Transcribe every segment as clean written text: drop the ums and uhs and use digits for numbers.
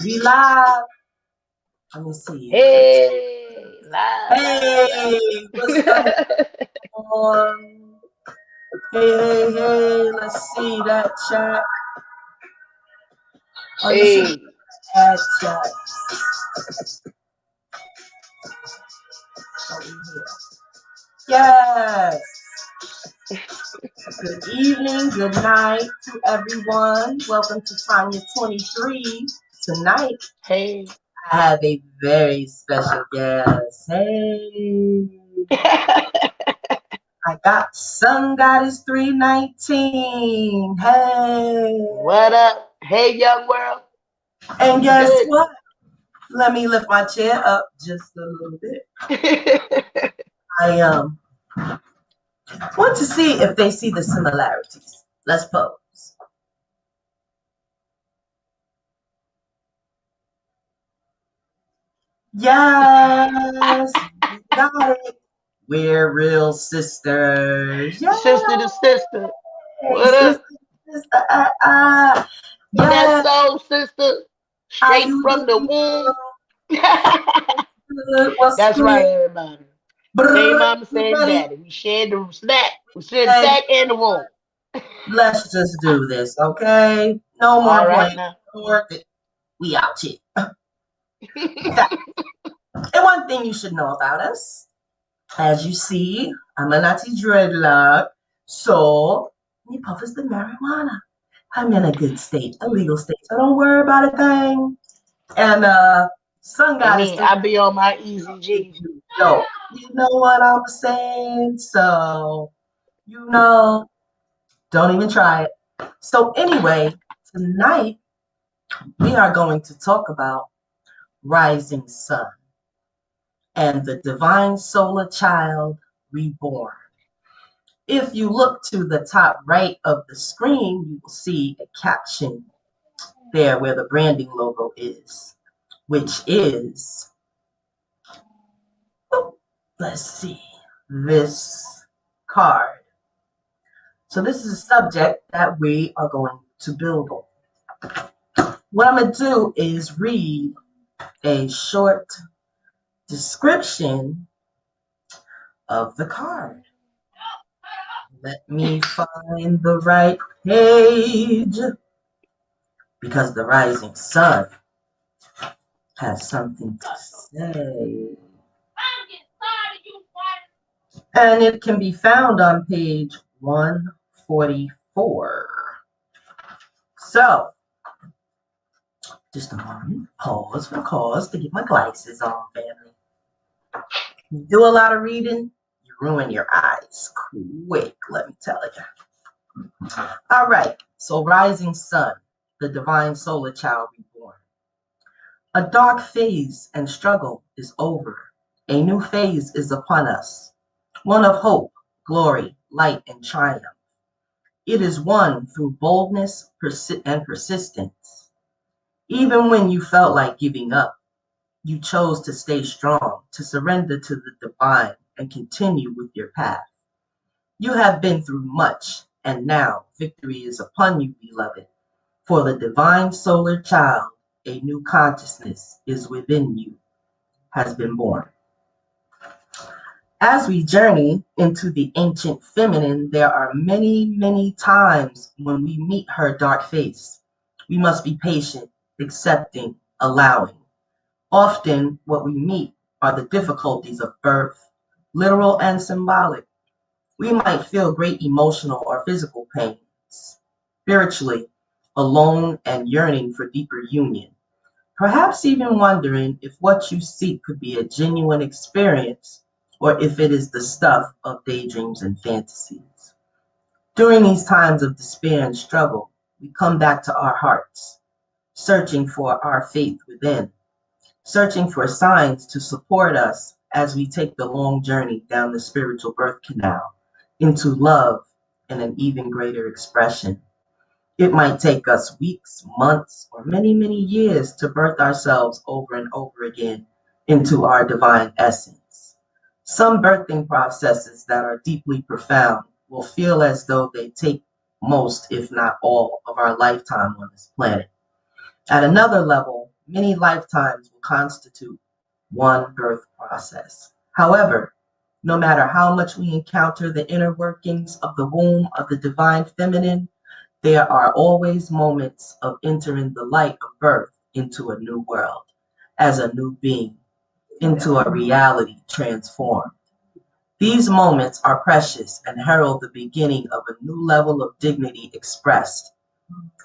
We live. Let me see. Hey, live, live, Hey, what's going on? Hey. Let's see that chat. Oh, you should Hey, add chat over here. Yes. Good evening, good night to everyone. Welcome to Tanya 23. Tonight, hey. I have a very special guest. Hey. I got Sun Goddess 319. Hey. What up? Hey, young world. And What's guess good? what? Let me lift my chair up just a little bit. I want to see if they see the similarities. Let's pose. Yes, you got it. We're real sisters. Yay, Sister to sister. What sister, up? sister. That Yes, soul sister, how straight you from the doing, womb. girl? Good. What's That's right, good? everybody. Same Brrr, mama, you same ready? daddy. We shared the snack. We shared the And sack and the womb. let's just do this, okay? No more All right playing. now. We out here. And one thing you should know about us, as you see, I'm a Nazi dreadlock, so me puff is the marijuana. I'm in a good state, a legal state, so don't worry about a thing. And Sun And Goddess me, 3, I be on my easy G. you know what I'm saying? So, you know, don't even try it. So anyway, tonight we are going to talk about rising sun and the divine solar child reborn. If you look to the top right of the screen, you will see a caption there where the branding logo is, which is, let's see, this card. So this is a subject that we are going to build on. What I'm going to do is read a short description of the card. Let me find the right page because the rising sun has something to say. And it can be found on page 144. So, just a moment, pause for cause to get my glasses on, family. You do a lot of reading, you ruin your eyes quick, let me tell you. All right, so rising sun, the divine solar child reborn. A dark phase and struggle is over. A new phase is upon us, one of hope, glory, light, and triumph. It is won through boldness and persistence. Even when you felt like giving up, you chose to stay strong, to surrender to the divine, and continue with your path. You have been through much, and now victory is upon you, beloved. For the divine solar child, a new consciousness is within you, has been born. As we journey into the ancient feminine, there are many times when we meet her dark face. We must be patient, accepting, allowing. Often, what we meet are the difficulties of birth, literal and symbolic. We might feel great emotional or physical pains, spiritually, alone and yearning for deeper union. Perhaps even wondering if what you seek could be a genuine experience or if it is the stuff of daydreams and fantasies. During these times of despair and struggle, we come back to our hearts, searching for our faith within, searching for signs to support us as we take the long journey down the spiritual birth canal into love and an even greater expression. It might take us weeks, months, or many years to birth ourselves over and over again into our divine essence. Some birthing processes that are deeply profound will feel as though they take most, if not all, of our lifetime on this planet. At another level, many lifetimes will constitute one birth process. However, no matter how much we encounter the inner workings of the womb of the divine feminine, there are always moments of entering the light of birth into a new world, as a new being, into a reality transformed. These moments are precious and herald the beginning of a new level of dignity expressed,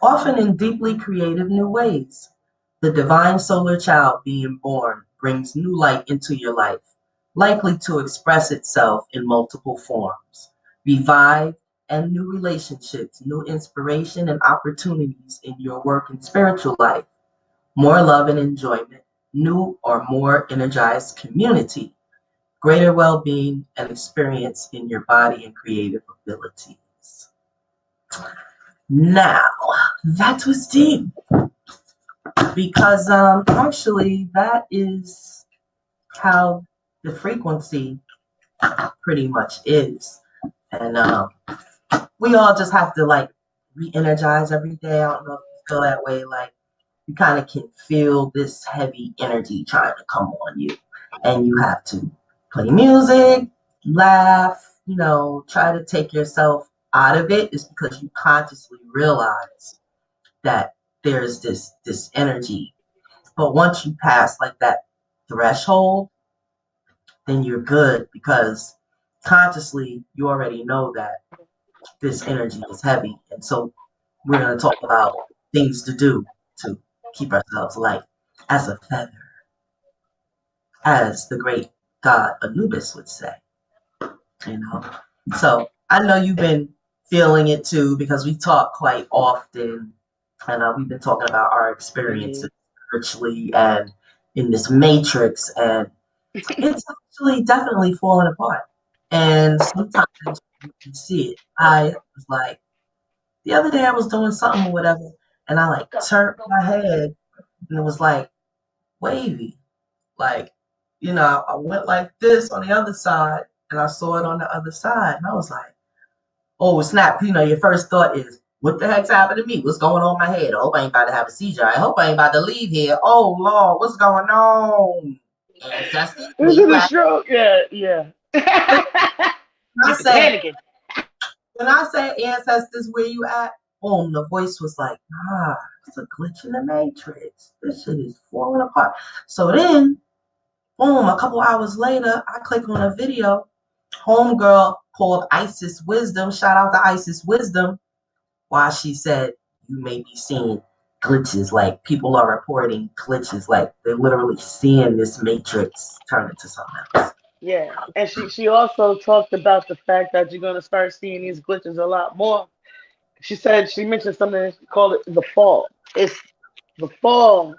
often in deeply creative new ways. The divine solar child being born brings new light into your life, likely to express itself in multiple forms. Revive and new relationships, new inspiration and opportunities in your work and spiritual life, more love and enjoyment, new or more energized community, greater well-being and experience in your body and creative abilities. Now, that was deep because actually that is how the frequency pretty much is. And we all just have to like re-energize every day. I don't know if you feel that way. Like you kind of can feel this heavy energy trying to come on you. And you have to play music, laugh, try to take yourself out of it. It's because you consciously realize that there's this energy. But once you pass like that threshold, then you're good because consciously you already know that this energy is heavy. And so we're going to talk about things to do to keep ourselves light as a feather, as the great god Anubis would say, you know. So I know you've been feeling it too because we talk quite often and we've been talking about our experiences spiritually and in this matrix, and it's actually definitely falling apart. And sometimes you can see it. I was like, the other day I was doing something or whatever, and I like turned my head and it was like wavy. Like, I went like this on the other side and I saw it on the other side. And I was like, oh, snap. Your first thought is, what the heck's happened to me? What's going on in my head? I hope I ain't about to have a seizure. I hope I ain't about to leave here. Oh, Lord, what's going on? Ancestors, where Is it you a at? stroke? Yeah, yeah. When I Get the said, panicking. when I said ancestors, where you at? Boom, the voice was like, it's a glitch in the matrix. This shit is falling apart. So then, boom, a couple hours later, I click on a video. Homegirl called Isis Wisdom. Shout out to Isis Wisdom. Why she said you may be seeing glitches, like people are reporting glitches, like they're literally seeing this matrix turn into something else. Yeah, and she also talked about the fact that you're gonna start seeing these glitches a lot more. She said she mentioned something called it the fall. It's the fall,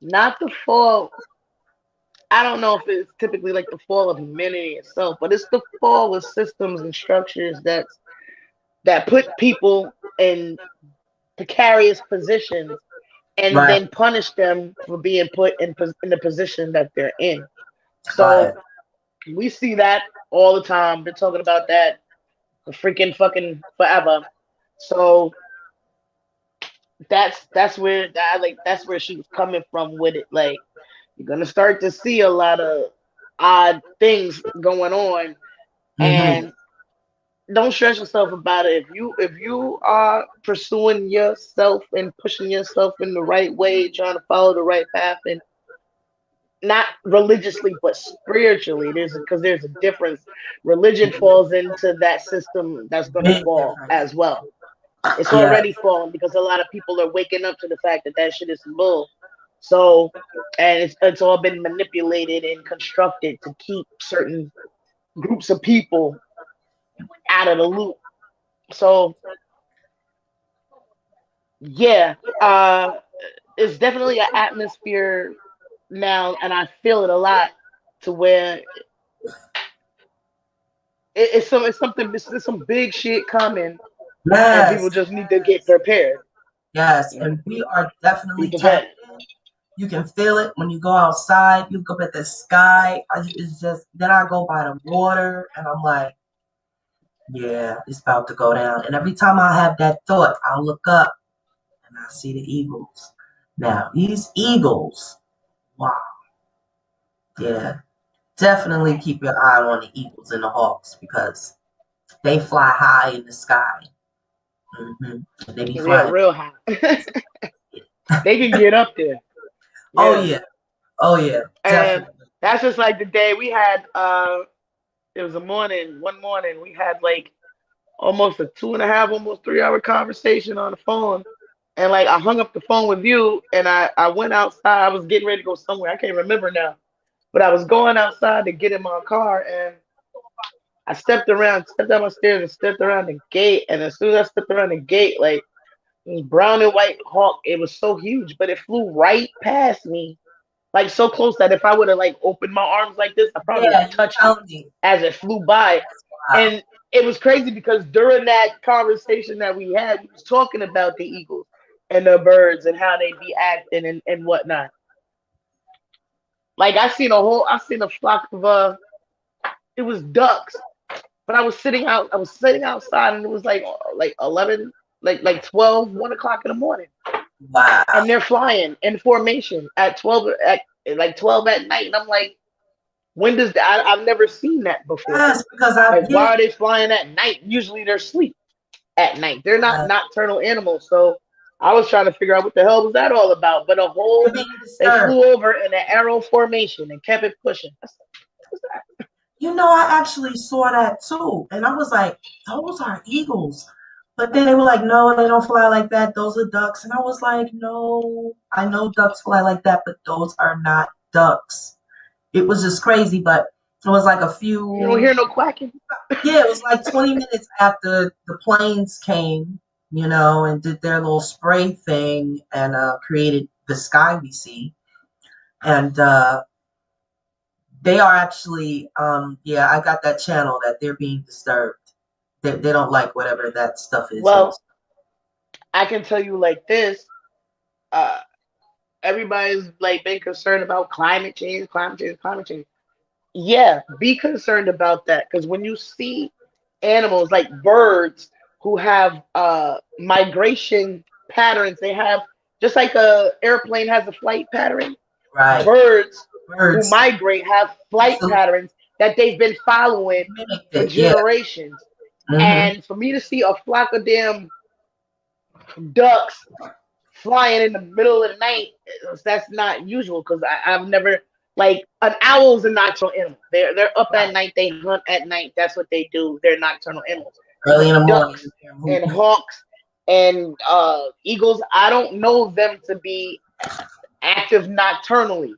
not the fall. I don't know if it's typically like the fall of humanity itself, but it's the fall of systems and structures that put people in precarious positions and Right, then punish them for being put in the position that they're in. right. So we see that all the time. Been talking about that for freaking fucking forever. So that's where she was coming from with it. Like you're gonna start to see a lot of odd things going on, Mm-hmm. and don't stress yourself about it. If you are pursuing yourself and pushing yourself in the right way, trying to follow the right path, and not religiously but spiritually, there's a difference. Religion falls into that system that's going to Big fall difference. as well. It's Yeah. already fallen because a lot of people are waking up to the fact that that shit is bull. So, and it's all been manipulated and constructed to keep certain groups of people out of the loop. So, yeah, it's definitely an atmosphere now, and I feel it a lot to where it's something. It's some big shit coming, and people Yes. just need to get prepared. Yes. You know, And we are be definitely tapped prepared. in. You can feel it when you go outside. You look up at the sky. It's just, then I go by the water and I'm like, Yeah, it's about to go down. And every time I have that thought, I'll look up and I see the eagles. Now, these eagles, wow, yeah, definitely keep your eye on the eagles and the hawks because they fly high in the sky. Hmm. And they be Yeah, flying. real high. They can get up there. Oh Yeah. yeah, oh yeah, And definitely. that's just like the day we had it was one morning we had like almost a 2.5, almost 3 hour conversation on the phone. And like I hung up the phone with you and I went outside. I was getting ready to go somewhere. I can't remember now. But I was going outside to get in my car and I stepped down my stairs and stepped around the gate. And as soon as I stepped around the gate, like this brown and white hawk, it was so huge, but it flew right past me, like so close that if I would have like opened my arms like this, I probably would Yeah, have you touched it tell me. as it flew by. Wow. And it was crazy because during that conversation that we had, we was talking about the eagles and the birds and how they be acting and whatnot. Like I seen a flock of it was ducks, but I was sitting outside and it was like 11, like 12, 1 o'clock in the morning. Wow. And they're flying in formation at 12 at like 12 at night. And I'm like, when does that? I've never seen that before. Yes, because I Like, yeah, why are they flying at night? Usually they're asleep at night. They're not uh, nocturnal animals. So I was trying to figure out what the hell was that all about. But they're being they disturbed. flew over in an arrow formation and kept it pushing. I said, what's that? You know, I actually saw that too. And I was like, those are eagles. But then they were like, no, they don't fly like that. Those are ducks. And I was like, no, I know ducks fly like that, but those are not ducks. It was just crazy. But it was like a You don't few, hear no quacking. yeah, it was like 20 minutes after the planes came, and did their little spray thing and created the sky we see. And they are actually, yeah, I got that channel that they're being disturbed. They don't like whatever that stuff is in Well, this. I can tell you like this. Uh, Everybody's like been concerned about climate change, climate change, climate change. Yeah, be concerned about that because when you see animals like birds who have migration patterns, they have just like a airplane has a flight pattern. Right. Birds who Birds migrate have flight absolutely patterns that they've been following mimicked for it. Yeah. generations. Hmm. And for me to see a flock of damn ducks flying in the middle of the night, that's not usual because I've never like an owl's a nocturnal animal. They're up at Right. night, they hunt at night. That's what they do. They're nocturnal animals. Early in the But morning, ducks they're and moving. hawks and eagles, I don't know them to be active nocturnally.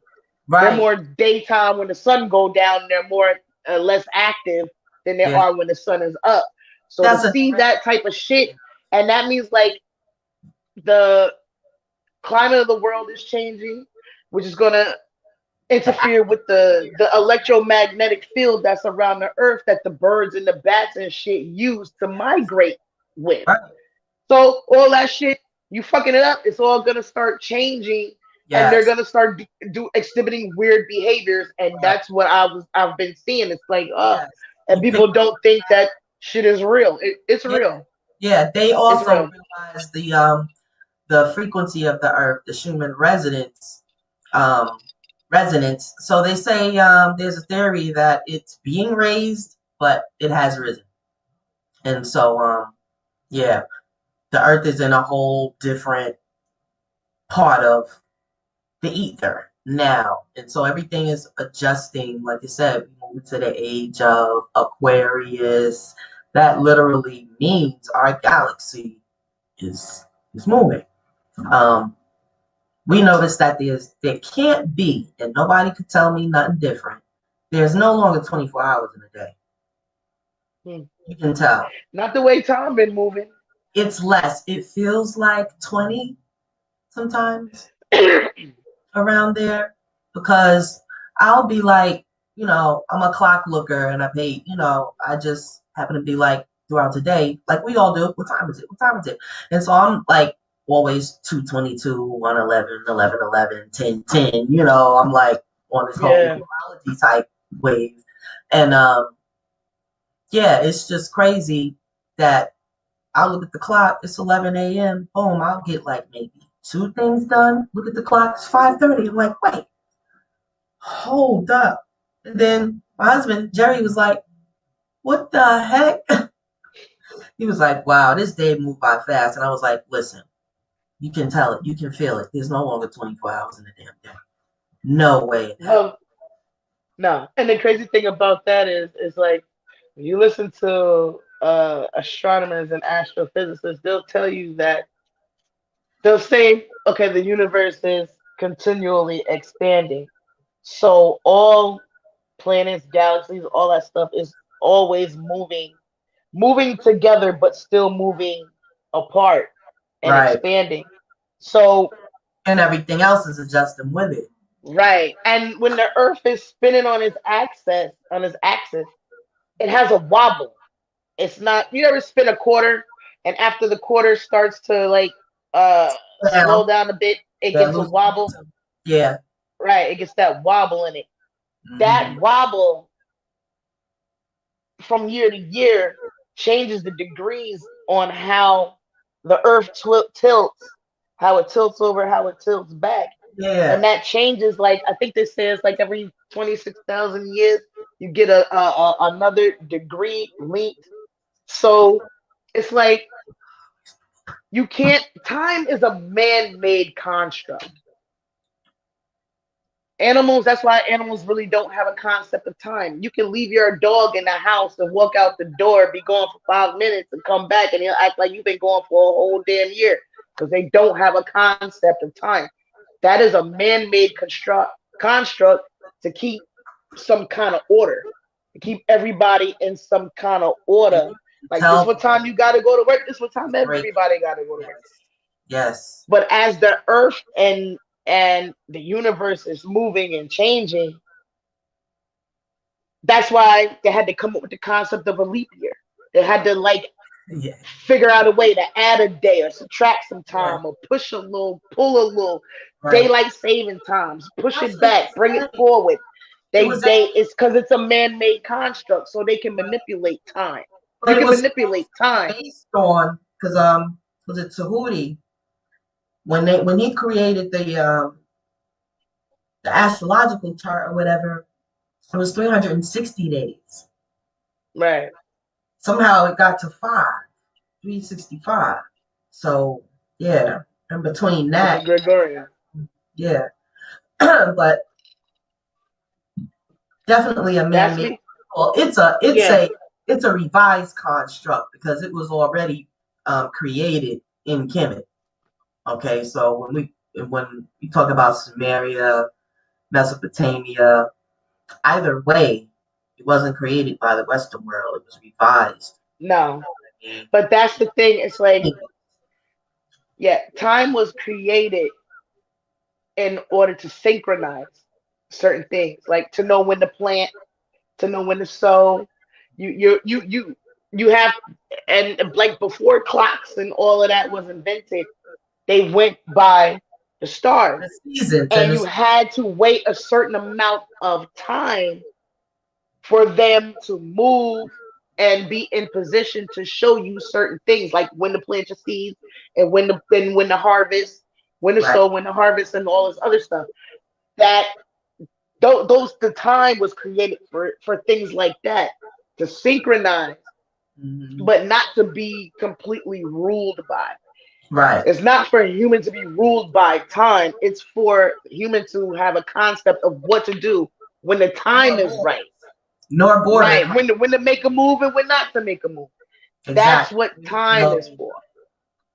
They're Right. more daytime when the sun go down. They're more less active than they Yeah. are when the sun is up. So to That's a see that type of shit, and that means like the climate of the world is changing, which is going to interfere with the electromagnetic field that's around the earth that the birds and the bats and shit use to migrate with. right. So all that shit, you fucking it up, it's all gonna start changing and they're Yes. gonna start do exhibiting weird behaviors, and Right. that's what I've been seeing. It's like Yes. and You pick people don't think that shit is real. It's yeah. real. Yeah. They It's also real. realize the frequency of the earth, the Schumann um resonance. So they say there's a theory that it's being raised, but it has risen. And so yeah, the earth is in a whole different part of the ether now. And so everything is adjusting. Like you said, we move to the age of Aquarius. That literally means our galaxy is is moving. Um, we noticed that there can't be, and nobody could tell me nothing different. There's no longer 24 hours in a day. Hmm. You can tell. Not the way time been moving. It's less. It feels like 20 sometimes around there because I'll be like, I'm a clock looker and I just happen to be like throughout the day, like we all do. What time is it? What time is it? And so I'm like always 2:22, 1:11, 11:11, 10:10. I'm like on this whole Yeah. numerology type wave. And Yeah, it's just crazy that I look at the clock, it's 11 a.m. Boom, I'll get like maybe two things done. Look at the clock, it's 5:30. I'm like, wait, hold up. And then my husband, Jerry, was like, what the heck? He was like, wow, this day moved by fast. And I was like, listen, you can tell it, you can feel it. There's no longer 24 hours in the damn day. No way in hell. Well, no. And the crazy thing about that is like when you listen to astronomers and astrophysicists, they'll tell you that they'll say, okay, the universe is continually expanding. So all planets, galaxies, all that stuff is always moving together, but still moving apart and Right. expanding. So, And everything else is adjusting with it. right. And when the Earth is spinning on its axis, it has a wobble. It's not. You ever spin a quarter, and after the quarter starts to like slow Now, down a bit, it that gets a lose wobble. momentum. Yeah. Right. It gets that wobble in it. That Hmm. wobble from year to year changes the degrees on how the earth tilts, how it tilts over, how it tilts back. Yeah. And that changes, like, I think they say it's like every 26,000 years, you get another degree length. So it's like you can't, time is a man made construct. Animals, that's why animals really don't have a concept of time. You can leave your dog in the house and walk out the door, be gone for 5 minutes, and come back, and he'll act like you've been gone for a whole damn year because they don't have a concept of time. That is a man-made construct to keep some kind of order, to keep everybody in some kind of You order. Like this, tell what time you got to go to work? This, what time break. everybody got to go to work. Yes. Yes. But as the earth and the universe is moving and changing, that's why they had to come up with the concept of a leap year. They had to like Yeah. figure out a way to add a day or subtract some Yeah. time or push a little, pull a little. Right. Daylight saving times, push it Actually, back, bring it forward. it They was they it's because it's a man-made construct, so they can manipulate time. You but it can was manipulate time. based on because was it Tahuti when he created the astrological chart or whatever, it was 360 days. Right. Somehow it got to 365. So yeah, in between With the that, Gregorian. yeah. But definitely a That's man-made. me. Well, Yeah. it's a revised construct because it was already created in Kemet. Okay, so when we talk about Sumeria, Mesopotamia, either way, it wasn't created by the Western world. It was revised. No. I mean, But that's the thing. It's like, yeah, time was created in order to synchronize certain things, like to know when to plant, to know when to sow. You have, and like before clocks and all of that was invented, they went by the stars, the seasons and and the you had to wait a certain amount of time for them to move and be in position to show you certain things, like when to plant your seeds and when to harvest, when to right. sow, when to harvest, and all this other stuff. That those the time was created for things like that, to synchronize, Hmm. but not to be completely ruled by. Right. It's not for human to be ruled by time. It's for human to have a concept of what to do when the time Nor is boredom. right. Nor boredom. Right. When to make a move and when not to make a move. That's Exactly. what time is No. for.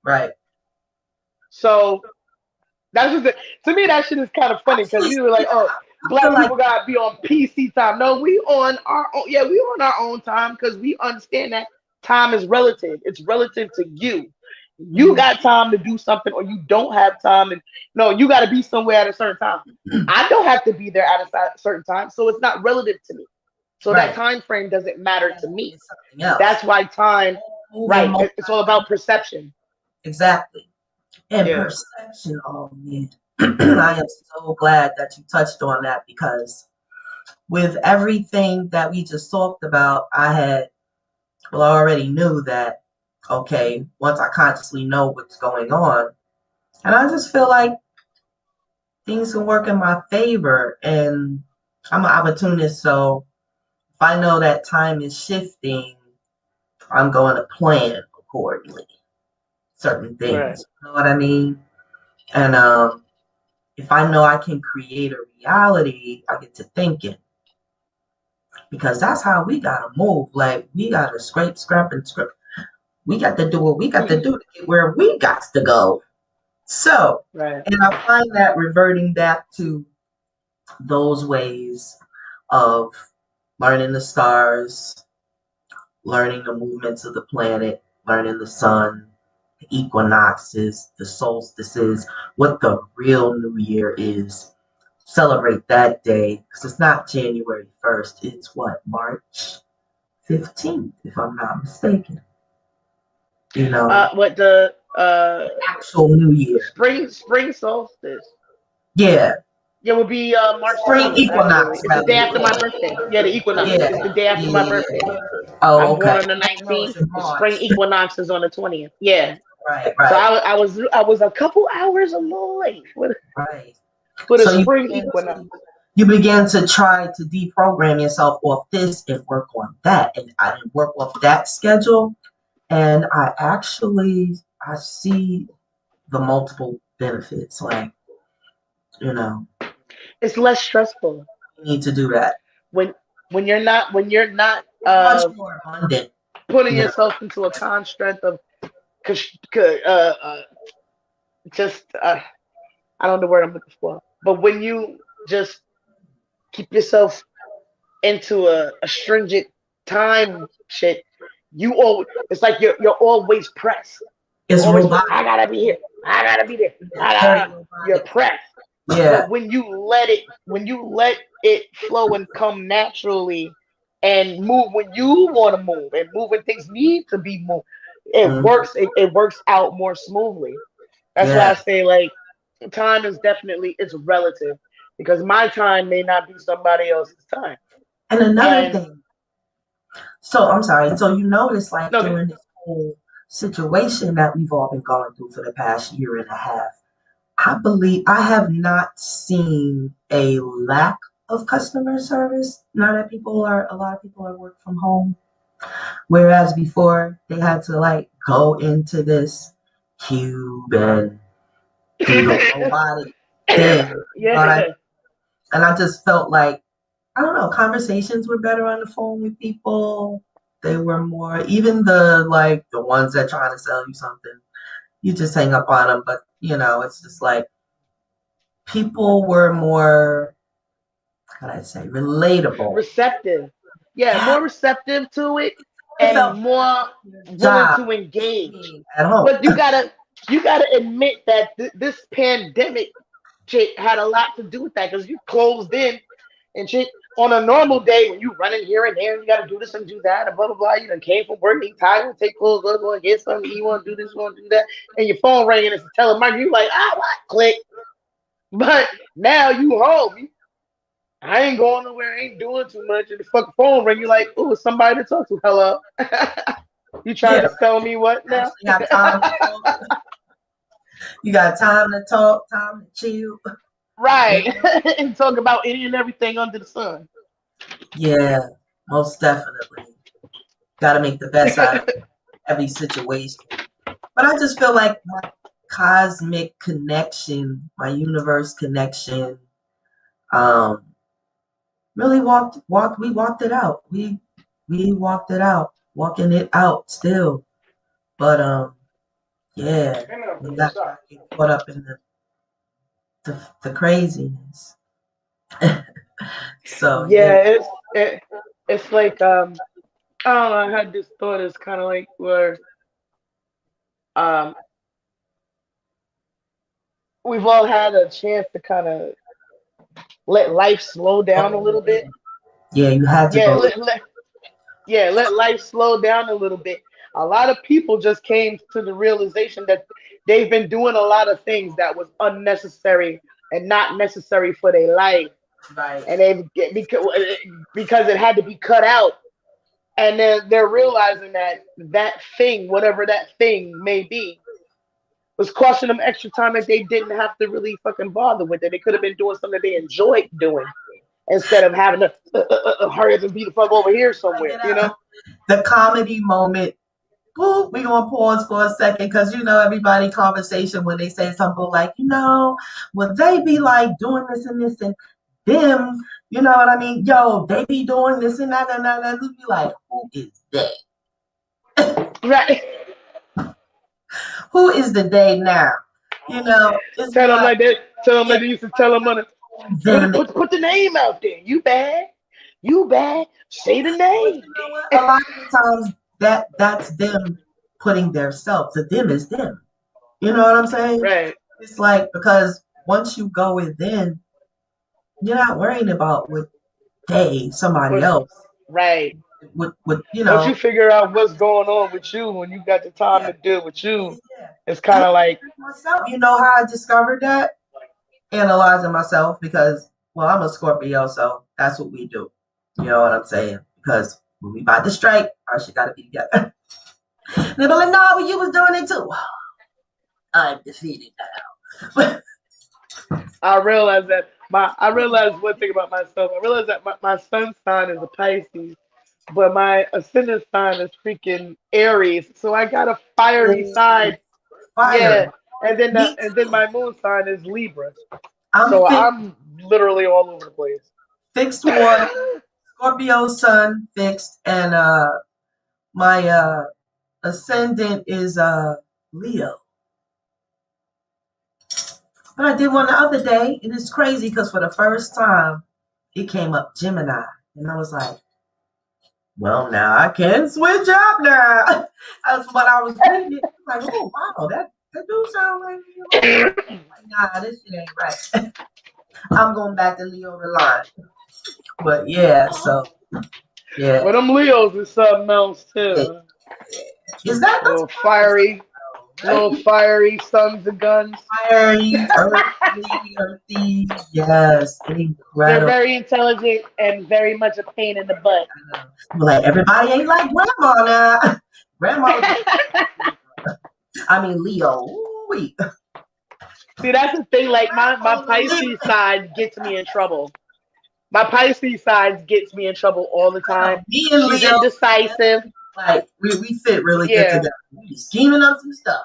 Right. So that's just it. To me, that shit is kind of funny because Actually, you were like, oh, I feel black like people gotta be on PC time. No, we on our own. Yeah, we on our own time because we understand that time is relative. It's relative to you. You mhm, got time to do something, or you don't have time, and no, you got to be somewhere at a certain time. I don't have to be there at a certain time, so it's not relative to me. So that right. time frame doesn't matter to me. It's something else. That's why time, Moving right? multi It's all about perception. exactly. And Yeah. perception. Oh man. I am so glad that you touched on that because with everything that we just talked about, I had Well, I already knew that, okay, once I consciously know what's going on, and I just feel like things can work in my favor. And I'm an opportunist, so if I know that time is shifting, I'm going to plan accordingly. Certain Right. things, you know what I mean? And if I know I can create a reality, I get to thinking because that's how we gotta move. Like we gotta scrape, scrap, and scrape. We got to do what we got to do to get where we got to go. So, Right. and I find that reverting back to those ways of learning the stars, learning the movements of the planet, learning the sun, the equinoxes, the solstices, what the real new year is. Celebrate that day because it's not January 1st. It's what, March 15th, if I'm not mistaken. You know, What the actual new year. spring solstice? Yeah, Yeah, it would be March spring 20th. Actually, equinox, it's the rather. day after my Yeah, birthday. Yeah, the equinox. yeah, It's the day after my yeah, birthday. yeah. Oh, I'm born okay. on the I didn't know it's 19th. in The spring March. equinox is on the 20th. Yeah. Right, So right, I was a couple hours a little late right. for the So you spring begin equinox. to you begin to try to deprogram yourself off this and work on that, and I didn't work off that schedule, and I see the multiple benefits. Like you know, It's less stressful you need to do that. when when you're not It's much more abundant. putting You know, yourself into a construct of cus- cu- uh, uh, just I don't know the word I'm looking for, but when you just keep yourself into a stringent time shit, you all it's like you're always pressed. You're it's always pressed. robotic. I gotta be here. I gotta be there. It's very You're robotic. pressed. Yeah. But when you let it flow and come naturally and move when you want to move and move when things need to be moved, it Mhm. works. It works out more smoothly. That's why I Yeah. say like time is definitely it's relative because my time may not be somebody else's time. And another And thing, so I'm sorry. So you notice, like no, during this whole situation that we've all been going through for the past year and a half, I believe I have not seen a lack of customer service. Now that a lot of people are work from home, whereas before they had to like go into this cube and do the robotic thing. You know what I mean? yeah, And I just felt like I don't know, conversations were better on the phone with people. They were more, even the ones that trying to sell you something, you just hang up on them. But it's just like people were more, how can I say, relatable. receptive. Yeah, Yeah, more receptive to it it and felt more willing job to engage. being at home. But you gotta admit that this pandemic shit had a lot to do with that because you closed in and shit. On a normal day, when you running here and there, you gotta do this and do that, and blah blah blah. You done came from work, you tired, want to take clothes, go and get something. You want to do this, you want to do that, and your phone ringing. It's a telemarketer. You like what? Click. But now you home. I ain't going nowhere, I ain't doing too much. And the fucking phone ring, you like, ooh, somebody to talk to. Hello. You trying Yeah, to sell me what now? actually got time to talk. You got time to talk, time to chill. You Right. know? And talk about any and everything under the sun. Yeah, most definitely. Got to make the best out of every situation. But I just feel like my cosmic connection, my universe connection, um, really we walked it out. We walked it out, walking it out still. But yeah, we got to get caught up in the craziness. So Yeah, yeah, it's like I don't know, I had this thought it's kinda like where um we've all had a chance to kinda let life slow down a go little bit. within. Yeah, you had to Yeah, go let life slow down a little bit. A lot of people just came to the realization that they've been doing a lot of things that was unnecessary and not necessary for their life, right. and because it had to be cut out. And then they're realizing that that thing, whatever that thing may be, was costing them extra time that they didn't have to really fucking bother with it. They could have been doing something they enjoyed doing instead of having to hurry up and be the fuck over here somewhere, you know? The comedy moment. Boop, we're gonna pause for a second because everybody conversation when they say something like, would they be like doing this and this and them, you know what I mean? Yo, they be doing this and that and that and we be like, who is they? Right. Who is the they now? It's Tell them not like that. Tell them like they used to tell them on it. them. Put the name out there. You bad. You bad. Say the But name. you know what? A lot of the times that's them putting their self. The them is them. You know what I'm saying? Right. It's like because once you go within, you're not worrying about what they, somebody What's else, right. would Once you figure out what's going on with you when you got the time yeah, to deal with you, yeah. it's And kind of like, myself, you know how I discovered that? Analyzing myself because, well, I'm a Scorpio, so that's what we do. You know what I'm saying? Because when we about to strike, our shit got to be together. They be like, no, but you was doing it too. I'm defeated now. I realized one thing about myself. I realized that my sun sign is a Pisces, but my ascendant sign is freaking Aries. So I got a fiery Oh, side. Yeah. fire. Me And then too. my moon sign is Libra. I'm So I'm literally all over the place. fixed water, Scorpio sun fixed, and my ascendant is Leo. But I did one the other day, and it's crazy because for the first time it came up Gemini. And I was like, well, now I can switch up now. That's what I was reading it. Like, oh wow, that do sound like Leo. Like, nah, this shit ain't right. I'm going back to Leo the line. But yeah, so yeah. But them Leos is something else Yeah. too. Is that that's Little fiery, right? little fiery sons of guns. Fiery, earthy, yes, They're incredible. very intelligent and very much a pain in the butt. Like everybody ain't like grandma now. Grandma was I mean Leo. Ooh-wee. See, that's the thing. Like my Grandma was Pisces side gets me in trouble. My Pisces side gets me in trouble all the time. me and She's Leo, indecisive. like we fit really good Yeah. together. We be scheming up some stuff.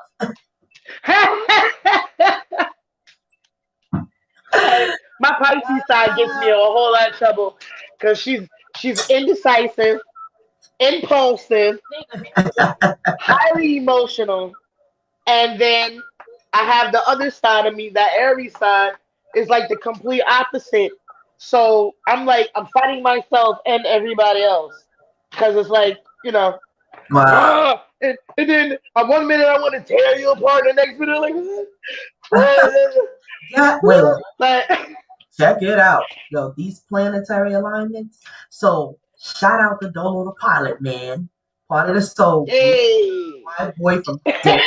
Like, my Pisces side gets me in a whole lot of trouble because she's indecisive, impulsive, highly emotional, and then I have the other side of me, that Aries side, is like the complete opposite. So I'm like, I'm fighting myself and everybody else. Because it's like, Wow. and then one minute I want to tear you apart, the next minute, like, Yeah, wait, like, check it out. Yo, these planetary alignments. So shout out to Dolo the pilot, man. Part of the soul group. hey. My boy from day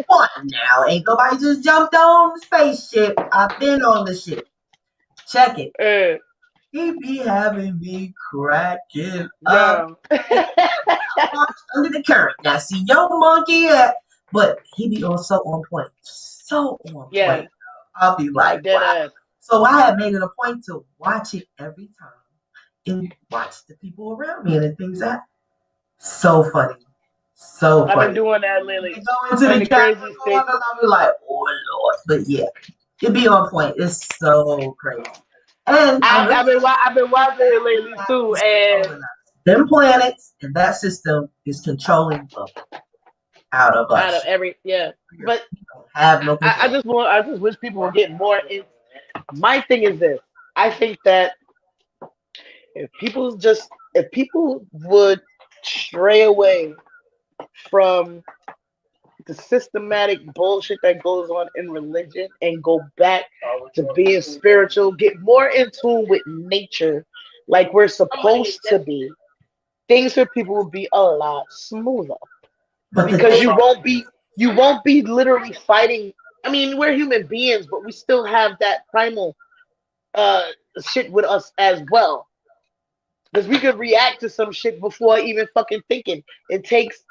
one now. Ain't nobody just jumped on the spaceship. I've been on the ship. Check it. uh, He be having me cracking up. yo. Under the current. Now see your monkey at, but he be so on point. So on Yeah, point. I'll be like, dead wow. ass. So I have made it a point to watch it every time and watch the people around me and the things that so funny. So I've been funny. doing that They lately. go into And the the camera craziest thing, corner and I'll be like, oh Lord. But yeah, it be on point. It's so crazy. And I realized I've been watching it lately that too, is and controlling us. Them planets and that system is controlling the out of out of us. every yeah. We But don't have no control. I just wish people would get more in. My thing is this: I think that if people would stray away from the systematic bullshit that goes on in religion and go back to being spiritual, get more in tune with nature, like we're supposed to be, things for people will be a lot smoother But the because thing, you won't be literally fighting. I mean, we're human beings, but we still have that primal uh shit with us as well. Because we could react to some shit before even fucking thinking. It takes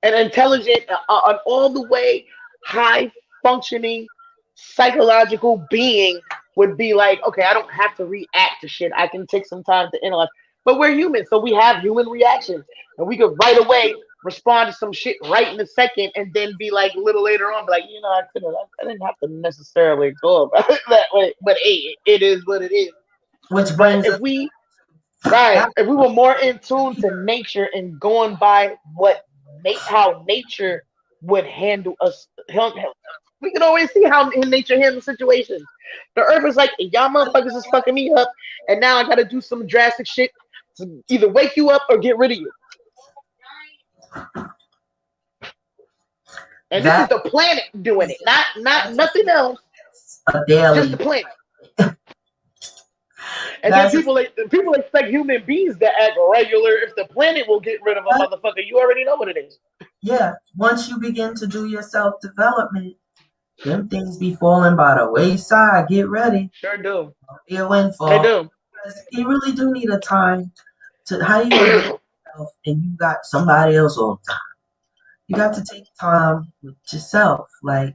an intelligent, an all the way high functioning psychological being would be like, okay, I don't have to react to shit. I can take some time to analyze. But we're human, so we have human reactions, and we could right away respond to some shit right in a second, and then be like a little later on, be like, I could have, I didn't have to necessarily go about it that way, but hey, it is what it is. Which But brings if us we Right. back If we were more in tune to here. nature and going by how nature would handle us, we can always see how nature handles situations. The earth is like, y'all motherfuckers is fucking me up, and now I got to do some drastic shit to either wake you up or get rid of you. And this is That the planet doing is it, not that's nothing else, a just the daily. planet. And then That's a people expect human beings to act regular if the planet will get rid of a motherfucker. You already know what it is. yeah. Once you begin to do your self development, them things be falling by the wayside. Get ready. Sure do. Be a They windfall. do. Because you really do need a time to how you gonna get yourself and you got somebody else all the time. You got to take time with yourself. Like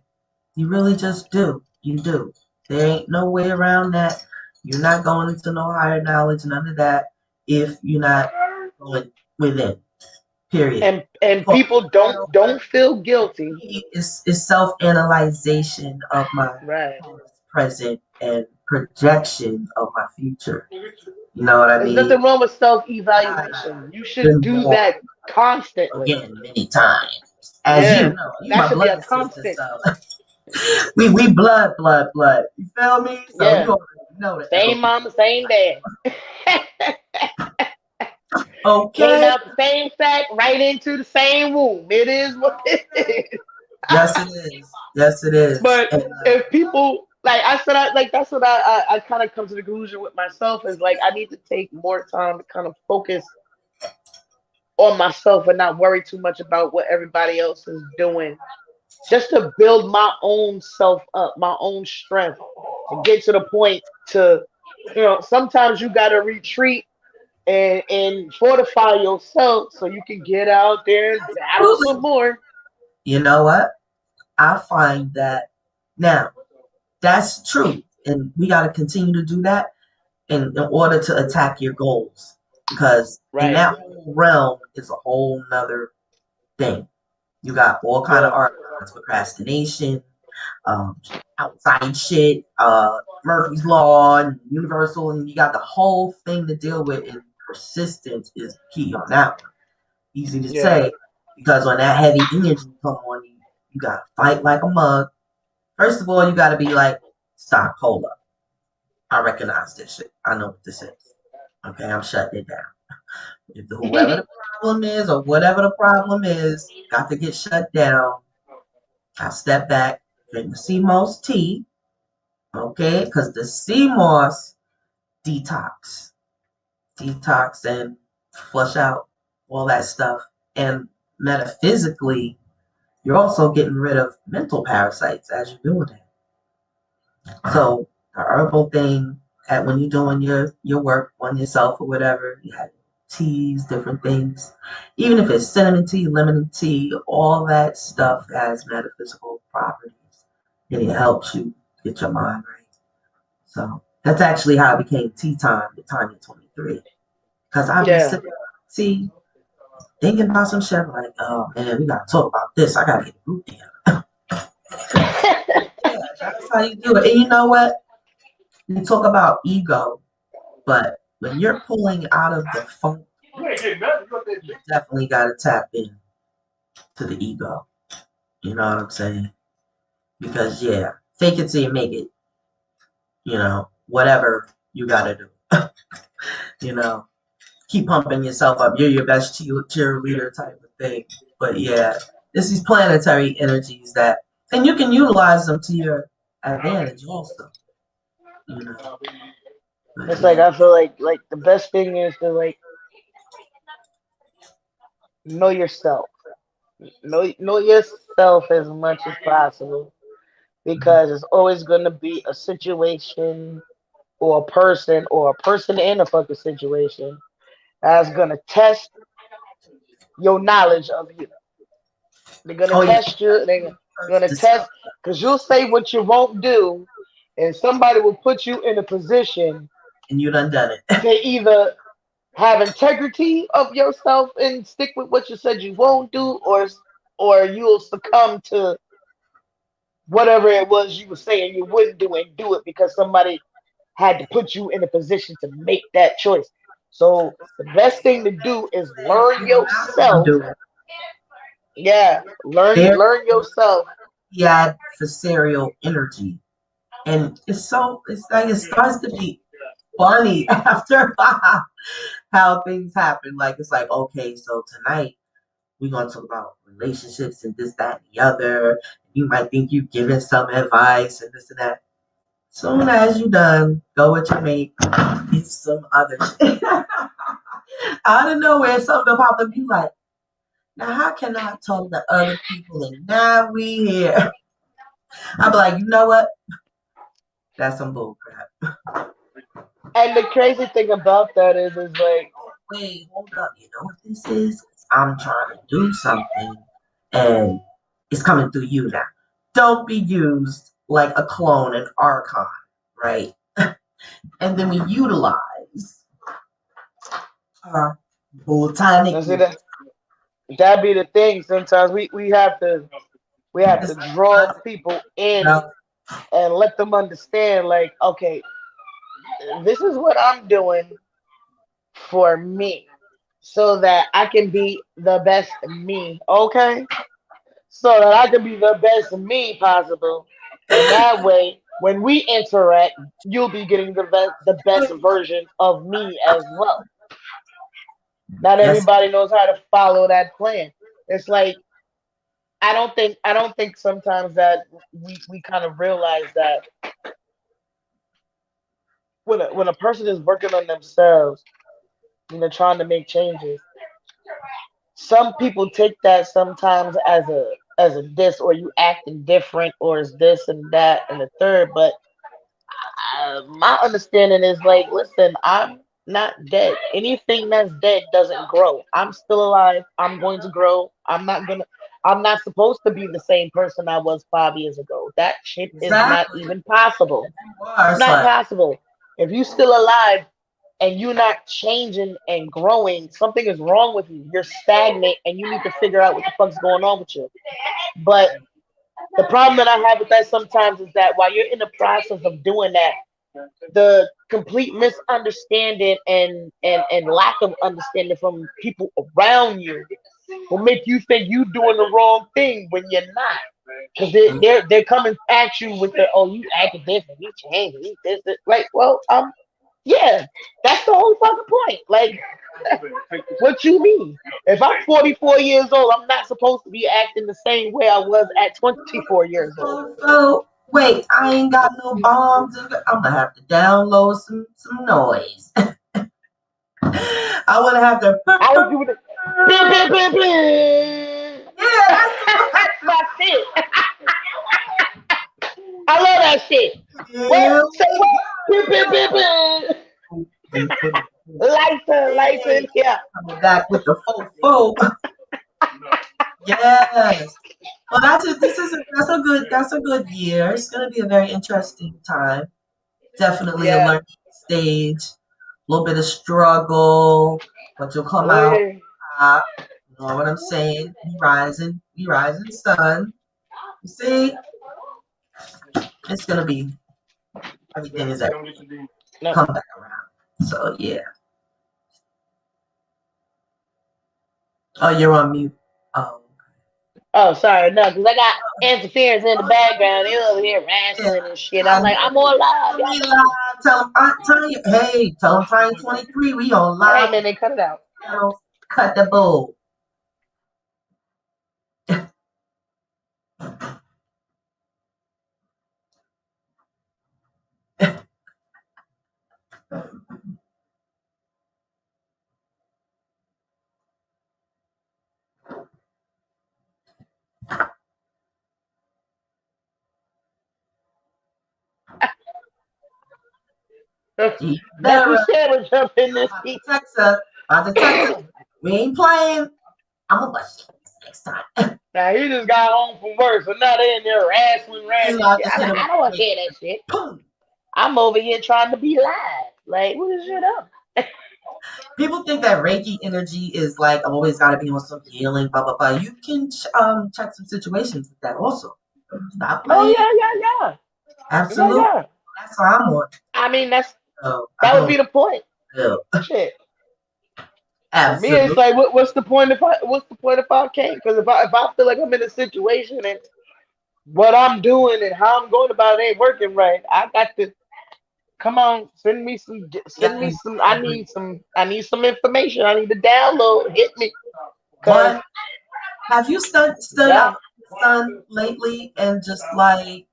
you really just do. You do. There ain't no way around that. You're not going into no higher knowledge, none of that, if you're not going within. Period. And For people now, don't feel guilty. is self-analyzation of my Right. past, present, and projection of my future. You know what I There's mean? nothing wrong with self I've evaluation. You should been do born that constantly. again many times. As you Yeah. know, you That my should be a blood sister, constant. so we blood. You feel me? So you Yeah. already know the Same LB. mama, same dad. Came Okay. out the same sack, right into the same womb. It is what it is. Yes, it is. Yes, it is. But And if people like I said, that's what I kind of come to the conclusion with myself is like I need to take more time to kind of focus on myself and not worry too much about what everybody else is doing. Just to build my own self up, my own strength, and get to the point to, sometimes you got to retreat and fortify yourself so you can get out there and battle some absolutely. more. You know what? I find that now that's true, and we got to continue to do that in order to attack your goals, because in Right. that whole realm is a whole nother thing. You got all kind of Yeah. arguments, procrastination, um, outside shit, Murphy's Law, and Universal, and you got the whole thing to deal with. And persistence is key on that one. Easy to Yeah. say because when that heavy energy come on you, you gotta fight like a mug. First of all, you gotta be like, stop, hold up. I recognize this shit. I know what this is. Okay, I'm shutting it down. If whoever the problem is or whatever the problem is, got to get shut down. I step back, drink the sea moss tea, okay? Because the sea moss detox, and flush out all that stuff. And metaphysically, you're also getting rid of mental parasites as you're doing it. So the herbal thing, at when you're doing your work on yourself or whatever, you have teas, different things. Even if it's cinnamon tea, lemon tea, all that stuff has metaphysical properties, and it helps you get your mind right. So that's actually how it became tea time, the time at 23. Because I'd be Yeah. sitting tea, thinking about some shit like, oh man, we gotta talk about this. I gotta get the group together. Yeah, that's how you do it. And you know what? You talk about ego, but when you're pulling out of the funk, you definitely got to tap in to the ego. You know what I'm saying? Because yeah, fake it till you make it. Whatever you got to do. you know, keep pumping yourself up. You're your best cheerleader type of thing. But yeah, it's these planetary energies that, and you can utilize them to your advantage also. You know, but It's like yeah, I feel like the best thing is to like know yourself. Know yourself as much as possible because it's always gonna be a situation or a person and a fucking situation that's gonna test your knowledge of you. They're gonna Oh yeah, test you. They're gonna discover, test because you'll say what you won't do, and somebody will put you in a position and you done it. to either have integrity of yourself and stick with what you said you won't do, or you'll succumb to whatever it was you were saying you wouldn't do and do it because somebody had to put you in a position to make that choice. So the best thing to do is learn You're not gonna yourself. do it. Yeah, There, learn yourself. he had the serial energy, and it's like it starts to be funny after a while how things happen. Like it's like, okay, so tonight we're gonna talk about relationships and this, that, and the other. You might think you're giving some advice and this and that. Soon as you done, go with your mate, get some other shit. Out of nowhere, something will pop up. You like, now how can I talk to other people and now we here? I'm like, you know what? That's some bull crap. And the crazy thing about that is like, Wait, hold up. You know what this is? 'Cause I'm trying to do something and it's coming through you now. Don't be used like a clone, an archon, right? And then we utilize our I botanic see unit. that be the thing. Sometimes we have to It's draw not, people in no, and let them understand, like, okay, this is what I'm doing for me, so that I can be the best me. Okay, so that I can be the best me possible, and that way, when we interact, you'll be getting the best version of me as well. Not yes, everybody knows how to follow that plan. It's like I don't think sometimes that we kind of realize that when a person is working on themselves, trying to make changes, some people take that sometimes as a diss, or you acting different, or is this and that and the third. But my understanding is like, listen, I'm not dead. Anything that's dead doesn't grow. I'm still alive. I'm going to grow. I'm not supposed to be the same person I was 5 years ago. That shit is not exactly. even possible. You are. It's It's not like, possible. If you're still alive and you're not changing and growing, something is wrong with you. You're stagnant and you need to figure out what the fuck's going on with you. But the problem that I have with that sometimes is that while you're in the process of doing that, the complete misunderstanding and lack of understanding from people around you will make you think you doing the wrong thing when you're not. Because they're coming at you with the, oh, you acting different, you changed, you this. Like, well, yeah, that's the whole fucking point. Like, what you mean? If I'm 44 years old, I'm not supposed to be acting the same way I was at 24 years old. so wait, I ain't got no bombs. I'm gonna have to download some noise. I wanna have to. I was doing it. Bing, bing, bing, bing. Yeah, that's That's my shit. I love that shit. What? Here Say we what? Bing, bing, bing, bing. go. And put it Lights in hey, here. coming back with the fofo. Yes. Well, that's a good year. It's gonna be a very interesting time. Definitely a Yeah. learning stage. A little bit of struggle, but you'll come Oh out yeah. top. You know what I'm saying? We rising sun. You see, it's gonna be everything is everything. No. Come back around. So yeah. Oh, you're on mute. Oh. Oh, sorry, no, because I got interference in the Oh, background. They over here yeah. wrestling and shit. I I'm like, know. I'm on live. We Y'all know. live. Tell them, Tanya. Hey, tell them Tanya 23. We on All right, live man, they cut it out. channels. Cut the bull. Matthew Never. Sanders up in I'm this about to piece. text her. About to text you. We ain't playing. I'm gonna bust you next time. Now he just got home from work, so now they in there wrestling, You ranting know, I shit. just hit him I with don't want the to big hear that shit. boom. I'm over here trying to be live. Like, what is shit up? People think that Reiki energy is like always got to be on some healing, blah blah blah. You can check some situations with that also. Stop Oh playing. yeah, yeah, yeah, Absolutely. yeah. That's what I'm on. I mean, So I that would be don't the point. feel. Shit. For me, it's Absolutely. like, what's the point if I can't? Because if I feel like I'm in a situation and what I'm doing and how I'm going about it ain't working right, I got to come on, Yeah, send me some. I agree. I need some information. I need to download. Hit me, cause One, have you stood out yeah. in the sun lately and just like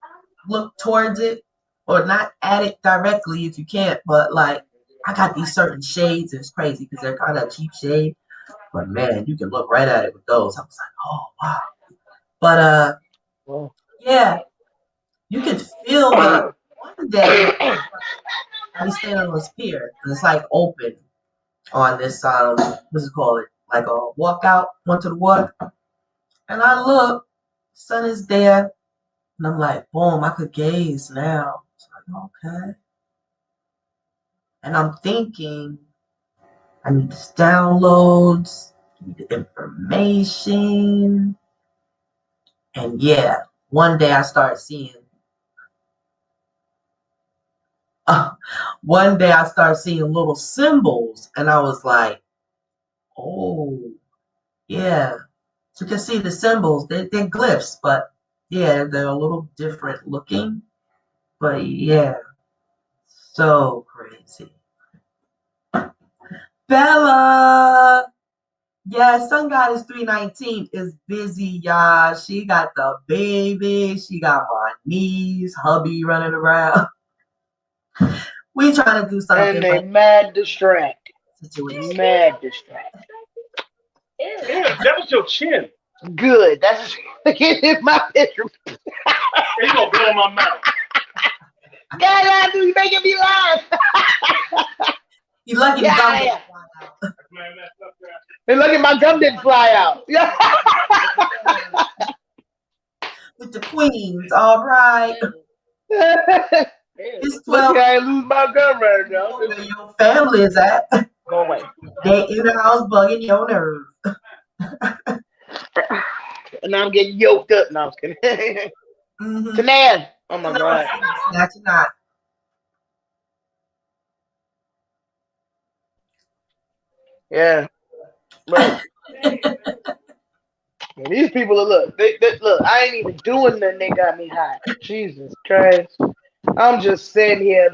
look towards it, or not at it directly if you can't, but like I got these certain shades. It's crazy because they're kind of cheap shade, but man, you can look right at it with those. I was like, oh wow. But Well, yeah, you can feel the one day I be standing on this pier and it's like open on this what's it called? Like a walkout onto the water. And I look, sun is there, and I'm like, boom, I could gaze now. It's like, okay. And I'm thinking, I need this downloads, I need the information. And yeah, one day I start seeing, uh, one day I start seeing little symbols, and I was like, oh, yeah. So you can see the symbols, they're glyphs, but yeah, they're a little different looking. But yeah, so crazy. Bella! Yeah, Sun Goddess 319 is busy, y'all. She got the baby. She got my niece, hubby running around. We trying to do and something, they but mad distracted, situation. mad distracted. Damn, that was your chin. Good. That's get in my bedroom. Hey, you gonna blow my mouth. God, I do you making me laugh? You lucky the gum Yeah, didn't yeah. fly out. Man, that's up there. And look at my gum didn't fly out. Yeah. With the queens, all right. It's Lucky 12. I ain't lose my gum right You now. know where your family is at. Go away. They in the house bugging your nerves. And now I'm getting yoked up. No, I'm just kidding. Mm-hmm. Tanan. Oh my No, god. snatch or not. Yeah. But yeah, these people are look. Look. I ain't even doing nothing. They got me hot. Jesus Christ. I'm just sitting here,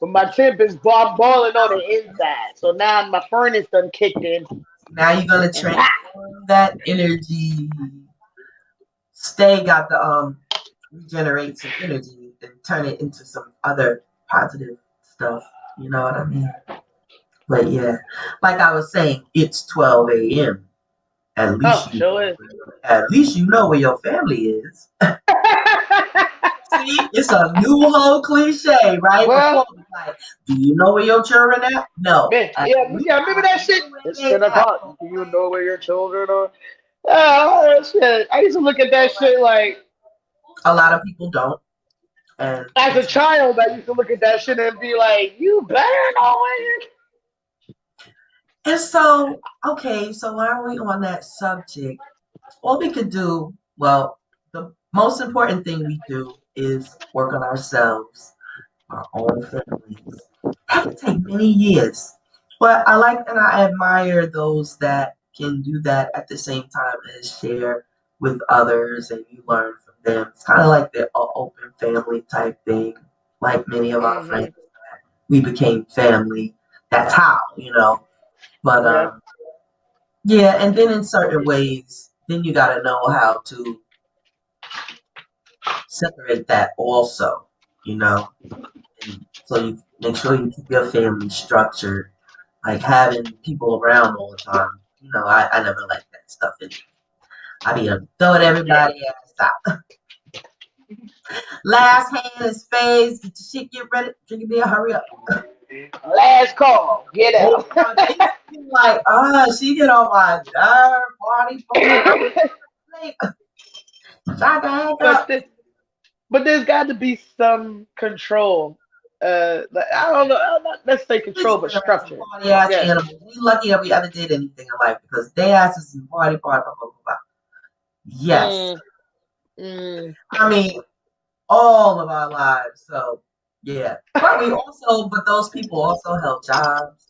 but my temp is boiling on the inside. So now my furnace done kicked in. Now you're gonna And pop. transform that energy. Stay got the regenerate some energy and turn it into some other positive stuff. You know what I mean? But yeah, like I was saying, it's 12 a.m. Oh, sure is. At least you know where your family is. See, it's a new whole cliche, right? Before Well, it was like, do you know where your children at? No. man, At yeah, least yeah. Remember I that shit? know where It's they 10 o'clock. at. Do you know where your children are? Oh shit! I used to look at that shit like A lot of people don't, and as a it's child. I used to look at that shit and be like, "You better know where you." and so okay. So while we on that subject, all we could do, well, the most important thing we do is work on ourselves, our own families. That can take many years. But I like and I admire those that can do that at the same time as share with others and you learn from them. It's kind of like the open family type thing. Like many of our friends, Hmm. we became family. That's how, you know. But Yeah. yeah, and then in certain ways, then you got to know how to separate that also, you know. And so you make sure you keep your family structured, like having people around all the time. You know, I never like that stuff. I be throwing Yeah. everybody ass out. Last hand is phase. Get your shit, get ready. Drink a beer, hurry up. Last call. Get Hold out. on, Like, she get on my nerve, body part. I'm like, shut the heck but up. the, but there's got to be some control. Like, I don't know. Let's say We control, but degenerate some structure. party ass Yeah. animals. We lucky that we ever did anything in life because they asses and party, blah, blah, blah. Yes. Mm, mm. I mean, all of our lives. So, yeah. But those people also held jobs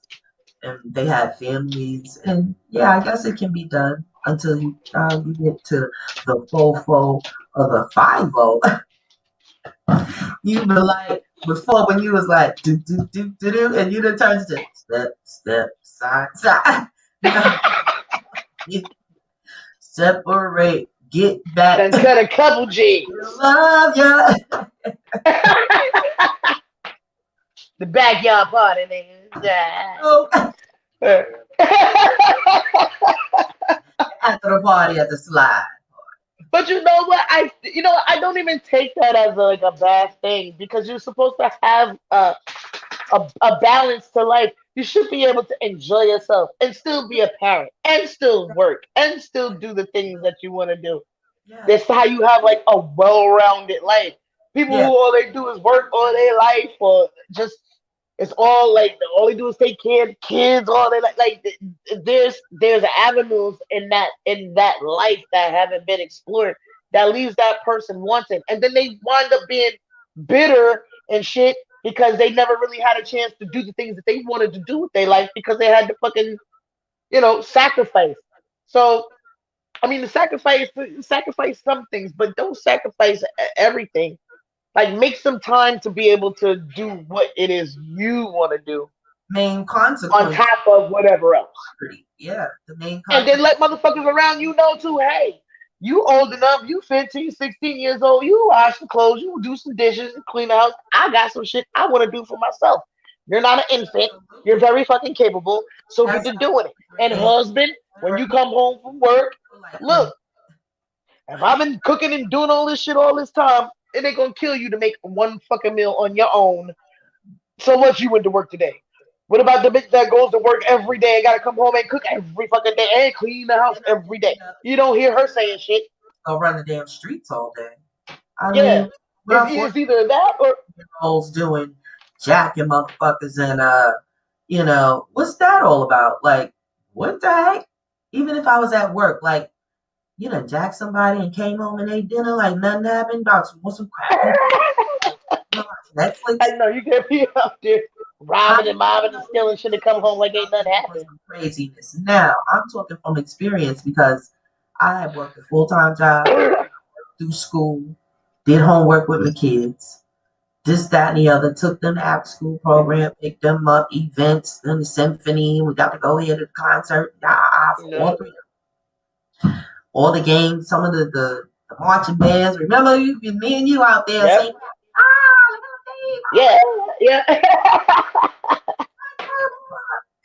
and they had families. And yeah, I guess it can be done until you get to the fofo or the 5-0. You be like, before when you was like, do, do, do, do, do, and you done turned to step, step, side, side. Now, you separate, get back. Done cut a couple G's. Love ya. The backyard party, nigga. Yeah. So, after the party at the slide. But you know what? I don't even take that as like a bad thing because you're supposed to have a balance to life. You should be able to enjoy yourself and still be a parent and still work and still do the things that you want to do. Yeah. That's how you have like a well-rounded life. People Yeah. who all they do is work all their life, or just it's all like all they do is take care of kids. All they there's avenues in that life that haven't been explored that leaves that person wanting, and then they wind up being bitter and shit because they never really had a chance to do the things that they wanted to do with their life because they had to fucking sacrifice. So I mean, the sacrifice some things, but don't sacrifice everything. Like, make some time to be able to do what it is you want to do Main on consequence. top of whatever else. Yeah. The main And then consequence. let motherfuckers around you know too, hey, you old enough, you 15, 16 years old, you wash the clothes, you do some dishes, and clean the house. I got some shit I want to do for myself. You're not an infant. You're Absolutely. very fucking capable. So get That's to how doing it. And they husband, when never you meet come home from work, people like look, if I've been cooking and doing all this shit all this time, it ain't gonna kill you to make one fucking meal on your own. So what you went to work today? What about the bitch that goes to work every day and gotta come home and cook every fucking day and clean the house every day? You don't hear her saying shit. go run the damn streets all day. I Yeah. mean, what our 14 It's either that or year olds doing jacking motherfuckers and what's that all about? Like, what the heck? Even if I was at work, like, you done jacked somebody and came home and ate dinner like nothing happened, about some crack and I Netflix. know you can't be out there I robbing and mobbing and stealing shit and come home like ain't nothing for happened. some craziness. Now, I'm talking from experience because I had worked a full-time job through school, did homework with my kids, this, that, and the other, took them to after school program, picked them up, events, then the symphony, we got to go here to the concert, for all No. three, all the games, some of the marching bands. Remember me and you out there Yep. saying, ah, look Yeah. Yeah. at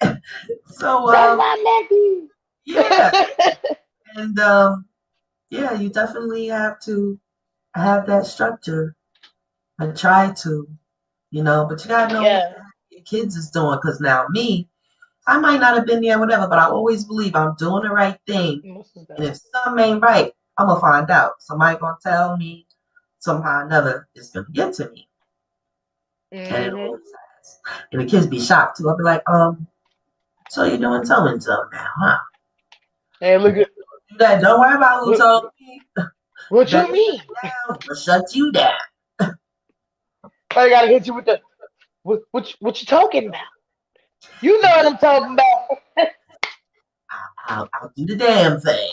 the so That's my nephew. yeah, and yeah, you definitely have to have that structure and try to, but you gotta know what Yeah. the heck your kids is doing. Because now me, I might not have been there, whatever, but I always believe I'm doing the right thing. What's And that? if something ain't right, I'm gonna find out. Somebody gonna tell me somehow or another it's gonna get to me. And it Mm-hmm. always has. And the kids be shocked too. I'll be like, so you're doing so and so now, huh? Hey, look at Do that. Don't worry about who what, told me. what you Better shut mean? down or shut you down. I gotta hit you with the what you talking about? You know what I'm talking about. I'll do the damn thing.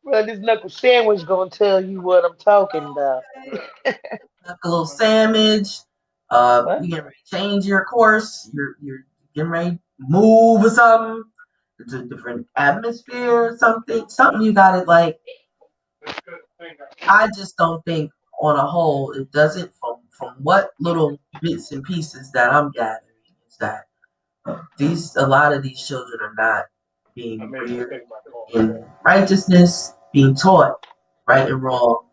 Well, this knuckle sandwich gonna tell you what I'm talking about. Like a little sandwich. What? You getting ready to change your course. You're getting ready to move or something. It's a different atmosphere, something. Something you got it like. I just don't think on a whole it doesn't from what little bits and pieces that I'm gathering is that a lot of these children are not I being made a reared mistake in my call. in righteousness, being taught right and wrong,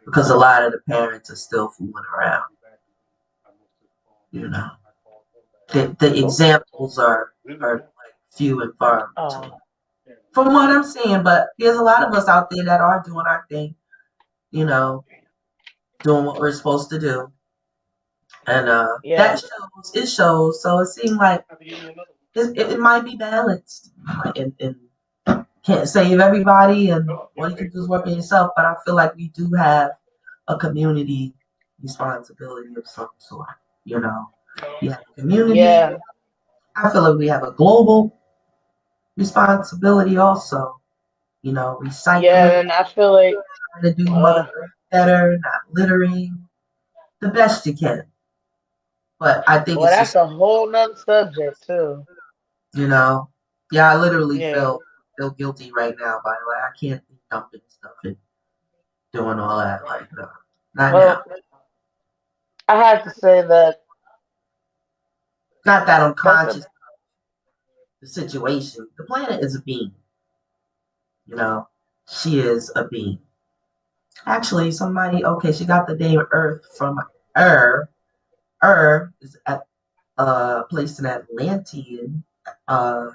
because a lot of the parents are still fooling around. You know, the Cool. examples are are like few and far between. Oh, From what I'm seeing, but there's a lot of us out there that are doing our thing, you know, doing what we're supposed to do. And that yeah, shows, it shows. So it seemed like it might be balanced. And can't save everybody, and all you can do is work on yourself. But I feel like we do have a community responsibility of some sort. You know, we have a community. yeah, I feel like we have a global responsibility also. You know, recycling, yeah. And I feel like, trying to do Mother uh, Earth better, not littering, the best you can. But I think well, it's that's just, a whole nother subject too. you know, yeah, I literally Yeah. feel guilty right now by like I can't be dumping stuff and doing all that. Like, no, not now. Well, I have to say that Not that I'm that's a conscious of the situation. The planet is a being, you know. She is a being. Actually, somebody, okay, she got the name Earth from Ur. Ur is at placed in Atlantean. Uh,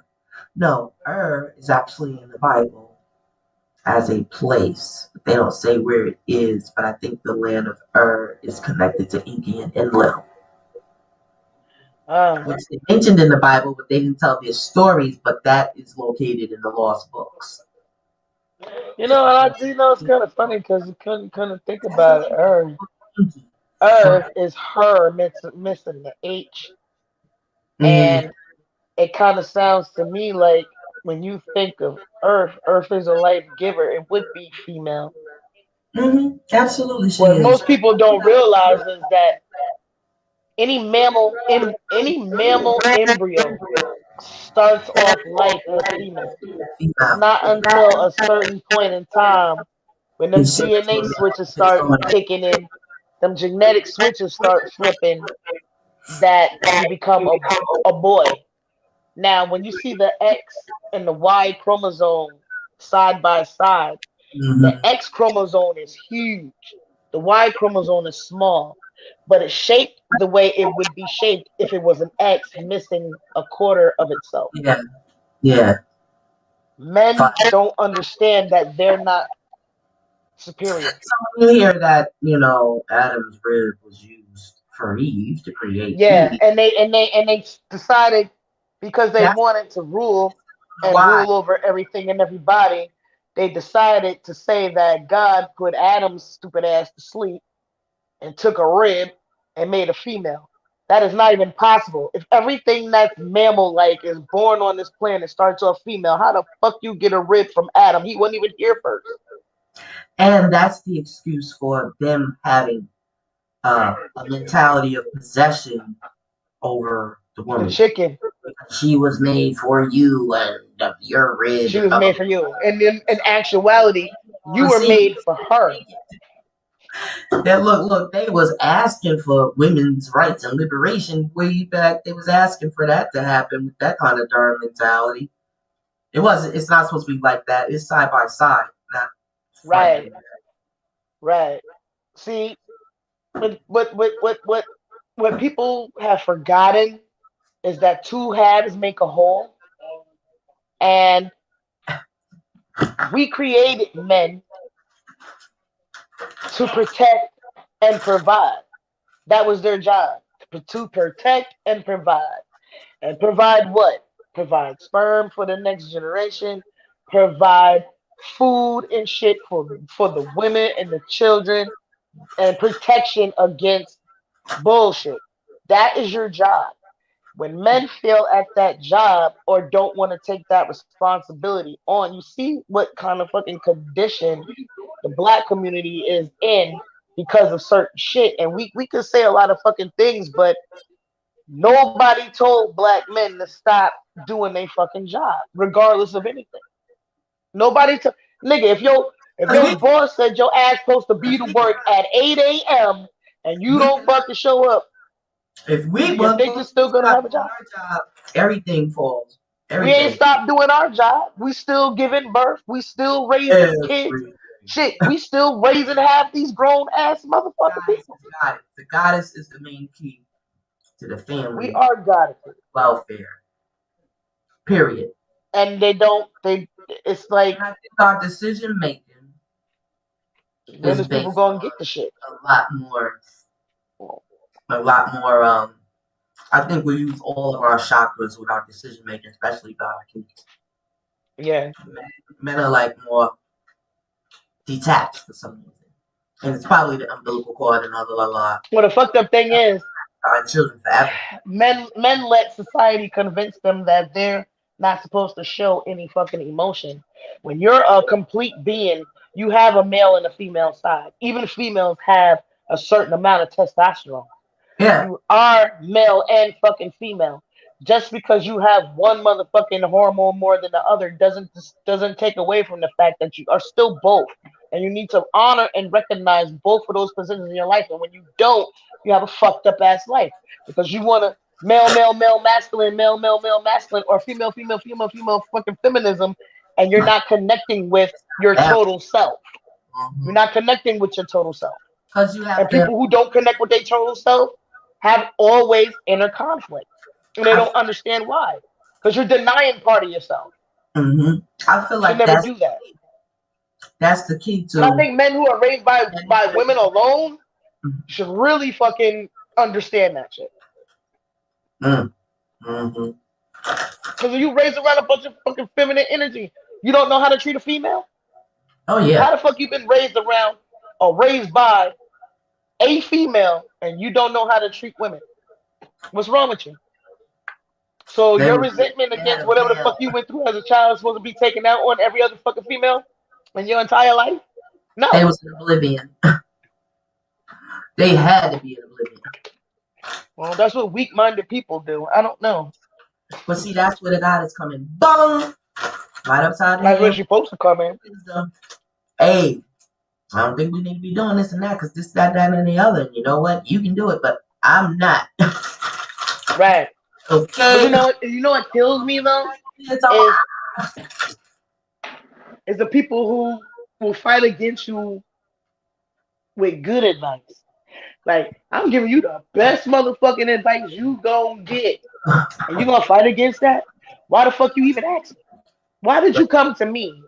no, Ur is actually in the Bible as a place. They don't say where it is, but I think the land of Ur is connected to Inky and Enlil, uh, which they mentioned in the Bible, but they didn't tell their stories, but that is located in the lost books. and I do know it's kind of funny because you couldn't think That's the about it. name of Inky. So, Earth is her missing the H, mm, and it kind of sounds to me like when you think of Earth, Earth is a life giver. It would be female. absolutely she What is. most people don't realize is that any mammal embryo starts off life as female. It's Female. not until a certain point in time when them His DNA sexual switches takes start on kicking in, them genetic switches start flipping, that you become a boy. Now, when you see the X and the Y chromosome side by side, the mm-hmm. X chromosome is huge. The Y chromosome is small, but it's shaped the way it would be shaped if it was an X missing a quarter of itself. Yeah, yeah. Men Fine. don't understand that they're not superior. So when you hear that, Adam's rib was used for Eve to create Yeah, Eve, and they decided because they that's wanted to rule and why. rule over everything and everybody, they decided to say that God put Adam's stupid ass to sleep and took a rib and made a female. That is not even possible. If everything that's mammal like is born on this planet starts off female, how the fuck you get a rib from Adam? He wasn't even here first. And that's the excuse for them having a mentality of possession over the The woman. chicken, She was made for you and your rib she and was blah, blah, made for you. And in actuality, you blah. were See, made for her. that look, they was asking for women's rights and liberation way back. They was asking for that to happen with that kind of darn mentality. It's not supposed to be like that. It's side by side, not Right, fighting. right. See, what people have forgotten is that two halves make a whole, and we created men to protect and provide. That was their job, to protect and provide. And provide what? Provide sperm for the next generation, provide food and shit for the women and the children, and protection against bullshit. That is your job. When men fail at that job or don't want to take that responsibility on, you see what kind of fucking condition the black community is in because of certain shit. And we could say a lot of fucking things, but nobody told black men to stop doing their fucking job, regardless of anything. Nobody told, nigga, if your boss said your ass supposed to be to work at 8 a.m. and you don't fucking show up, If do we you think you're still gonna stop have a doing job? our job, everything falls. We ain't Everything. stopped doing our job. We still giving birth. We still raising kids. Everything. Shit, we still raising half these grown ass motherfucking Guys, people. got it. The goddess is the main key to the We family are God. welfare. Period. And they don't. It's like, And I think our decision making when is is people based gonna get the shit? on a lot more. I think we use all of our chakras with our decision making, especially God. Yeah. Men are like more detached for some reason, and it's probably the umbilical cord and la. Well, the fucked up thing is, Our children forever. men let society convince them that they're not supposed to show any fucking emotion. When you're a complete being, you have a male and a female side. Even females have a certain amount of testosterone. Yeah, You are male and fucking female. Just because you have one motherfucking hormone more than the other doesn't take away from the fact that you are still both. And you need to honor and recognize both of those positions in your life. And when you don't, you have a fucked up ass life. Because you wanna male, masculine, or female, fucking feminism, and you're not connecting with your yeah. total self. You're not connecting with your total self. Because you And have to. people who don't connect with their total self have always inner conflict. And they I, don't understand why. Because you're denying part of yourself. hmm I feel You should like never do that. that's the key And I to. think men who are raised by women alone should really fucking understand that shit. Mm-hmm. Because if you raised around a bunch of fucking feminine energy, you don't know how to treat a female? Oh yeah. How the fuck you been raised around or raised by a female and you don't know how to treat women? What's wrong with you? So They your was resentment they had against a whatever the veil. fuck you went through as a child is supposed to be taken out on every other fucking female in your entire life? They No. was in oblivion. They had to be in oblivion. Well, that's what weak-minded people do. I don't know. But see, that's where the God is coming. Boom! Right upside the That's where head. she's supposed to come in. Wisdom. Hey, I don't think we need to be doing this and that because this, that, and the other. And you know what? You can do it, but I'm not. Right. But Okay. you know what kills me though It's all is is the people who will fight against you with good advice. Like, I'm giving you the best motherfucking advice you gonna get, and you gonna fight against that? Why the fuck you even ask me? Why did you come to me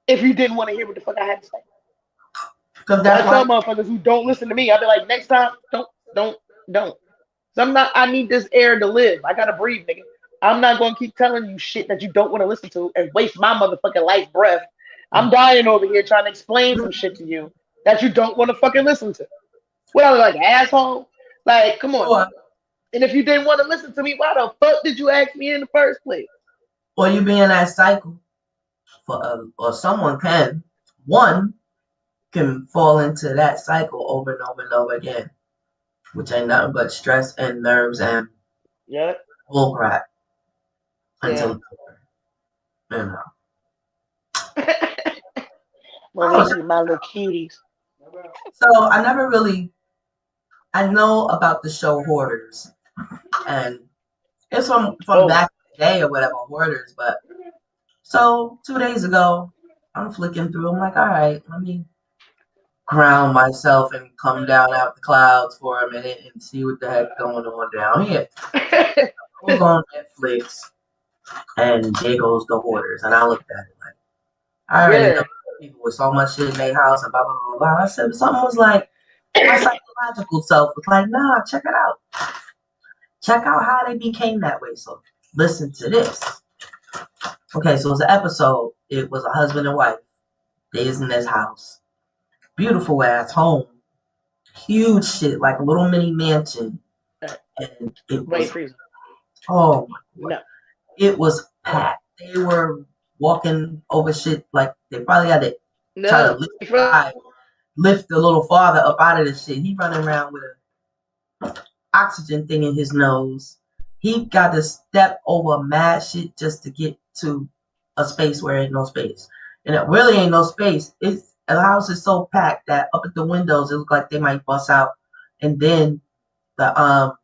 if you didn't want to hear what the fuck I had to say? because So I that's why. tell motherfuckers who don't listen to me, I'll be like, next time, don't, don't. So I'm not. I need this air to live. I gotta breathe, nigga. I'm not gonna keep telling you shit that you don't want to listen to and waste my motherfucking life breath. I'm dying over here trying to explain some shit to you that you don't want to fucking listen to. What I look like, asshole? Like, come on. Or, And if you didn't want to listen to me, why the fuck did you ask me in the first place? or you be in that cycle. Or someone can. One can fall into that cycle over and over and over again, which ain't nothing but stress and nerves and Yeah, bullcrap until yeah. it's over. You know. Let me see my little cuties. So I never really. I know about the show Hoarders, and it's from Oh, back in the day or whatever, Hoarders. But so 2 days ago, I'm flicking through. I'm like, all right, let me ground myself and come down out the clouds for a minute and see what the heck going on down here. I was on Netflix, and there goes the Hoarders, and I looked at it like, I already know yeah. people with so much shit in their house and blah blah blah blah. I said something was like my psychological self was like, nah, check it out. Check out how they became that way. So listen to this. Okay, so it's an episode. It was a husband and wife. They is in this house. Beautiful ass home. Huge shit, like a little mini mansion. And it Wait, was, freeze. oh my God. No. It was packed. They were walking over shit like they probably had to try to No. lift the little father up out of the shit. He running around with a oxygen thing in his nose. He got to step over mad shit just to get to a space where ain't no space. And it really ain't no space. The house is so packed that up at the windows it look like they might bust out. And then the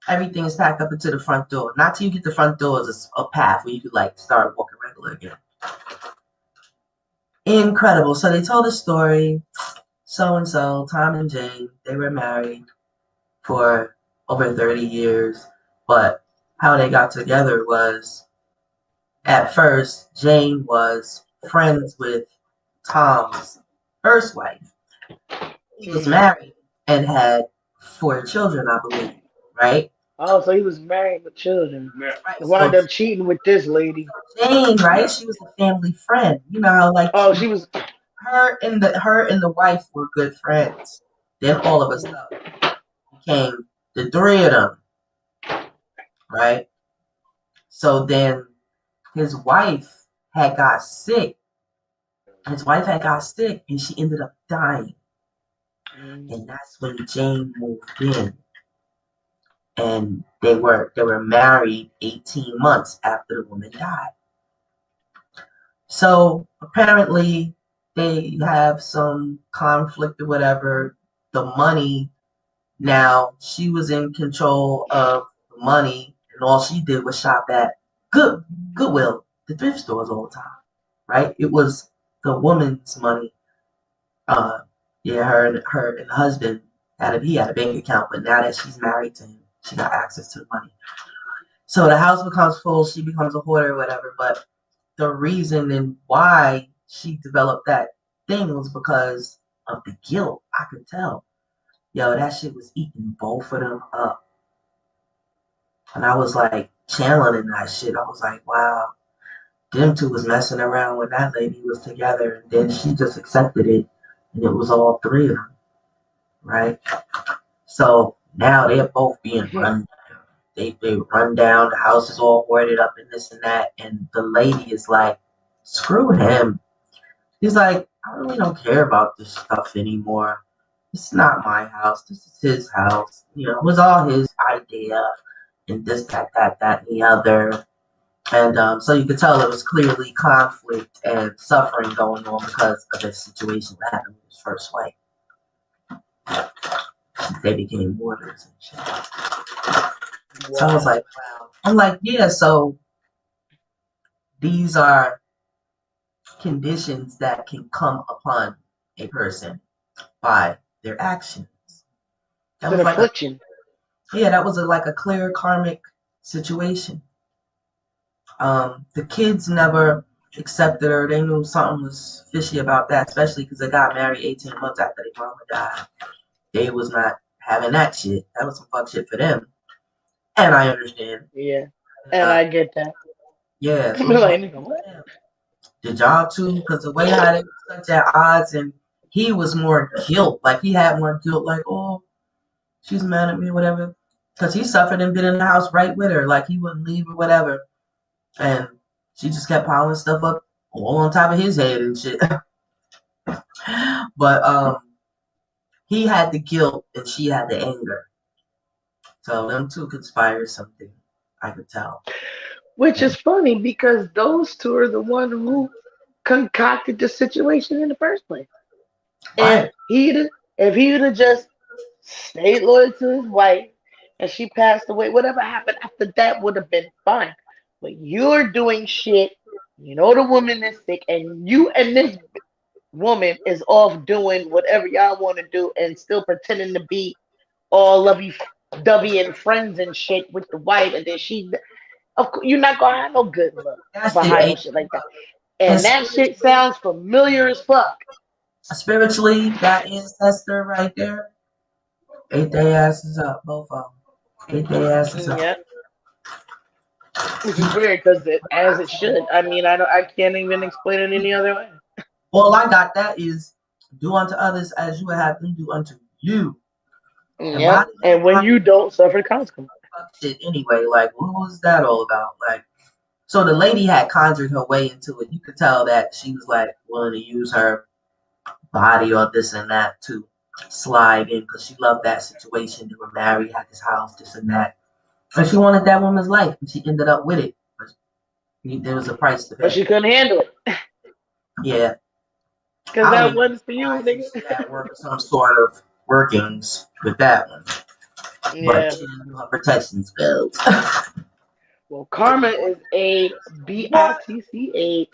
everything is packed up into the front door. Not till you get the front door is a path where you could like start walking regular again. Incredible. So they told a story. So and so, Tom and Jane, they were married for over 30 years, but how they got together was at first Jane was friends with Tom's first wife. He was Mm. married and had 4 children, I believe, right? Oh, so he was married with children. Yeah. He Right. wound So up cheating with this lady. Jane, right? She was a family friend. You know how like Oh, she was. her and the wife were good friends. Then all of a Mm. sudden became the three of them, right? So then his wife had got sick. His wife had got sick and she ended up dying. Mm. And that's when Jane moved in. And they were married 18 months after the woman died. So apparently they have some conflict or whatever. The money, now she was in control of the money and all she did was shop at Goodwill, the thrift stores all the time, right? It was the woman's money. Uh yeah, her and the husband he had a bank account, but now that she's married to him, she got access to the money. So the house becomes full, she becomes a hoarder or whatever, but the reason and why she developed that thing was because of the guilt. I could tell. Yo, that shit was eating both of them up. And I was like channeling that shit. I was like, wow, them two was messing around when that lady was together. And then she just accepted it. And it was all three of them, right? So now they're both being run. They run down. The house is all hoarded up and this and that. And the lady is like, screw him. He's like, I really don't care about this stuff anymore. It's not my house. This is his house. You know, it was all his idea and this, that, and the other. And so you could tell there was clearly conflict and suffering going on because of this situation that happened with his first wife. They became mortars and shit. So I was Wow. like, wow. I'm like, yeah, so these are conditions that can come upon a person by their actions. It's That an was like a affliction. that was like a clear karmic situation. The kids never accepted her. They knew something was fishy about that, especially because they got married 18 months after their mama died. They was not having that shit. That was some fuck shit for them. And I understand. Yeah. And Uh, I get that. yeah, I'm so it's like, like, nigga, what? damn. Did y'all too? Because the way how they were such at odds, and he was more guilt. Like he had more guilt. Like, oh, she's mad at me, whatever. Because he suffered and been in the house right with her. Like he wouldn't leave or whatever. And she just kept piling stuff up all on top of his head and shit. But he had the guilt and she had the anger. So them two conspired something. I could tell. Which is funny because those two are the one who concocted the situation in the first place. If Right. he'd have just stayed loyal to his wife and she passed away, whatever happened after that would have been fine. But you're doing shit. You know the woman is sick, and you and this woman is off doing whatever y'all want to do, and still pretending to be all lovey dovey and friends and shit with the wife, and then of course, you're not gonna have no good luck That shit behind no ain't. shit like that. And And that shit sounds familiar as fuck. spiritually, that ancestor right there ate their asses up, both of them. Ate their asses up. Yeah, which is weird because as it should. I mean, I can't even explain it any other way. All I got that is do unto others as you would have them do unto you. And why Yep. did And when you don't suffer the consequences. fuck shit anyway? Like, what was that all about? Like, so the lady had conjured her way into it. You could tell that she was like willing to use her body or this and that to slide in because she loved that situation. They were married, had this house, this and that. And she wanted that woman's life, and she ended up with it. But there was a price to But pay. she couldn't handle it. Yeah, Because I don't that even know wasn't for you, why nigga. she had some sort of workings with that one. But Yeah. she didn't do her protection spells. Well, karma is What? ABITCH.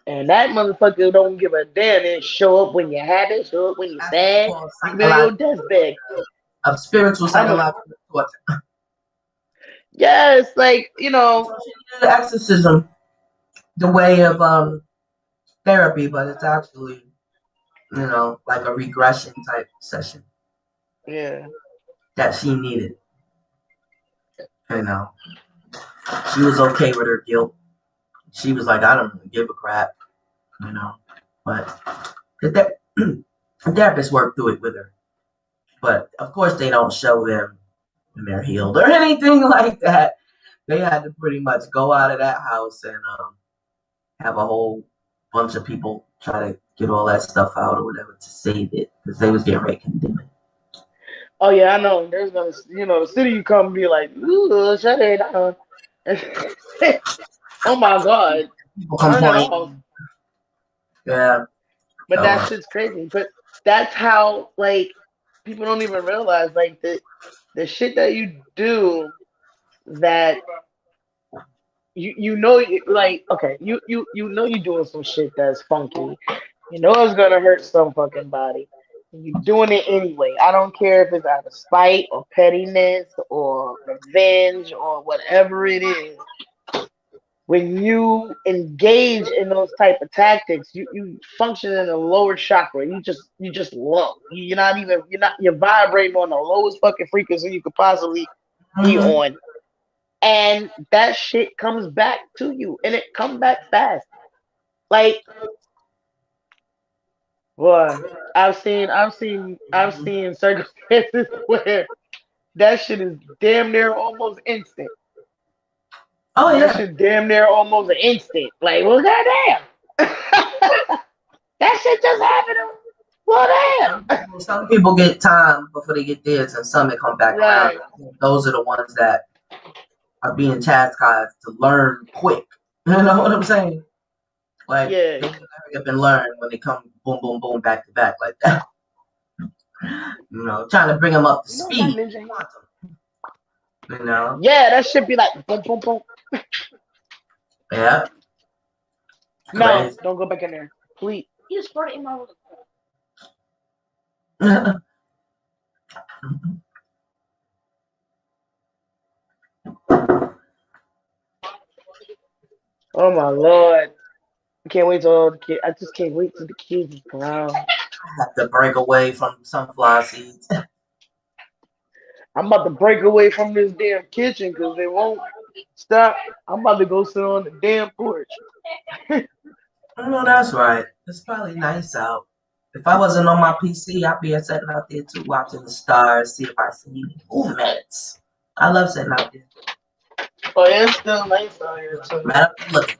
And that motherfucker don't give a damn and show up when you're happy, show up when you're That's what's sad. called You can be on your psychological deathbed. of spiritual I'm a psychological torture. Yes, like So she needed exorcism, the way of therapy, but it's actually, like a regression type session yeah. that she needed. You know, she was okay with her guilt. She was like, I don't really give a crap, you know. But the, the therapist worked through it with her. But of course, they don't show them when they're healed or anything like that. They had to pretty much go out of that house and have a whole bunch of people try to get all that stuff out or whatever to save it because they was getting ready to condemn it. Oh yeah, I know. There's gonna, the city you come and be like, ooh, shut it down. Oh my God, People turn it off. complain. Yeah. But So, that shit's crazy. But that's how like people don't even realize like the shit that you do that like okay you know you're doing some shit that's funky. You know it's gonna hurt some fucking body. And you're doing it anyway. I don't care if it's out of spite or pettiness or revenge or whatever it is. When you engage in those type of tactics, you function in a lower chakra. You just low. You're vibrating on the lowest fucking frequency you could possibly be mhm. on. And that shit comes back to you and it come back fast. Like, boy, I've seen circumstances where that shit is damn near almost instant. Oh That yeah. shit damn near almost instant. Like, well, goddamn. That shit just happened. Well, damn. Some people get time before they get theirs, and some that come back around. Right. Those are the ones that are being chastised to learn quick. You know what I'm saying? Like Yeah. they need to hurry up and learn when they come boom, boom, boom, back to back like that. Trying to bring them up to You know I got speed. ninja hand. You know, Yeah, that should be like boom, boom, boom. yeah, No, crazy. don't go back in there. Please. You just put it in my room. Oh my lord. I can't wait till all the kids. I just can't wait till the kids is grown. Have to break away from sunflower seeds. I'm about to break away from this damn kitchen because they won't stop. I'm about to go sit on the damn porch. No, that's right. It's probably nice out. If I wasn't on my PC, I'd be sitting out there too, watching the stars, see if I see any movements. I love sitting out there. Oh, yeah, it's still nice out here too. Matter of looking.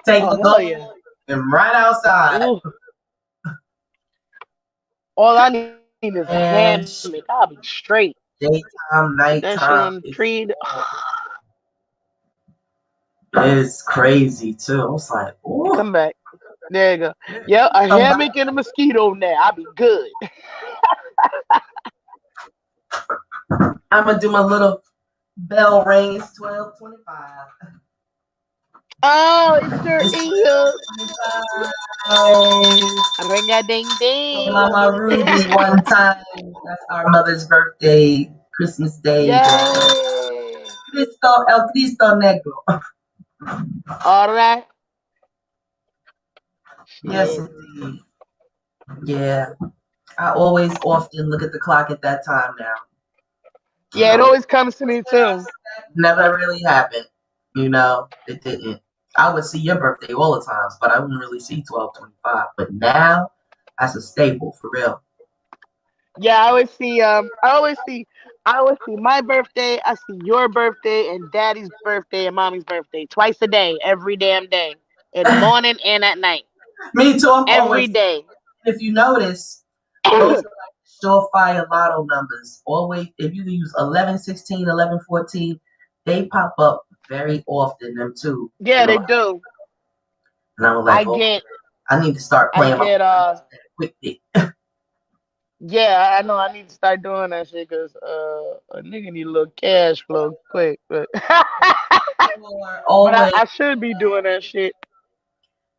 Take Oh the hell goal yeah. and right outside. Ooh. All I need is a hammock. I'll And be straight. daytime, Put that shit nighttime, on the it's tree. it's crazy too. I was like, And ooh, come back. There you go. Yep, a somebody. hammock and a mosquito net. I'll be good. I'm gonna do my little bell rings 12:25. Oh, it sure It's is. 12:25. Ring a ding For ding. Mama Ruby one time. That's our mother's birthday, Christmas Day. Yay. Cristo, El Cristo Negro. All right. Yes, Shit. indeed. Yeah. I always often look at the clock at that time now. You Yeah, it know, always comes to me too. never really happened. It didn't. I would see your birthday all the time, but I wouldn't really see 12:25. But now, that's a staple for real. Yeah, I always see my birthday, I see your birthday and daddy's birthday and mommy's birthday twice a day, every damn day. In the morning and at night. Me too. I'm Every always. day. If you notice, those are like surefire lotto numbers. Always, if you use 11, 16, 11, 14, they pop up very often, them too. Yeah, they do. And I was like, I oh, get I need to start I playing my get quick. yeah, I know I need to start doing that shit because a nigga need a little cash flow quick, but but Always, I should be doing that shit.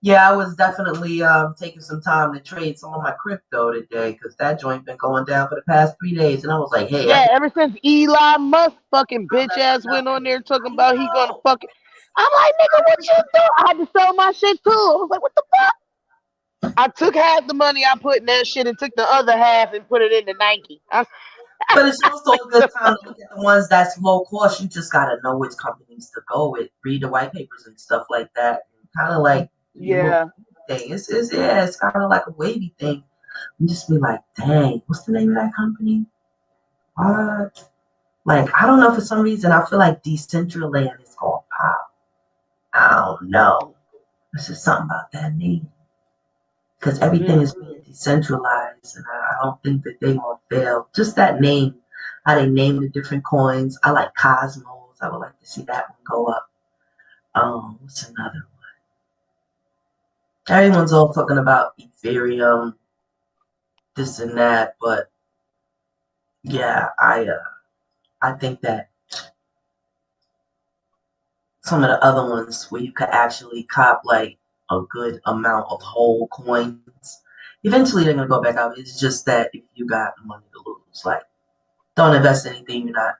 Yeah, I was definitely taking some time to trade some of my crypto today because that joint been going down for the past 3 days, and I was like, hey, I Yeah, can. ever since Elon Musk fucking Oh, bitch that's ass went another on there one. talking I about he gonna know. fucking. I'm like, nigga, what you do? I had to sell my shit too. I was like, what the fuck? I took half the money I put in that shit and took the other half and put it into Nike. But it's also a good time to look at the ones that's low cost. You just gotta know which companies to go with, read the white papers and stuff like that. Kind of like you move Yeah. thing. It's yeah, it's kind of like a wavy thing. You just be like, dang, what's the name of that company? What? Like I don't know for some reason I feel like Decentraland is gonna pop. I don't know. It's just something about that name because everything Mm. is being decentralized, and I don't think that they gonna fail. Just that name, how they name the different coins. I like Cosmos. I would like to see that one go up. What's another one? Everyone's all talking about Ethereum, this and that, but yeah, I think that some of the other ones where you could actually cop like a good amount of whole coins. Eventually, they're gonna go back up. It's just that if you got money to lose, like don't invest in anything you're not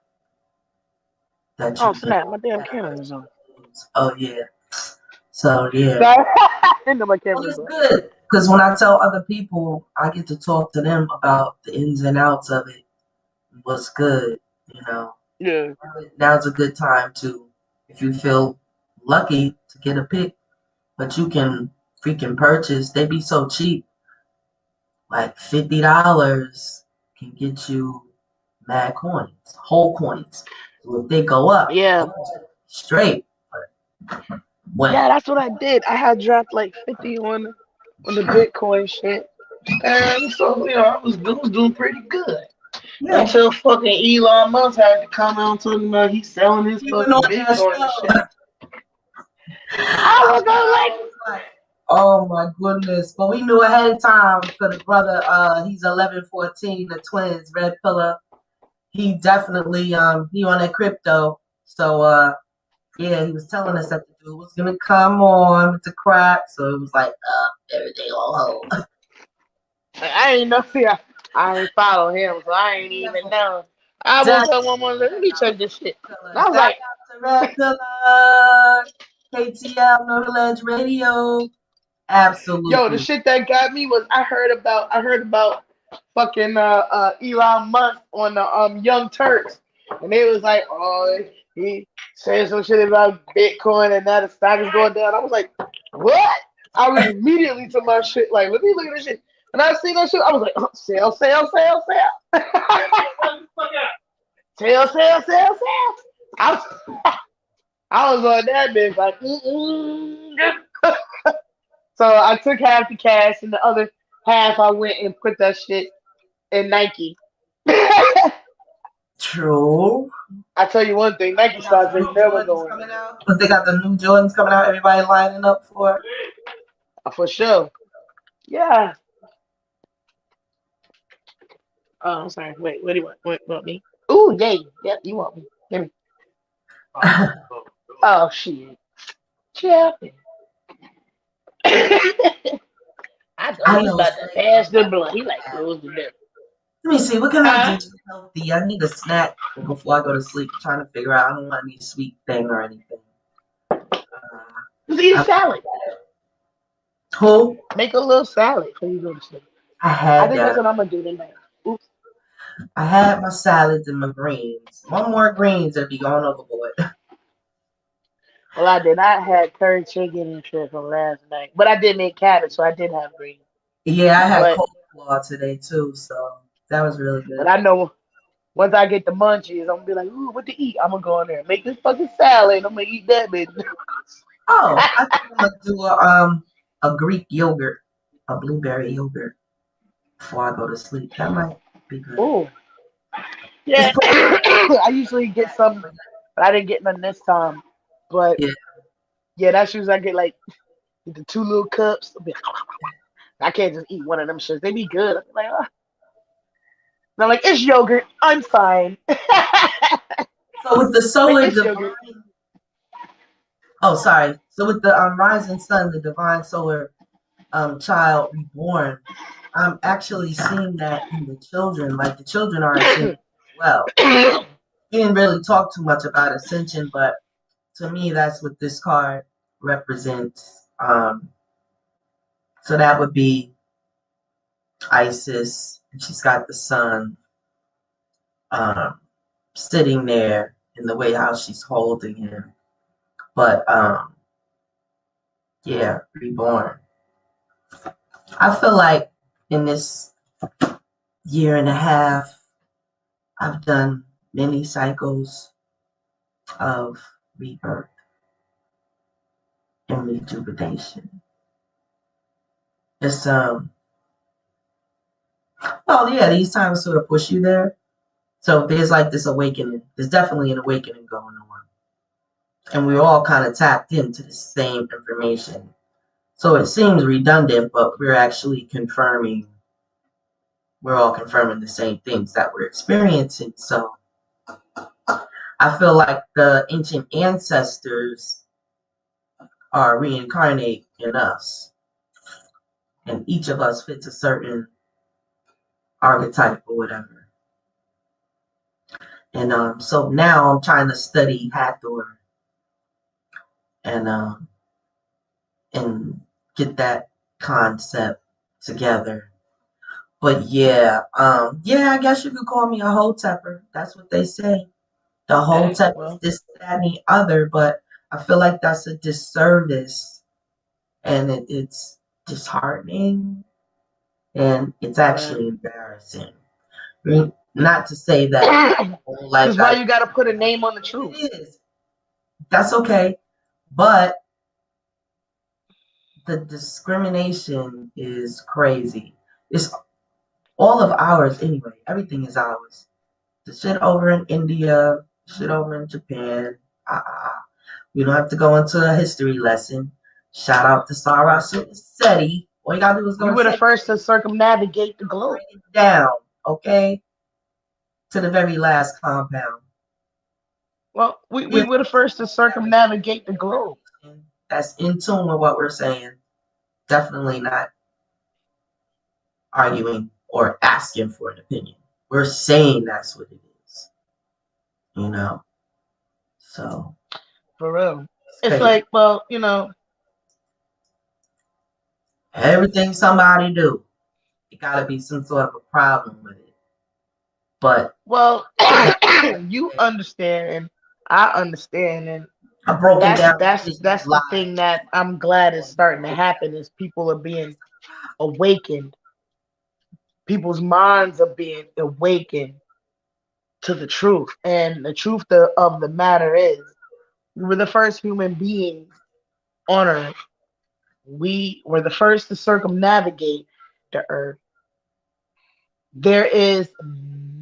that Oh you can snap! My damn that camera hurts is on. you lose. Oh yeah. So yeah. Sorry, I know my Well, camera is it's on. good because when I tell other people, I get to talk to them about the ins and outs of it. What's good, you know. Yeah. Now's a good time to, if you feel lucky to get a pick, but you can freaking purchase. They be so cheap, like $50 can get you mad coins, whole coins. So if they go up, Yeah. oh, straight. When? Yeah, that's what I did. I had dropped like 50 on the Bitcoin shit. And so, I was doing pretty good. Yeah, Until fucking Elon Musk had to come out talking about he's selling his he went on fucking that Bitcoin and shit. show. I I was know. like, It's like, oh my goodness. But we knew ahead of time because the brother, he's 11-14, the twins, Red Pillar. He definitely, he on that crypto. So, yeah, he was telling us that the dude was gonna come on with the crack. So it was like, everything on hold. I ain't know. See, I ain't follow him, so I ain't even know. I woke Exactly. up one morning, let me check this shit. And I was Shout like, out to Red Pillar, KTL, Know the Ledge Radio. yo, the Absolutely. shit that got me was I heard about fucking Elon Musk on the Young Turks, and they was like, oh, he saying some shit about Bitcoin and now the stock is going down. I was like, what? I was immediately to my shit like, let me look at this shit. And I seen that shit, I was like, sell, sell, sell, sell, sell, sell, sell, sell. I was, I was on that bitch like, So I took half the cash and the other half I went and put that shit in Nike. I True. tell you one thing, They Nike got stocks some ain't new never Jordans going coming out. Because they got the new Jordans coming out. Everybody lining up for it. for sure. Yeah. Oh, I'm sorry. Wait, what do you want? Want me? Ooh, yay. Yep, you want me. Give me. Oh, shit. Choppin. I know I he's know it's about to late. pass the blunt. He like close the door. Let me see. What can I do Huh? to healthy? I need a snack before I go to sleep. I'm trying to figure out. I don't want any sweet thing or anything. Just eat a I, salad. who? Make a little salad before you go to sleep. I I had think that's that. what I'm gonna do tonight. Oops. I had my salads and my greens. One more greens would be going overboard. Well, I did not have curry chicken and shit from last night, but I did make cabbage, so I did have green. Yeah, I had But coleslaw today too, so that was really but good. I know once I get the munchies, I'm gonna be like, ooh, what to eat? I'm gonna go in there and make this fucking salad. And I'm gonna eat that bitch. Oh, I think I'm gonna do a Greek yogurt, a blueberry yogurt before I go to sleep. That might be good. Ooh, It's yeah. pretty I usually get some, but I didn't get none this time. But yeah. yeah, that's usually I get like the two little cups. I can't just eat one of them shits. They be good. I'm like, oh. And I'm like, it's yogurt. I'm fine. So with the Like solar it's yogurt. divine, Oh, sorry. So with the rising sun, the divine solar child reborn, I'm actually seeing that in the children. Like the children are ascending as well. We didn't really talk too much about ascension, but to me, that's what this card represents. So that would be Isis. And she's got the sun um, sitting there in the way how she's holding him. But yeah, reborn. I feel like in this year and a half, I've done many cycles of rebirth and rejuvenation. It's well, yeah, these times sort of push you there. So there's like this awakening. There's definitely an awakening going on. And we're all kind of tapped into the same information. So it seems redundant, but we're all confirming the same things that we're experiencing. So I feel like the ancient ancestors are reincarnate in us. And each of us fits a certain archetype or whatever. And so now I'm trying to study Hathor and and get that concept together. But yeah, I guess you could call me a hotepper. That's what they say. The Hey, hotep is well, this, that, and the other, but I feel like that's a disservice and it's disheartening and it's right. actually embarrassing. I mean, not to say that all life Because why got you gotta put a name on the truth? it is. That's okay. But the discrimination is crazy. It's all of ours anyway. Everything is ours. The shit over in India, shit over in Japan. We don't have to go into a history lesson. Shout out to Sarah Seti. All you gotta do is go We and were the say, first to circumnavigate the globe. break it down, okay? To the very last compound. Well, we Here's were the first to circumnavigate the globe. that's in tune with what we're saying. Definitely not arguing or asking for an opinion. We're saying that's what it is, you know? So, For real. it's It's crazy. like, well, you know, Everything somebody do, it gotta be some sort of a problem with it. But well, I you understand and I understand, and broken that's down that's vision that's the live thing that I'm glad is on starting to YouTube. happen is people are being awakened. People's minds are being awakened to the truth. And the truth of the matter is we were the first human beings on earth. We were the first to circumnavigate the earth. There is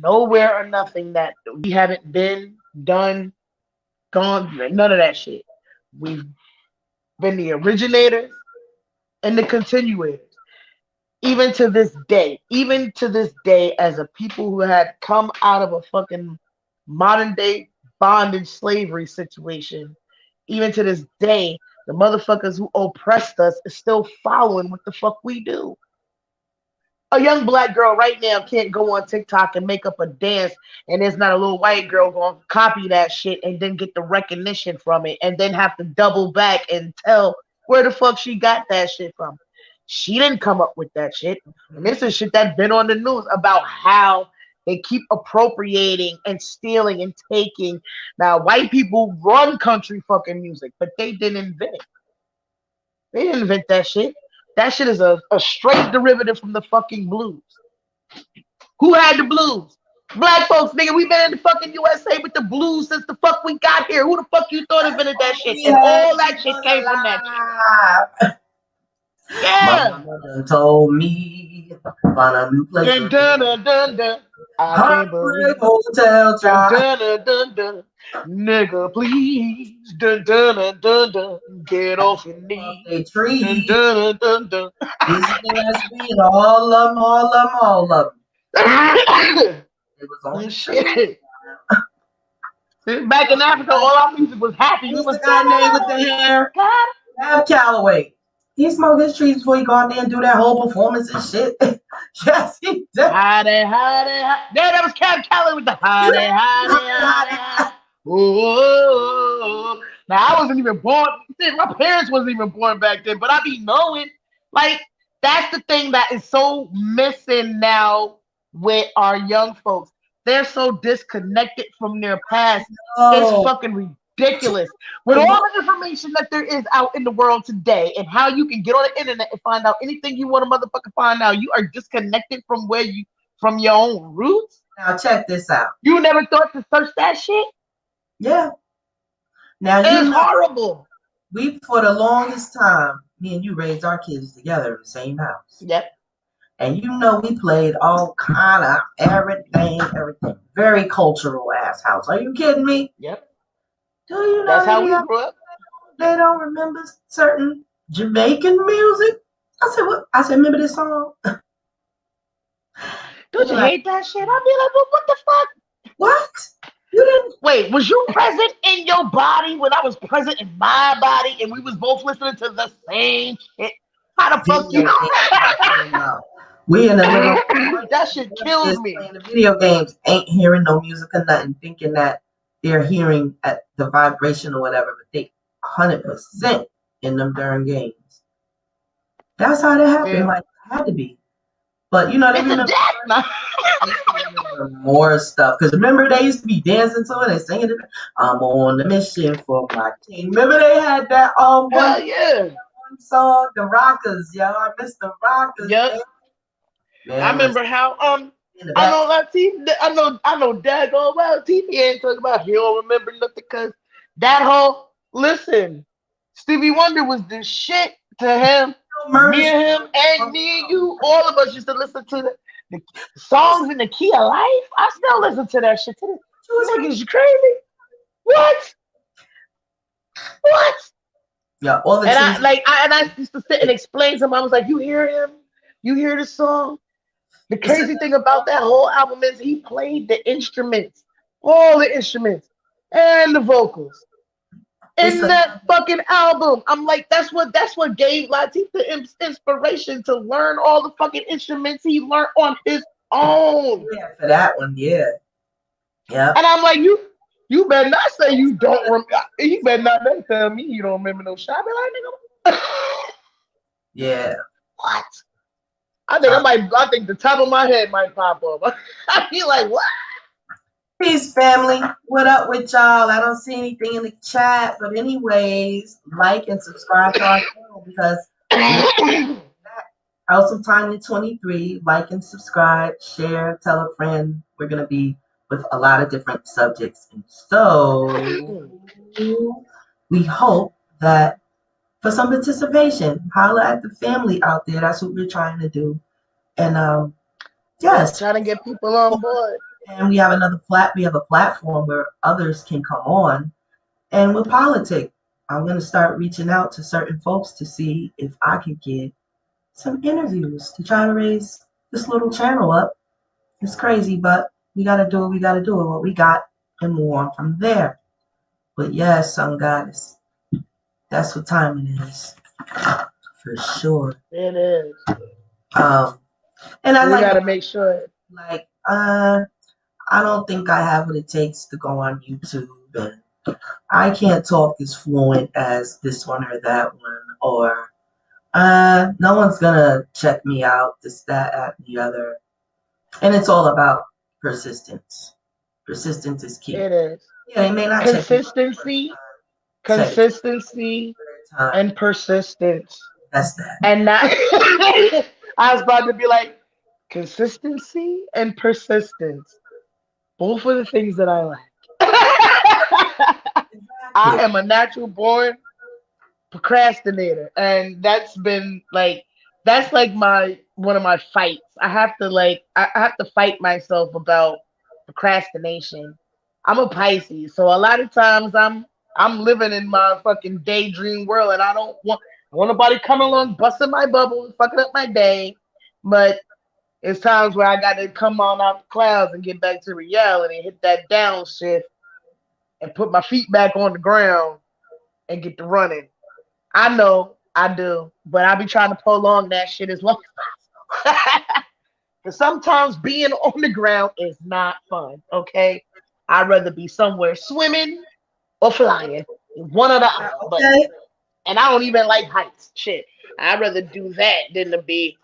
nowhere or nothing that we haven't been, done, gone, none of that shit. We've been the originators and the continuators. Even to this day, as a people who had come out of a fucking modern day bondage slavery situation, even to this day, the motherfuckers who oppressed us is still following what the fuck we do. A young black girl right now can't go on TikTok and make up a dance, and there's not a little white girl going to copy that shit and then get the recognition from it, and then have to double back and tell where the fuck she got that shit from. She didn't come up with that shit, and this is shit that's been on the news about how they keep appropriating and stealing and taking. Now, white people run country fucking music, but they didn't invent it. They didn't invent that shit. That shit is a straight derivative from the fucking blues. Who had the blues? Black folks, nigga, we been in the fucking USA with the blues since the fuck we got here. Who the fuck you thought That's invented that all shit? we And had all to that keep shit us came from that shit. alive. My Yeah. mama done told me find a new place Dun to dun live. dun dun dun. I can't Heartbreak believe. Hotel Dun child. dun dun dun dun. Nigga, please. Dun dun dun dun dun. Get Had to off your get off knees. their Dun tree. dun dun dun This is the last beat. All of them, all of them, all of them. dun. It was on the tree. Shit. Back in Africa, all our music was happy. We What's was the guy name with the hair? Ab Calloway. He smoked his trees before he go out there and do that whole performance and shit. Yes, he did. Hide, hide. Yeah, that was Cab Calloway with the hide. Ooh. Now I wasn't even born. My parents wasn't even born back then, but I be knowing. Like that's the thing that is so missing now with our young folks. They're so disconnected from their past. It's Oh, fucking ridiculous. With all the information that there is out in the world today and how you can get on the internet and find out anything you want to motherfucking find out, you are disconnected from your own roots. now check this out. You never thought to search that shit? Yeah. Now It's horrible. we for the longest time, me and you raised our kids together in the same house. Yep. And we played all kind of everything. Very cultural ass house. Are you kidding me? Yep. Do you know That's how we grew up. they don't remember certain Jamaican music? I said, what? I said, remember this song? Don't you hate that shit? I'd be like, well, what the fuck? What? You didn't? Wait, was you present in your body when I was present in my body and we was both listening to the same shit? How the fuck you? We in the little that shit kills me. Playing the video games, ain't hearing no music or nothing, thinking that they're hearing at the vibration or whatever, but they 100% in them darn games. That's how that happened. Yeah. Like, it had to be. But they remember more stuff. Because remember, they used to be dancing to it and singing it. I'm on a mission for my king. Remember, they had that Hell one, yeah. one song, The Rockers, yo. I miss The Rockers. Yep. Man, I remember how I know Dad go well. TV ain't talking about he don't remember nothing because that whole listen, Stevie Wonder was the shit to him. Me and him and me and you, all of us used to listen to the songs in the key of life. I still listen to that shit. Niggas, you crazy? What? Yeah, all the I used to sit and explain to him. I was like, you hear him? You hear the song? The crazy thing about that whole album is he played the instruments, all the instruments, and the vocals in that fucking album. I'm like, that's what gave Latif the inspiration to learn all the fucking instruments he learned on his own. Yeah, for that one, yeah. Yeah. And I'm like, you better not say you don't remember. You better not tell me you don't remember no shit. I be like, nigga. Yeah. What? I think the top of my head might pop up. I be like, what? Peace, family. What up with y'all? I don't see anything in the chat, but anyways, like and subscribe to our channel because House of Tiny 23. Like and subscribe, share, tell a friend. We're gonna be with a lot of different subjects, and so we hope that for some participation, holler at the family out there. That's what we're trying to do. And yes, trying to get people on board. And we have a platform where others can come on and we'll politic. I'm gonna start reaching out to certain folks to see if I can get some interviews to try to raise this little channel up. It's crazy, but we gotta do what we got and move on from there. But yes, Sun Goddess, that's what time it is. For sure. It is. And I gotta make sure. I don't think I have what it takes to go on YouTube, and I can't talk as fluent as this one or that one, or no one's gonna check me out, this, that, and the other. And it's all about persistence. Persistence is key. It is. Yeah, they may not consistency, and persistence. That's that. And not I was about to be like consistency and persistence. Both of the things that I like. I am a natural born procrastinator, and that's like one of my fights. I have to fight myself about procrastination. I'm a Pisces, so a lot of times I'm living in my fucking daydream world, and I don't want nobody coming along busting my bubble, fucking up my day. But it's times where I got to come on out the clouds and get back to reality, hit that downshift, and put my feet back on the ground and get to running. I know I do, but I be trying to prolong that shit as long as possible. Because sometimes being on the ground is not fun, okay? I'd rather be somewhere swimming or flying. One or the other. But Okay. and I don't even like heights. Shit. I'd rather do that than to be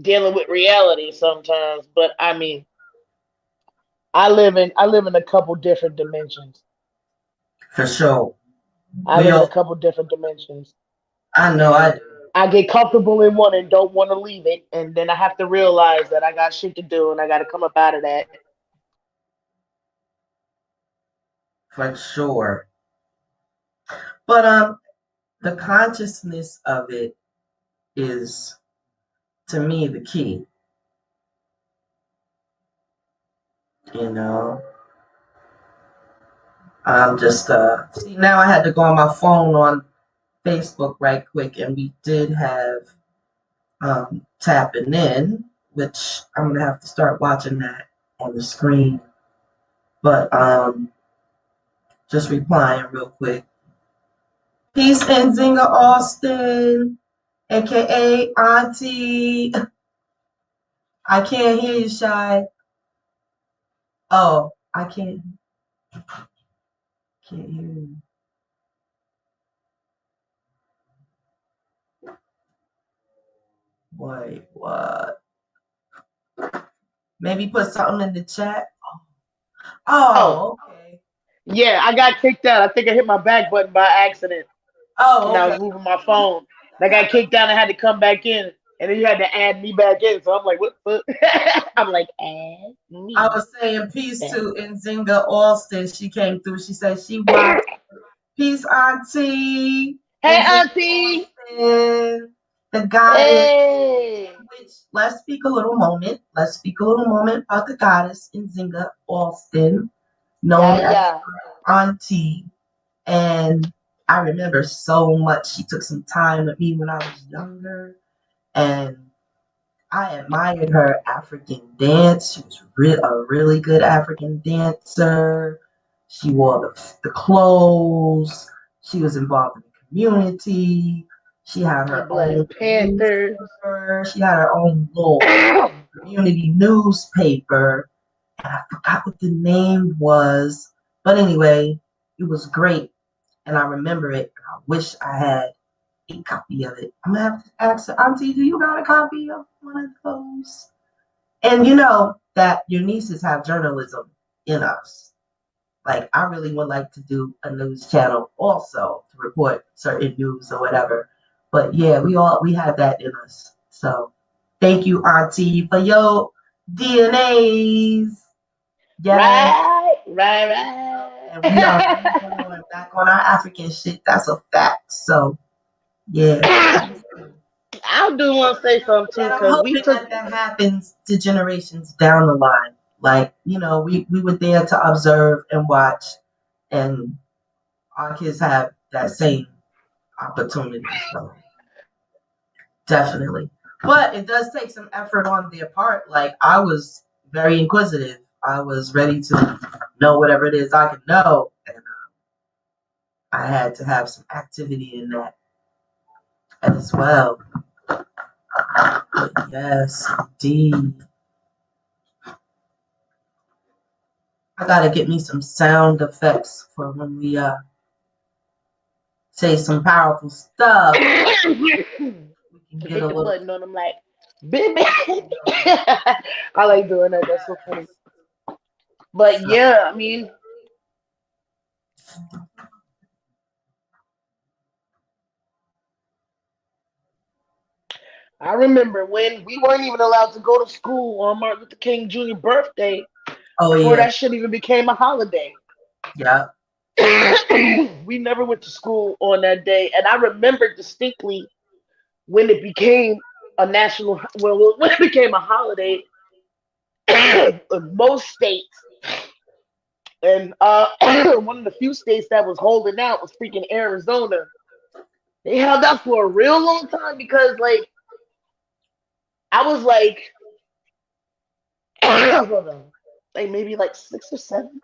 dealing with reality sometimes. But I mean, I live in a couple different dimensions. For sure. I We live in a all, couple different dimensions. I know I And do. I get comfortable in one and don't want to leave it. And then I have to realize that I got shit to do and I got to come up out of that. For sure. But the consciousness of it is, to me, the key. You know, I'm just see, now I had to go on my phone on Facebook right quick, and we did have tapping in, which I'm gonna have to start watching that on the screen. But just replying real quick. Peace and Zinga Austin, aka Auntie. I can't hear you, Shy. Oh, I can't hear you. Wait, what? Maybe put something in the chat. Oh, Oh, okay. yeah, I got kicked out. I think I hit my back button by accident when Oh, I okay. was moving my phone. And I got kicked out and had to come back in. And then you had to add me back in. So I'm like, what the fuck? I'm like, add I me was saying peace back. to Nzinga Austin. She came through. She said she watched. Peace, Auntie. Hey, Nzinga Auntie. Austin. The goddess. Hey. Which, let's speak a little moment. Let's speak a little moment about the goddess Nzinga Austin, known Yeah, as yeah. Auntie. And I remember so much. She took some time with me when I was younger. And I admired her African dance. She was a really good African dancer. She wore the clothes. She was involved in the community. She had The her Black own Panthers. newspaper. She had her own little community newspaper. And I forgot what the name was. But anyway, it was great. And I remember it. I wish I had a copy of it. I'm gonna have to ask her, Auntie, do you got a copy of one of those? And you know that your nieces have journalism in us. Like I really would like to do a news channel also to report certain news or whatever. But yeah, we have that in us. So thank you, Auntie, for your DNAs. Yes. Right, And we are right, really going back on our African shit. That's a fact. So yeah. right. I do want to say something too, And I'm because we hoping took. that that happens to generations down the line. Like, you know, we were there to observe and watch, and our kids have that same opportunity. So, definitely. But it does take some effort on their part. Like, I was very inquisitive. I was ready to know whatever it is I could know. And I had to have some activity in that as well. But yes, indeed. I gotta get me some sound effects for when we say some powerful stuff. We can get Hit a the little. button on them like, baby. I like doing that. That's so funny. But So, yeah, I mean, I remember when we weren't even allowed to go to school on Martin Luther King Jr. birthday oh before yeah, that shit even became a holiday. yeah, We never went to school on that day. And I remember distinctly when it became a national, well, when it became a holiday in most states. And one of the few states that was holding out was freaking Arizona. They held out for a real long time because, like, I was like, hold on, like maybe like 6 or 7.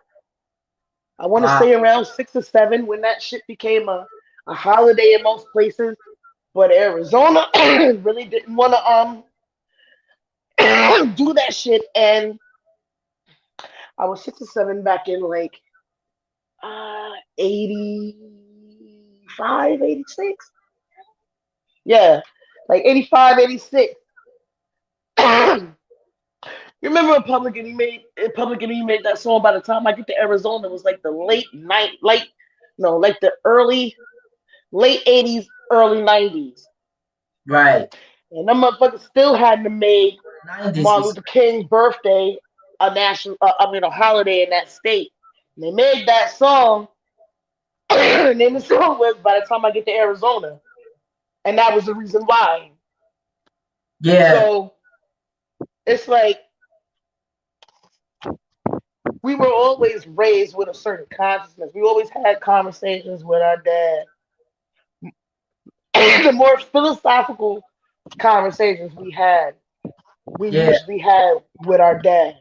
I want to Wow. say around 6 or 7 when that shit became a holiday in most places. But Arizona really didn't want to do that shit. And I was 6 or 7 back in like 85, 86. Yeah, like 85, 86. You remember Republican he made that song. By the time I get to Arizona, it was like the late night, late no, like the early late 80s, early 90s. Right. And them motherfuckers still hadn't made 90s Martin was, Luther King's birthday a national, a holiday in that state. And they made that song, and then the song was "By the Time I Get to Arizona," and that was the reason why. yeah, So it's like we were always raised with a certain consciousness. We always had conversations with our dad. The more philosophical conversations we yeah, usually had with our dad.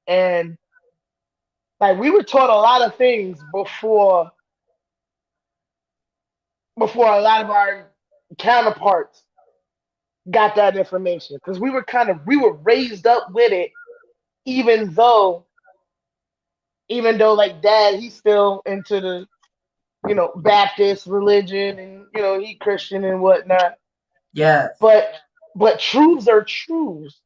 And like we were taught a lot of things before a lot of our counterparts got that information because we were raised up with it, even though like dad he's still into the Baptist religion, and he Christian and whatnot. yes. But truths are truths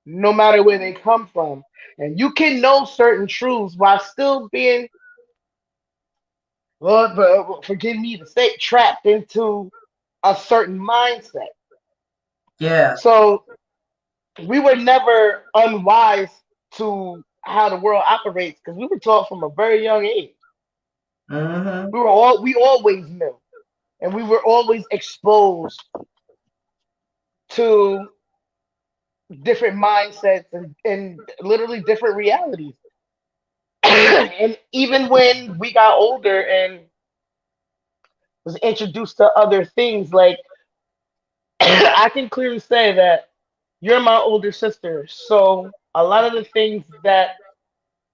no matter where they come from, and you can know certain truths while still being, Lord, forgive me to say, trapped into a certain mindset. Yeah. So we were never unwise to how the world operates because we were taught from a very young age. Mm-hmm. We always knew, and we were always exposed to different mindsets and literally different realities. And even when we got older and was introduced to other things, like I can clearly say that you're my older sister, so a lot of the things that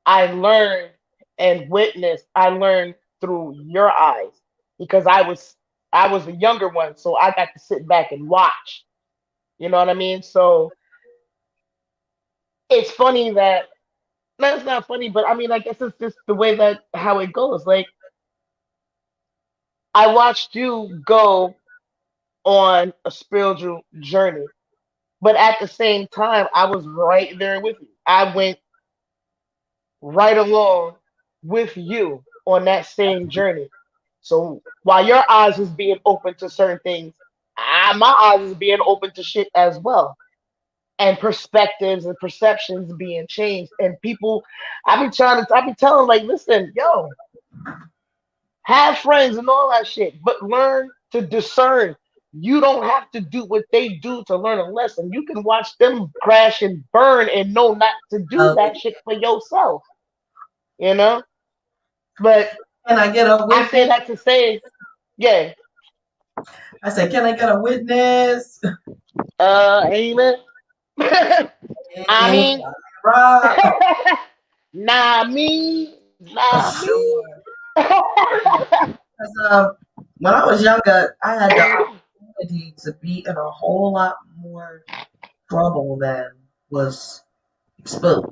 I learned and witnessed, I learned through your eyes because I was the younger one, so I got to sit back and watch. You know what I mean? So it's funny that no, it's not funny, but I mean, I guess it's just the way that how it goes. Like I watched you go on a spiritual journey, but at the same time, I was right there with you. I went right along with you on that same journey. So while your eyes was being open to certain things, my eyes is being open to shit as well. And perspectives and perceptions being changed. And people, I be telling like, listen, yo, have friends and all that shit, but learn to discern. You don't have to do what they do to learn a lesson. You can watch them crash and burn and know not to do Oh, that shit for yourself, you know? But can I get a I say witness? that to say, yeah, I said, can I get a witness? amen. I And mean, Rob, for nah me. sure. Because when I was younger, I had the opportunity to be in a whole lot more trouble than was exposed.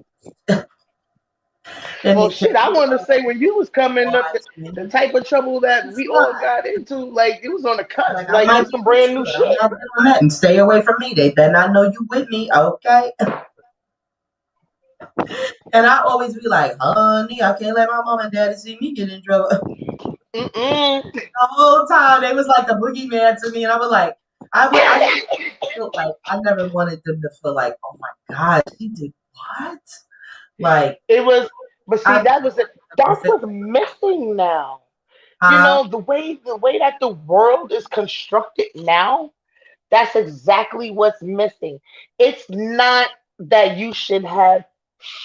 And Well, it came shit, I wanted to say when you was coming up, watch the me. type of trouble that It's we all not. got into, like it was on the cusp, Like I like might on be some rich, brand new but I'm shit. not doing that. And stay away from me. They better not know you with me, okay? And I always be like, honey, I can't let my mom and daddy see me get in trouble. Mm-mm. The whole time they was like the boogeyman to me, and I was like, I never felt like I never wanted them to feel like, oh my God, she did what? Like It was, but see, I that was it. That's defend what's missing now. You her. know, the way that the world is constructed now, that's exactly what's missing. It's not that you should have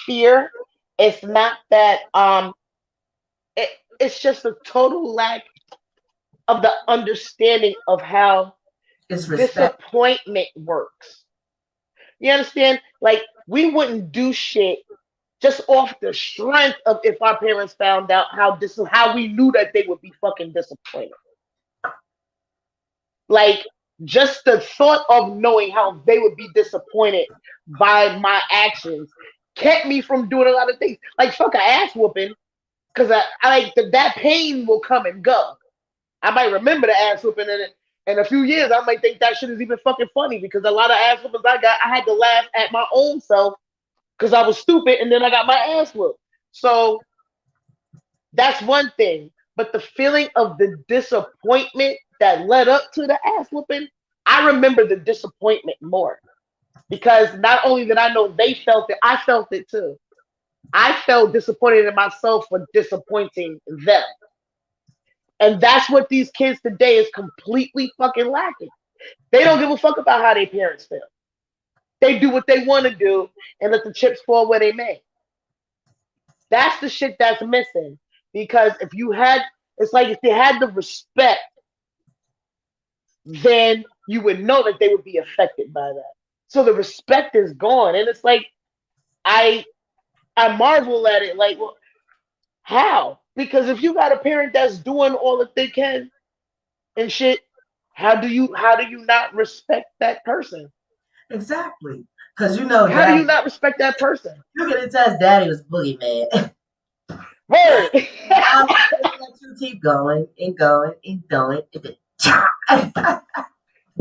fear. It's not that it, it's just a total lack of the understanding of how It's respect. disappointment works. You understand? Like we wouldn't do shit just off the strength of if our parents found out how we knew that they would be fucking disappointed. Like just the thought of knowing how they would be disappointed by my actions kept me from doing a lot of things. Like fuck a ass whooping, because I like that pain will come and go. I might remember the ass whooping in a few years. I might think that shit is even fucking funny because a lot of ass whoopings I got, I had to laugh at my own self because I was stupid and then I got my ass whooped. So that's one thing. But the feeling of the disappointment that led up to the ass whooping, I remember the disappointment more because not only did I know they felt it, I felt it too. I felt disappointed in myself for disappointing them. And that's what these kids today is completely fucking lacking. They don't give a fuck about how their parents feel. They do what they want to do and let the chips fall where they may. That's the shit that's missing. Because it's like if they had the respect, then you would know that they would be affected by that. So the respect is gone. And it's like, I marvel at it. Like, well, how? Because if you got a parent that's doing all that they can and shit, how do you not respect that person? Exactly. Because you know, How do you Daddy, not respect that person? you can attest Daddy was boogeyman. Word. Mom just let you keep going and going and going. And then, cha!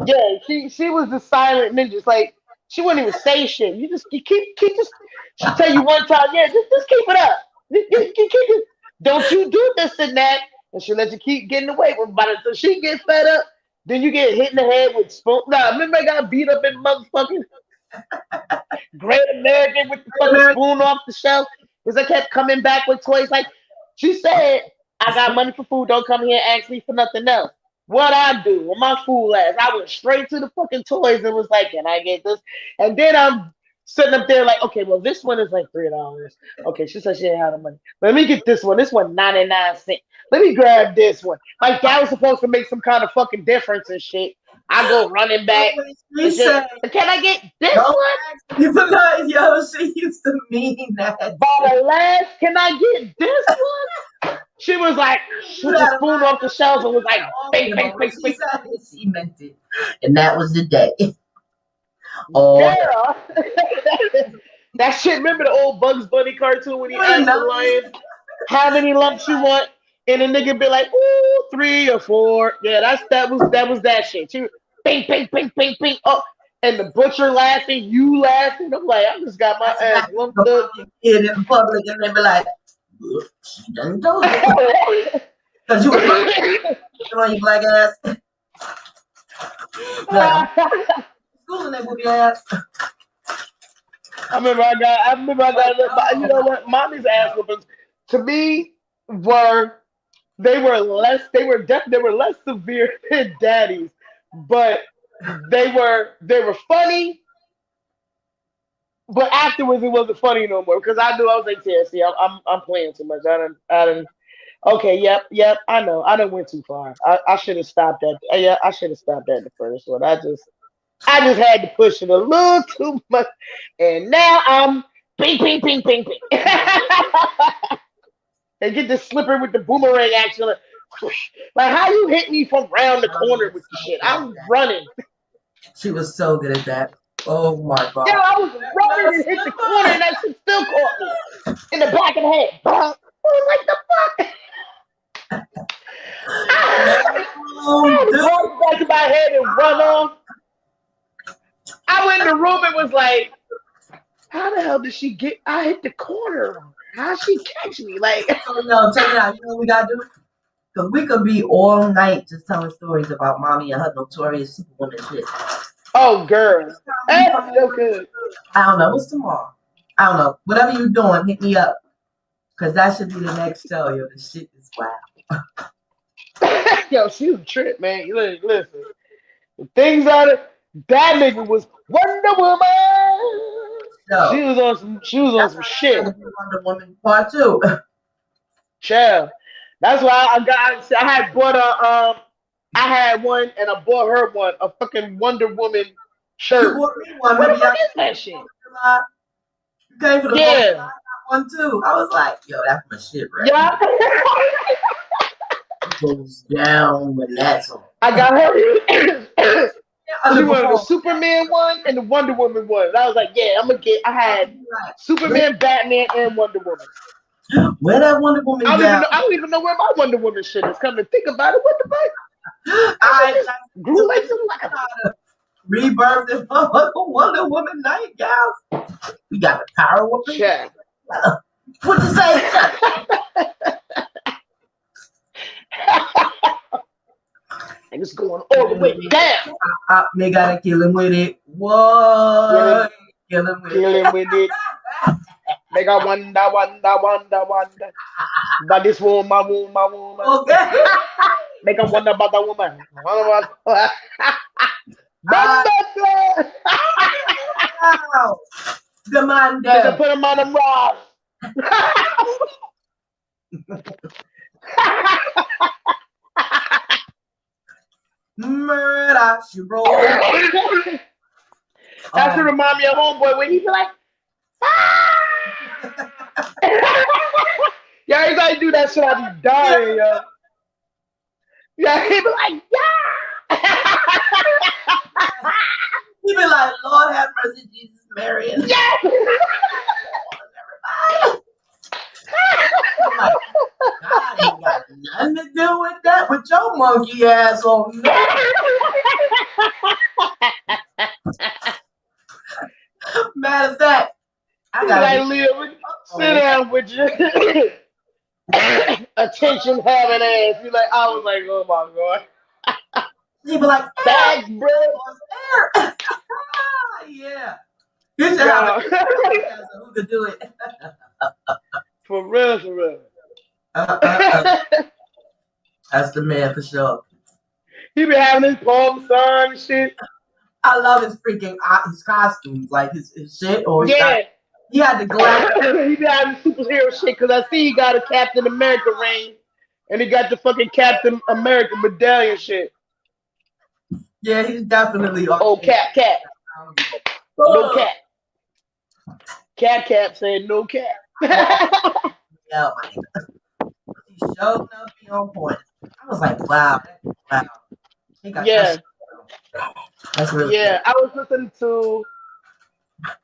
Yeah, she was the silent ninja. It's like she wouldn't even say shit. You keep just she tell you one time, yeah, just keep it up. Keep it. Don't you do this and that, and she let you keep getting away with about it. So she get fed up, then you get hit in the head with spoon. Nah, remember I got beat up in motherfucking Great American with the fucking spoon off the shelf because I kept coming back with toys. Like she said, I got money for food. Don't come here and ask me for nothing else. What I do with my fool ass, I went straight to the fucking toys and was like, "Can I get this?" And then I'm sitting up there like, "Okay, well this one is like $3. Okay, she said she didn't have the money. Let me get this one. This one 99 cents. Let me grab this one." Like that was supposed to make some kind of fucking difference and shit. I go running back She and shit. said, Can I get this don't one? ask me for that. Yo, she used to mean that. By the last, can I get this one? She was like, You shoot the gotta spoon lie. off the shelf and was like, bang, Often, bang, but when bang, she bang. said it, she meant it. And that was the day. Oh, Girl. That shit, remember the old Bugs Bunny cartoon when he asked the lion how many lumps you want? And the nigga be like, ooh, 3 or 4. Yeah, that was that shit. She was bang, bang, bang, bang, bang. Oh, and the butcher laughing, you laughing. I'm like, I just got my that's ass exactly lumped the up. mommy kid in public, and they be like, "Look, she done told you." Because you was like, on your black ass. Be like, I'm schooling that whoopie ass. I remember I got, you Oh, know what? Mommy's ass whoopings to me were they were less severe than daddy's, but they were funny. But afterwards, it wasn't funny no more because I knew I was like, yeah, see, I'm playing too much. I didn't. Okay, yep. I know. I done went too far. I should have stopped at. Yeah, I should have stopped at the first one. I just had to push it a little too much, and now I'm ping, ping, ping, ping, ping, and get the slipper with the boomerang action. Like how you hit me from round the mommy corner was with the so shit? good at I'm that. running. She was so good at that. Oh my Yeah, God. I was Let running and hit the corner, and slipper. that shit still caught me in the back of the head. I was like, the fuck? I had to Dude. grab the back of my head and run off. I went in the room and was like, how the hell did she get? I hit the corner on her. How'd she catch me? Like, So, yo, check it out. You know what we gotta do? Because we could be all night just telling stories about mommy and her notorious superwoman shit. oh, girl. Next time we That's find so one, good. I don't know. What's tomorrow? I don't know. Whatever you doing, hit me up. Because that should be the next show, yo. The shit is wild. Yo, she was a trip, man. You listen. The things out of that nigga was Wonder Woman. She So, was on some. She was on that's some why I shit. got to do Wonder Woman Part 2. Child. That's why I had bought I had one and I bought her one, a fucking Wonder Woman You shirt. bought me one. Where the Remember, fuck y'all is came that for the 4th shit? of July? You came for the 4th of July. Yeah. I got one too. I was like, yo, that's my shit, right? Yeah. It goes down when that's on. I got her. She wanted the Underperformed. Superman one and the Wonder Woman one. And I was like, yeah, I'm gonna get. I had Like, Superman, Batman, and Wonder Woman. where that Wonder Woman gal? I don't even know where my Wonder Woman shit is. Come to think about it, what the fuck? I Just grew like some. rebirth this Wonder Woman night, gals. We got the power whooping. Yeah. What you say? And it's going all the way down. They gotta kill him with it. What? Kill him with Kill it. him with it. Make a wonder. But this woman. Okay. Make a wonder about the woman. Wow. The man Just there. put him on them rock. Murder, she rolled. That should remind me of Homeboy when he be like, ah! Yeah, every time you do that shit, I be dying, yo. Yeah, he be like, yeah! He be like, Lord have mercy, Jesus, Mary, and Yeah! everybody. Like, God ain't got nothing to do with that, with your monkey ass on me. Matter of fact, I He got like, Leah, sit down with you. Attention having ass. He like, I was like, oh my god. he be like, Thanks, bro. there. Yeah. You should have a podcast of who could do it. For real. Uh, uh, uh. That's the man for sure. He be having his poem song and shit. I love his freaking his costumes, like his shit. Or Yeah. he had the glass. He be having superhero shit because I see he got a Captain America ring and he got the fucking Captain America medallion shit. Yeah, he's definitely. Oh, Cap. No cap. Cap said no cap. Yeah, my nigga. He showed up, be on point. I was like, wow. He got Yeah. that's really Yeah, I was listening to.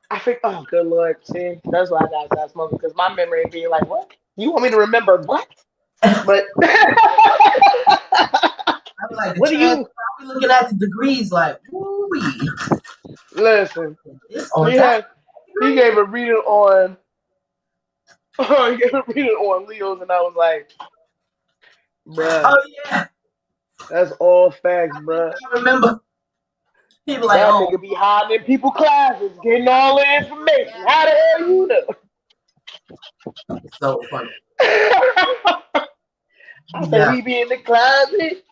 I think. Oh, good lord! See, that's why I got that smoking because my memory being like, what? You want me to remember what? But I was like, what do you be looking at the degrees like, woo-wee. listen? It's on that. He gave a reading on. He gave a reading on Leos, and I was like, bruh, Oh yeah, that's all facts, bruh. I remember. He was like, That oh, nigga be hiding in people's classes, getting all the information. How the hell you know? so funny. I said he be in the closet,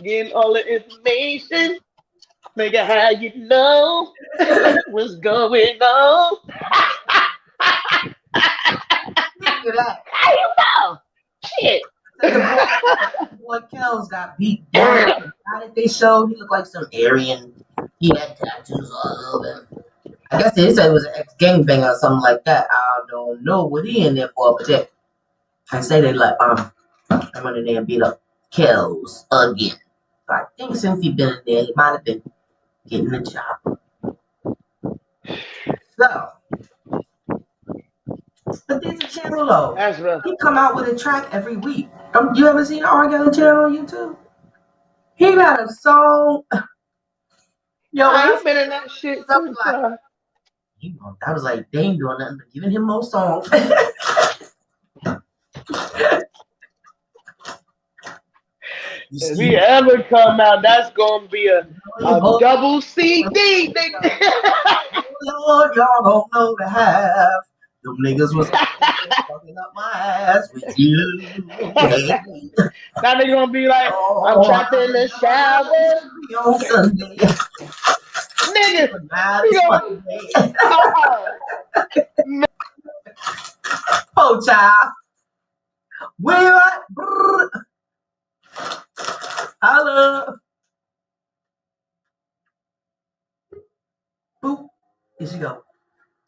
getting all the information. Nigga, how you know what's going on? Look at that. How you know? Shit. The boy Kells got beat down. How did they show? He looked like some Aryan. He had tattoos all over him. I guess they said it was an ex-gangbanger or something like that. I don't know what he in there for, but they, I say they like I went in there and beat up Kells again. So I think since he been in there, he might have been getting the job. So, but there's a channel though. That's rough. He come out with a track every week. You ever seen R. Kelly channel on YouTube? He got a song. Yo, I've been in that shit too. like, I was like, they ain't doing nothing but giving him more songs. If he ever come out, that's gonna be a double CD, nigga. Lord, y'all don't know the half. Them niggas was fucking up my ass with you. Hey. That nigga gonna be like, I'm trapped in the shower. On Sunday. Nigga, he gonna, oh, child. Where you at? Brrr. Hello. Boop. Here she go.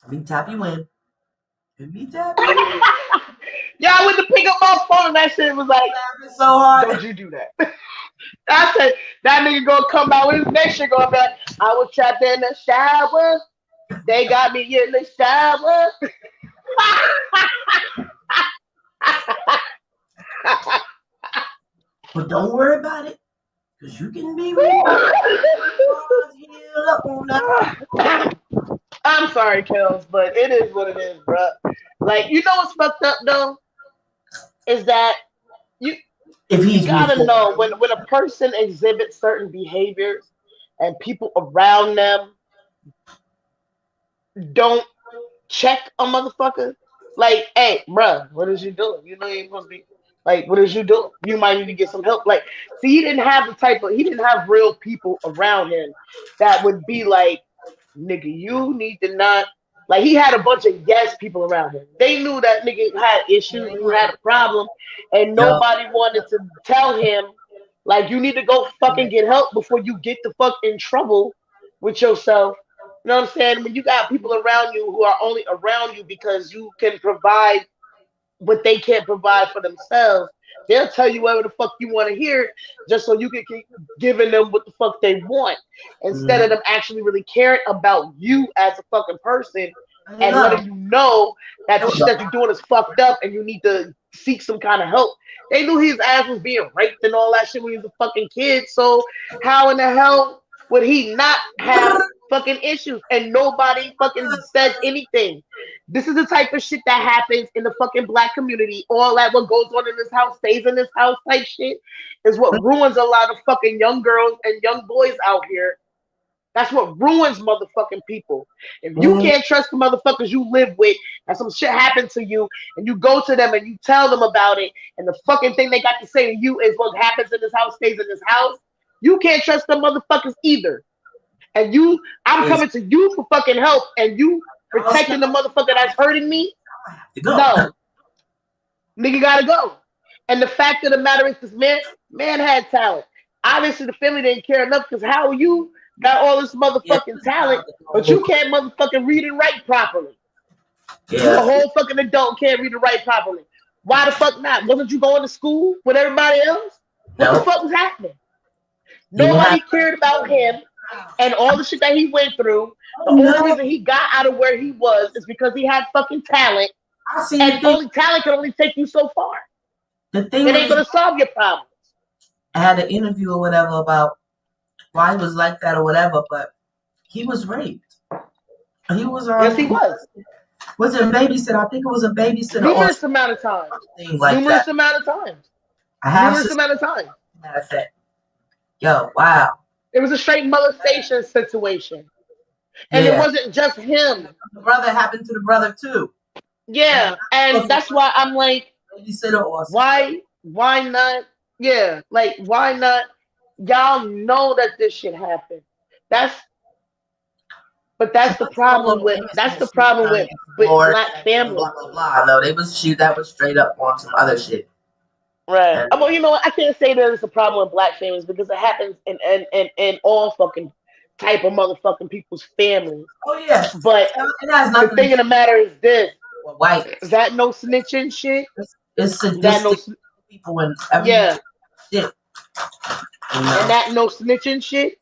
Let me tap you in. Me tapping? Yeah, I went to pick up my phone and that shit was like, Laughing so hard. don't you do that. I said, that nigga gonna come out with his next shit gonna be like, I was trapped in the shower. They got me in the shower. But don't worry about it, because you can be removed. I'm sorry, Kels, but it is what it is, bro. Like, you know what's fucked up though? Is that you If you he's gotta know reformed. when a person exhibits certain behaviors and people around them don't check a motherfucker. Like, hey, bruh, what is you doing? You know you ain't supposed to be like, what is you doing? You might need to get some help. Like, see, he didn't have real people around him that would be like, nigga, you need to not like he had a bunch of yes people around him. They knew that nigga had issues and he had a problem, and Yo, nobody wanted to tell him like you need to go fucking get help before you get the fuck in trouble with yourself. You know what I'm saying? When you got people around you who are only around you because you can provide what they can't provide for themselves, they'll tell you whatever the fuck you want to hear just so you can keep giving them what the fuck they want instead of them actually really caring about you as a fucking person and letting you know that the shit that you're doing is fucked up and you need to seek some kind of help. They knew his ass was being raped and all that shit when he was a fucking kid, so how in the hell would he not have fucking issues? And nobody fucking said anything. This is the type of shit that happens in the fucking black community. All that what goes on in this house stays in this house type shit is what ruins a lot of fucking young girls and young boys out here. That's what ruins motherfucking people. If you can't trust the motherfuckers you live with and some shit happened to you and you go to them and you tell them about it and the fucking thing they got to say to you is what happens in this house stays in this house, you can't trust them motherfuckers either. And I'm coming to you for fucking help and you protecting the motherfucker that's hurting me. No, nigga gotta go. And the fact of the matter is, this man had talent. Obviously, the family didn't care enough because how you got all this motherfucking talent, but you can't motherfucking read and write properly. You a whole fucking adult can't read and write properly. Why the fuck not? Wasn't you going to school with everybody else? What the fuck was happening? Nobody cared about him and all the shit that he went through. The only reason he got out of where he was is because he had fucking talent. And only talent can only take you so far. The thing it ain't gonna solve your problems. I had an interview or whatever about why he was like that or whatever, but he was raped. He was yes, he was. Was it a babysitter? I think it was a babysitter. Numerous amount of times. Like Numerous that. amount of times. Numerous amount of times. Matter of fact. Yo, wow. It was a straight molestation situation. And it wasn't just him. The brother happened to the brother too. Yeah, and that's why I'm like, why not? Yeah, like why not? Y'all know that this shit happened. That's the problem with black families. Blah blah blah. No, they was that was straight up on some other shit. Right. Well, you know what? I can't say that it's a problem with black families because it happens in all fucking type of motherfucking people's families. Oh yeah. But the thing of the matter is this: white. Is that no snitching shit? It's sadistic people and yeah. Shit. And that no snitching shit,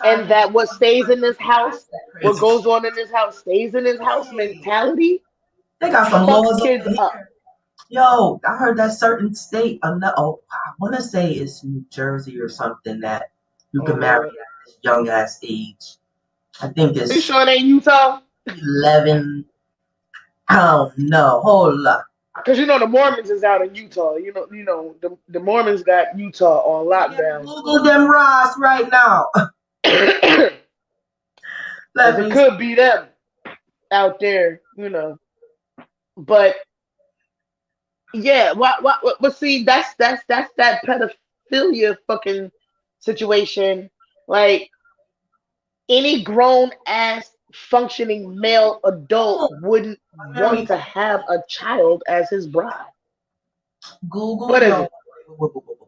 and that what stays in this house, what goes on in this house stays in this house mentality. They got some laws kids up. Yo, I heard that certain state, I want to say it's New Jersey or something, that you can marry at this young ass age. I think it's. You sure it ain't Utah? 11. Oh no, hold up. Because you know the Mormons is out in Utah. You know the Mormons got Utah on lockdown. Google them Ross right now. It could be them out there, But yeah, but see, that's that pedophilia fucking situation. Like any grown ass functioning male adult wouldn't want to have a child as his bride. Google. What is it?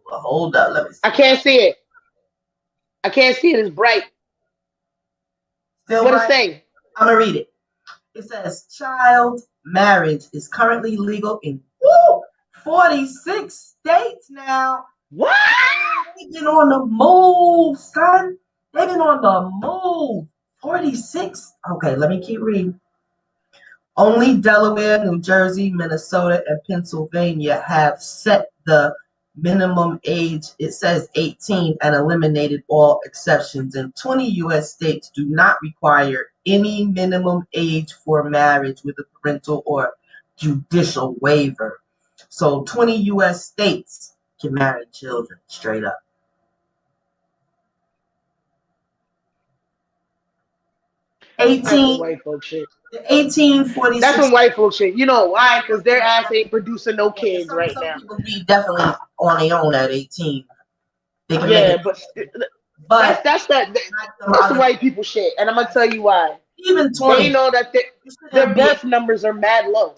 Hold up, let me see. I can't see it. It's bright. Still what bright? it say? I'm gonna read it. It says child marriage is currently legal in 46 states now. What? They've been on the move, son. They've been on the move. 46. Okay, let me keep reading. Only Delaware, New Jersey, Minnesota, and Pennsylvania have set the minimum age. It says 18 and eliminated all exceptions. And 20 U.S. states do not require any minimum age for marriage with a parental or judicial waiver. So 20 U.S. states can marry children straight up. That's some 18, white folk shit. 1846. That's some white folk shit. You know why? Because their ass ain't producing no kids Some, right some now. people be definitely on their own at 18. They can make Yeah, it. but But that's the white people shit, and I'm gonna tell you why. even They 20, know that you their shouldn't be. birth numbers are mad low.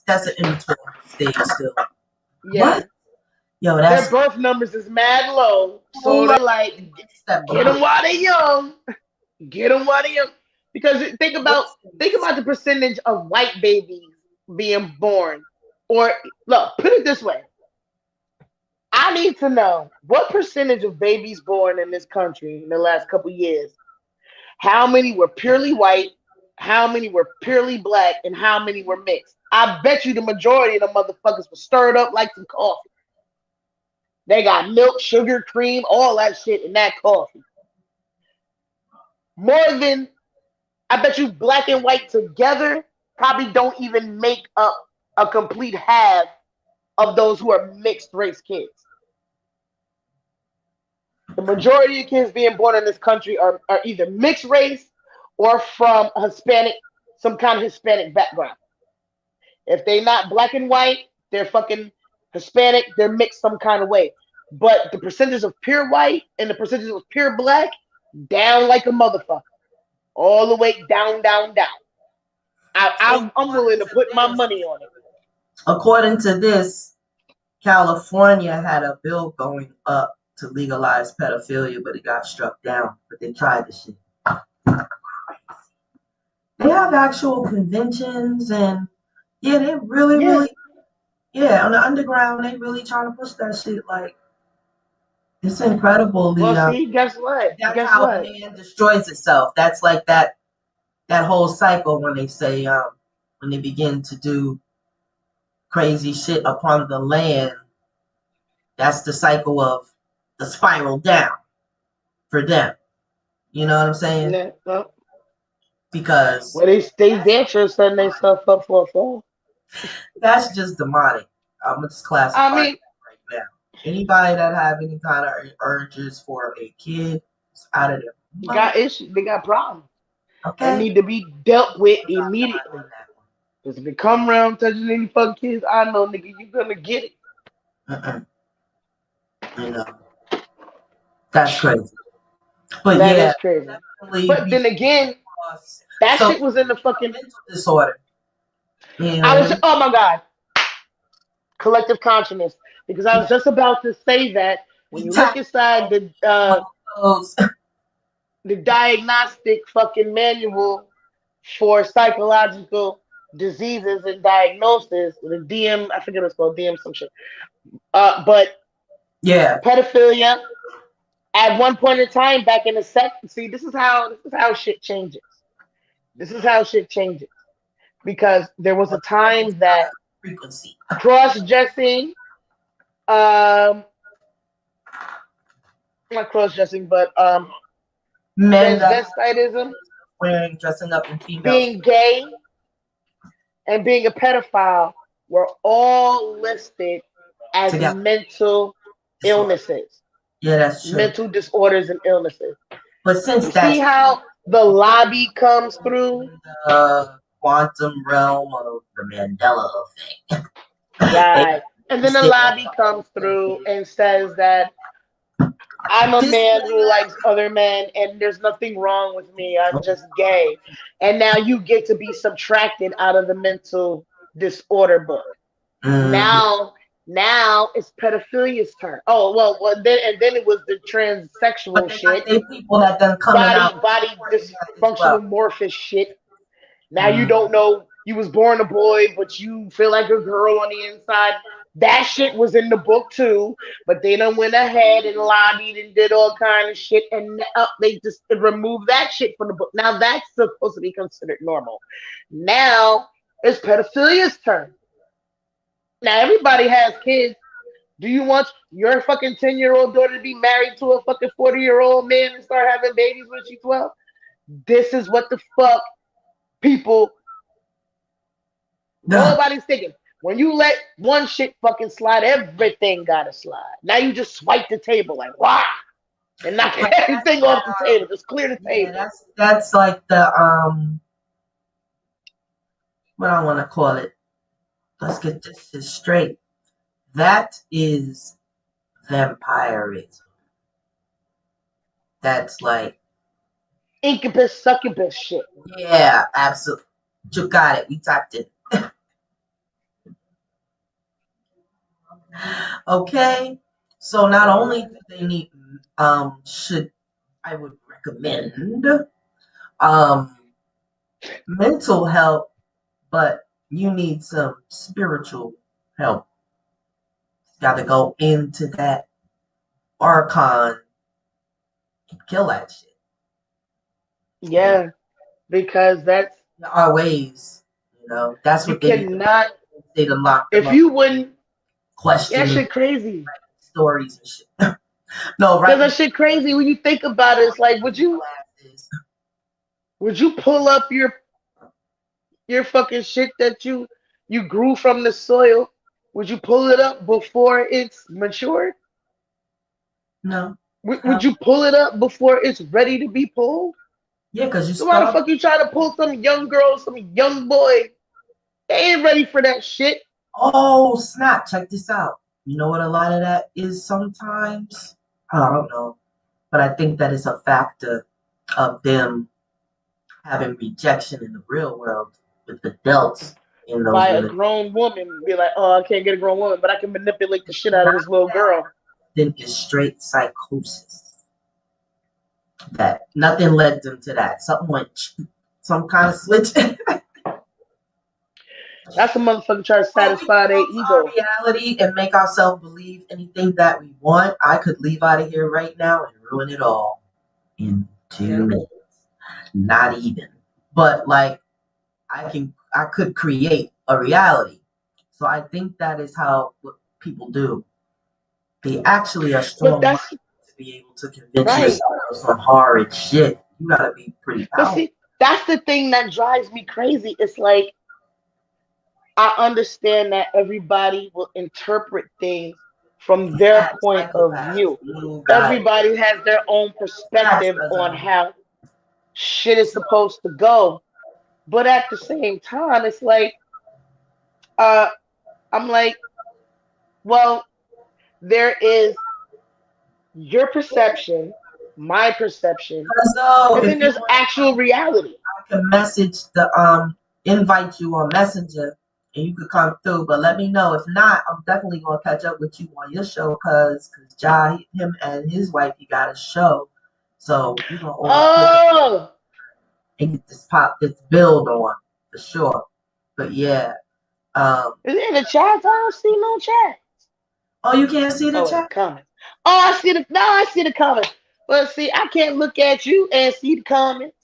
That's an immature stage still. Yeah, What? Yo, their that's birth numbers is mad low, so whole they're like, step get them while they young, get them while they young. Because think about the percentage of white babies being born, or look, put it this way. I need to know what percentage of babies born in this country in the last couple years. How many were purely white? How many were purely black? And how many were mixed? I bet you the majority of the motherfuckers were stirred up like some coffee. They got milk, sugar, cream, all that shit in that coffee. More than, I bet you black and white together probably don't even make up a complete half of those who are mixed race kids. The majority of kids being born in this country are either mixed race or from Hispanic, some kind of Hispanic background. If they not black and white, they're fucking Hispanic, they're mixed some kind of way. But the percentage of pure white and the percentage of pure black, down like a motherfucker. All the way down, down, down. I'm willing to put my money on it. According to this, California had a bill going up to legalize pedophilia, but it got struck down. But they tried the shit. They have actual conventions and yeah, they really, Yeah. really, yeah, on the underground, they really trying to push that shit. Like, it's incredible. Well, see, guess what? That's Guess how what? man destroys itself. That's like that whole cycle when they say, when they begin to do crazy shit upon the land, that's the cycle of the spiral down for them. You know what I'm saying? Yeah, well, Because they damn sure setting themselves up for a fall. that's just demonic. I'm gonna just I classify it mean, right now. Anybody that have any kind of urges for a kid is out of their mother. got issues, they got problems that Okay, need to be dealt with I'm not immediately. on that Because if it come around touching any fucking kids, I know, nigga, you gonna get it. one. You know, that's crazy. But That yeah, is crazy. definitely But be then again, cross. that So shit was in the fucking. mental disorder. You I was. know, Oh my god, collective consciousness. Because I was just about to say that when we you look tap inside one of those. the diagnostic fucking manual for psychological diseases and diagnosis, the DM, I forget what it's called, DM some shit. But Yeah, pedophilia at one point in time back in the second. See, this is how shit changes. This is how shit changes because there was a according time to that frequency. cross dressing, um, not cross dressing, but Men that transvestitism, wearing dressing up in females being gay, and being a pedophile were all listed as together. mental Disorder. illnesses, Yeah, that's true. mental disorders and illnesses. But since You see that's true, how the lobby comes through? in the quantum realm of the Mandela effect, they Right. And then the understand lobby comes through and says that I'm a this man who likes other men and there's nothing wrong with me. I'm just gay. And now you get to be subtracted out of the mental disorder book. Mhm. Now it's pedophilia's turn. Oh then it was the But transsexual they got shit, their people that done coming out body supporting that as dysfunctional well. morphous shit. Now you don't know you was born a boy, but you feel like a girl on the inside. That shit was in the book too, but they done went ahead and lobbied and did all kind of shit, and they just removed that shit from the book. Now that's supposed to be considered normal. Now it's pedophilia's turn. Now everybody has kids. Do you want your fucking 10-year-old daughter to be married to a fucking 40-year-old man and start having babies when she's 12? This is what the fuck people. Nobody's thinking. When you let one shit fucking slide, everything gotta slide. Now you just swipe the table like wow, and knock everything off the table. Just clear the table. That's like the what I want to call it. Let's get this straight. That is vampirism. That's like incubus, succubus shit. Yeah, absolutely. You got it. We typed it. Okay. So not only do they need should I would recommend mental help, but you need some spiritual help. Got to go into that archon and kill that shit. Yeah, because that's there are ways, that's what they cannot. They to lock them if up. You wouldn't question that shit crazy. Stories and shit. No, right? Because that shit crazy when you think about it. It's like, would you pull up your fucking shit that you grew from the soil? Would you pull it up before it's matured? No. Would you pull it up before it's ready to be pulled? Yeah, because you. So why the fuck you try to pull some young girl, some young boy? They ain't ready for that shit. Oh snap! Check this out. You know what a lot of that is sometimes? I don't know. But I think that is a factor of them having rejection in the real world with adults in those by a grown woman. Be like, oh, I can't get a grown woman, but I can manipulate the shit out of this little girl. Then it's straight psychosis. That nothing led them to that. Something went, some kind of switch. That's a motherfucker trying to satisfy their ego. Our reality and make ourselves believe anything that we want. I could leave out of here right now and ruin it all in 2 minutes. Not even. But like I could create a reality. So I think that is what people do. They actually are strong enough to be able to convince yourself of some horrid shit. You gotta be pretty powerful. But see, that's the thing that drives me crazy. It's like I understand that everybody will interpret things from their point of view. Everybody has their own perspective on how shit is supposed to go. But at the same time, it's like, I'm like, well, there is your perception, my perception, and then there's actual reality. I can invite you on Messenger and you could come through, but let me know. If not, I'm definitely gonna catch up with you on your show because him and his wife, he got a show, so we're gonna all and get this build on for sure. But yeah, is it in the chat? I don't see no chat. Oh, you can't see the chat? Comments. Oh, I see the comments. But see, I can't look at you and see the comments.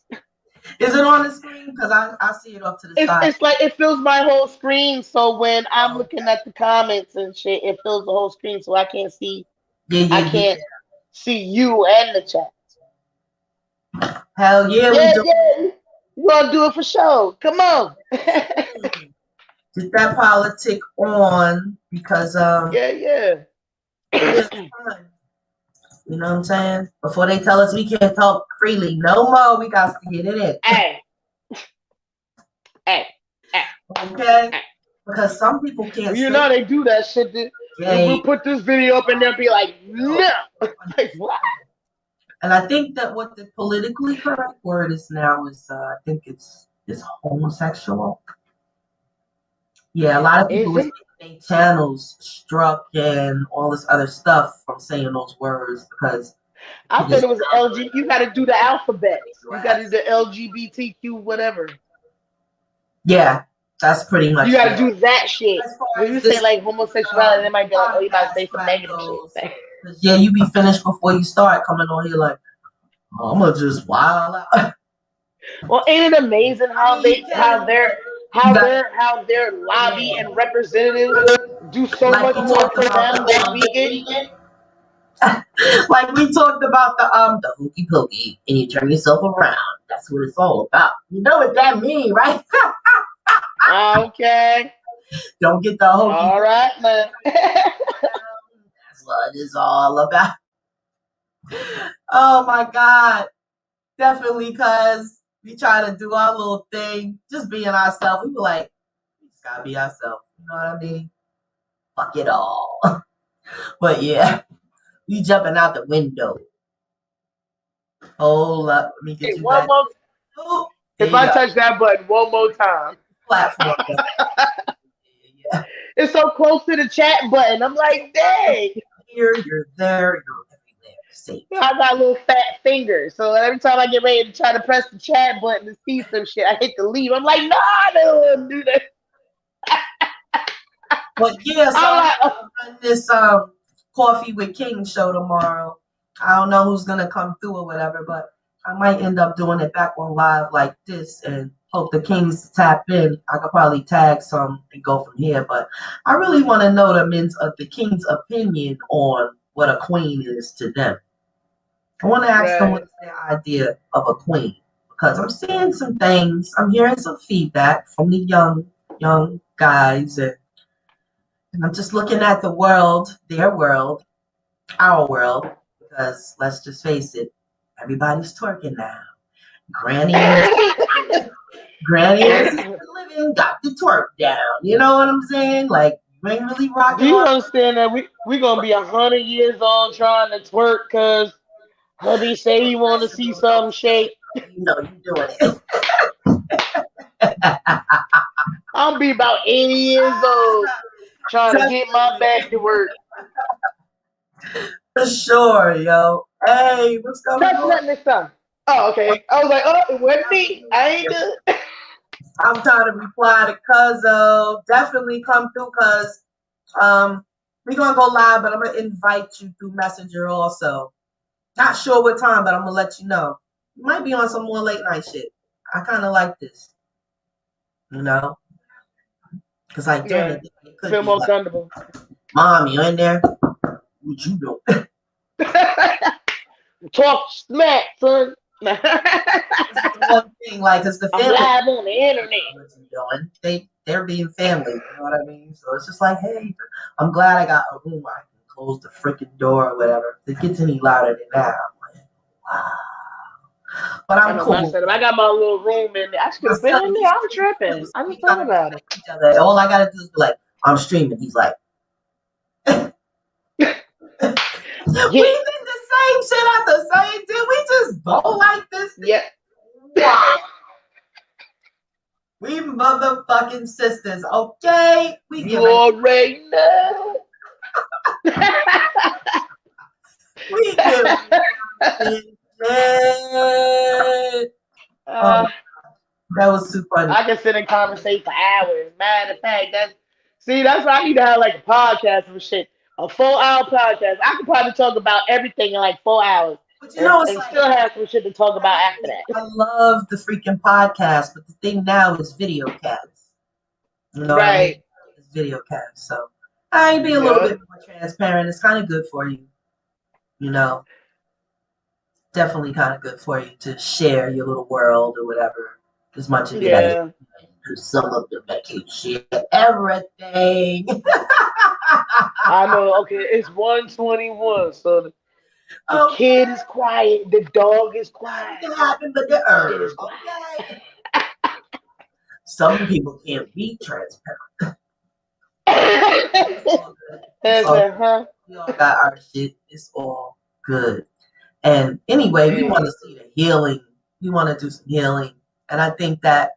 Is it on the screen? Because I see it off to the side. It's like it fills my whole screen. So when I'm looking at the comments and shit, it fills the whole screen, so I can't see. I can't see you and the chat. Hell yeah, we do. Yeah. We're gonna do it for sure. Come on. Get that politic on because yeah. You know what I'm saying? Before they tell us we can't talk freely no more, we got to get it in. Hey. Okay? Because some people can't well, they do that shit. We'll put this video up and they'll be like, no. Like, what? And I think that what the politically correct word is now is, I think it's homosexual. Yeah, a lot of people with their channels struck and all this other stuff from saying those words because I thought it was LG. You got to do the alphabet. You got to do the LGBTQ whatever. Yeah, that's pretty much You gotta it. do that shit. As far When you as say this like homosexuality, they might be like, oh, you about to podcast say some rap negative shit. goes, 'cause, yeah, you be finished before you start coming on here like, oh, I'm gonna just wild out. Well, ain't it amazing I how mean, you they can, but you got how their lobby yeah. and representatives do so Like much we more talked for about them than we get? like we talked about the hokey pokey, and you turn yourself around. That's what it's all about. You know what that means, right? Okay. Don't get the hokey All pokey. right, man. That's what it's all about. Oh my God. Definitely, cause we try to do our little thing, just being ourselves. We were like, we just gotta be ourselves. You know what I mean? Fuck it all. But yeah, we jumping out the window. Hold up, let me Hey, get you one back. more. Oh, there If you I go. touch that button one more time, Platform. Yeah. it's so close to the chat button. I'm like, dang. Here, you're there, you're everywhere. Safe. I got little fat fingers, so every time I get ready to try to press the chat button to see some shit, I hit the leave. I'm like, nah, I don't want to do that. But yeah, so I'm I'm like, gonna run this Coffee with King show tomorrow. I don't know who's gonna come through or whatever, but I might end up doing it back on live like this and hope the Kings tap in. I could probably tag some and go from here, but I really want to know the King's opinion on what a queen is to them. I want to ask them right. what's their idea of a queen because I'm seeing some things. I'm hearing some feedback from the young guys, and I'm just looking at the world, their world, our world, because let's just face it, everybody's twerking now. Granny and Granny and Sister Living got the twerk down. You know what I'm saying? Like you ain't really Do rocking you on. understand that we gonna be 100 years old trying to twerk because hubby say he want to see some shake? You know you doing it. I'll be about 80 years old trying to get my Definitely. back to work. For sure, yo. Hey, what's going Touch on? that next time. Oh, okay. I was like, oh, it wasn't me. I ain't good. I'm trying to reply to Cuzzo. Definitely come through, cuz. We're gonna go live, but I'm gonna invite you through Messenger also. Not sure what time, but I'm gonna let you know. You might be on some more late night shit. I kind of like this, you know, because like during the Yeah, day it could feel be more like, comfortable. "Mom, you in there? What you doing?" Talk smack, son. This is the one thing, like, cause the I'm family live on the internet. know what you're doing. They're being family. You know what I mean? So it's just like, hey, I'm glad I got a room where I can close the freaking door or whatever. If it gets any louder than that, I'm like, wow. But I I'm know my cool. setup. I got my little room in there. I My could have been son, in there. he's I'm streaming too, tripping. so I we just thought kind of about it. respect each other. All I gotta do is be like, I'm streaming. He's like, we Yeah, did the same shit at the same time. We just go like this. yeah. Wow. We motherfucking sisters, okay? We get You ready. already know. We get ready. Man. Oh, uh, that was too funny. I can sit and conversate for hours. Matter of fact, that's why I need to have like a podcast or shit. A 4 hour podcast. I could probably talk about everything in like 4 hours But you and, know, it's and like, still have some shit to talk about after that. I love the freaking podcast, but the thing now is video cast. You know what I mean? Right. It's video cast. So I be a little Yeah. bit more transparent. It's kind of good for you, you know. Definitely kind of good for you to share your little world or whatever as much of it as Yeah. some of them that can share everything. I know. Okay, it's 1:21, so the kid Okay. is quiet, the dog is quiet, Nothing can happen but the shit is herb. quiet. Okay. Some people can't be transparent. It's all good. It's That's all it, good. huh? We all got our shit. It's all good. And anyway, we want Hey. to see the healing. We want to do some healing. And I think that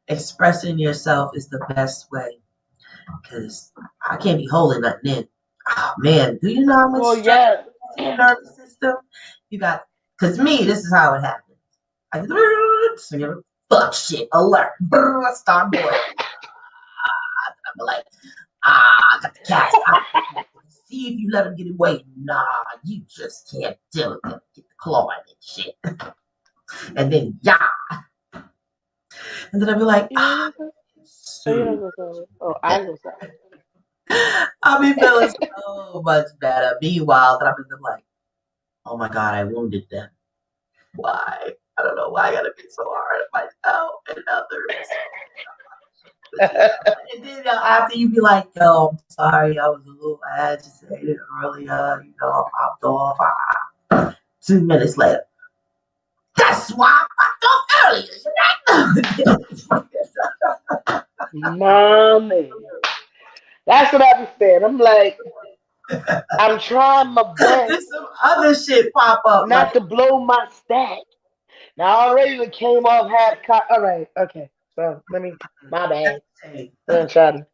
expressing yourself is the best way because I can't be holding nothing in. Oh, man, do you know how much Well, stress yeah. is in your nervous system? You got, because me, this is how it happens. I fuck shit, alert, brr, start boiling. I'm like, I got the cats. See if you let them get away. Nah, you just can't deal with them. Get the claw and shit. And then, yeah. And then I'll be like, Oh, I was I'll be feeling so much better. Meanwhile, then I'll be like, oh my God, I wounded them. Why? I don't know why I gotta be so hard on myself and others. And then after you be like, yo, I'm sorry, I was a little agitated earlier, I popped off. 2 minutes later, that's why I popped off earlier. Mommy. That's what I be saying. I'm like, I'm trying my best There's some other shit pop up not like, to blow my stack. Now I already came off half cock. All right, okay. So my bad. hey, I'm trying to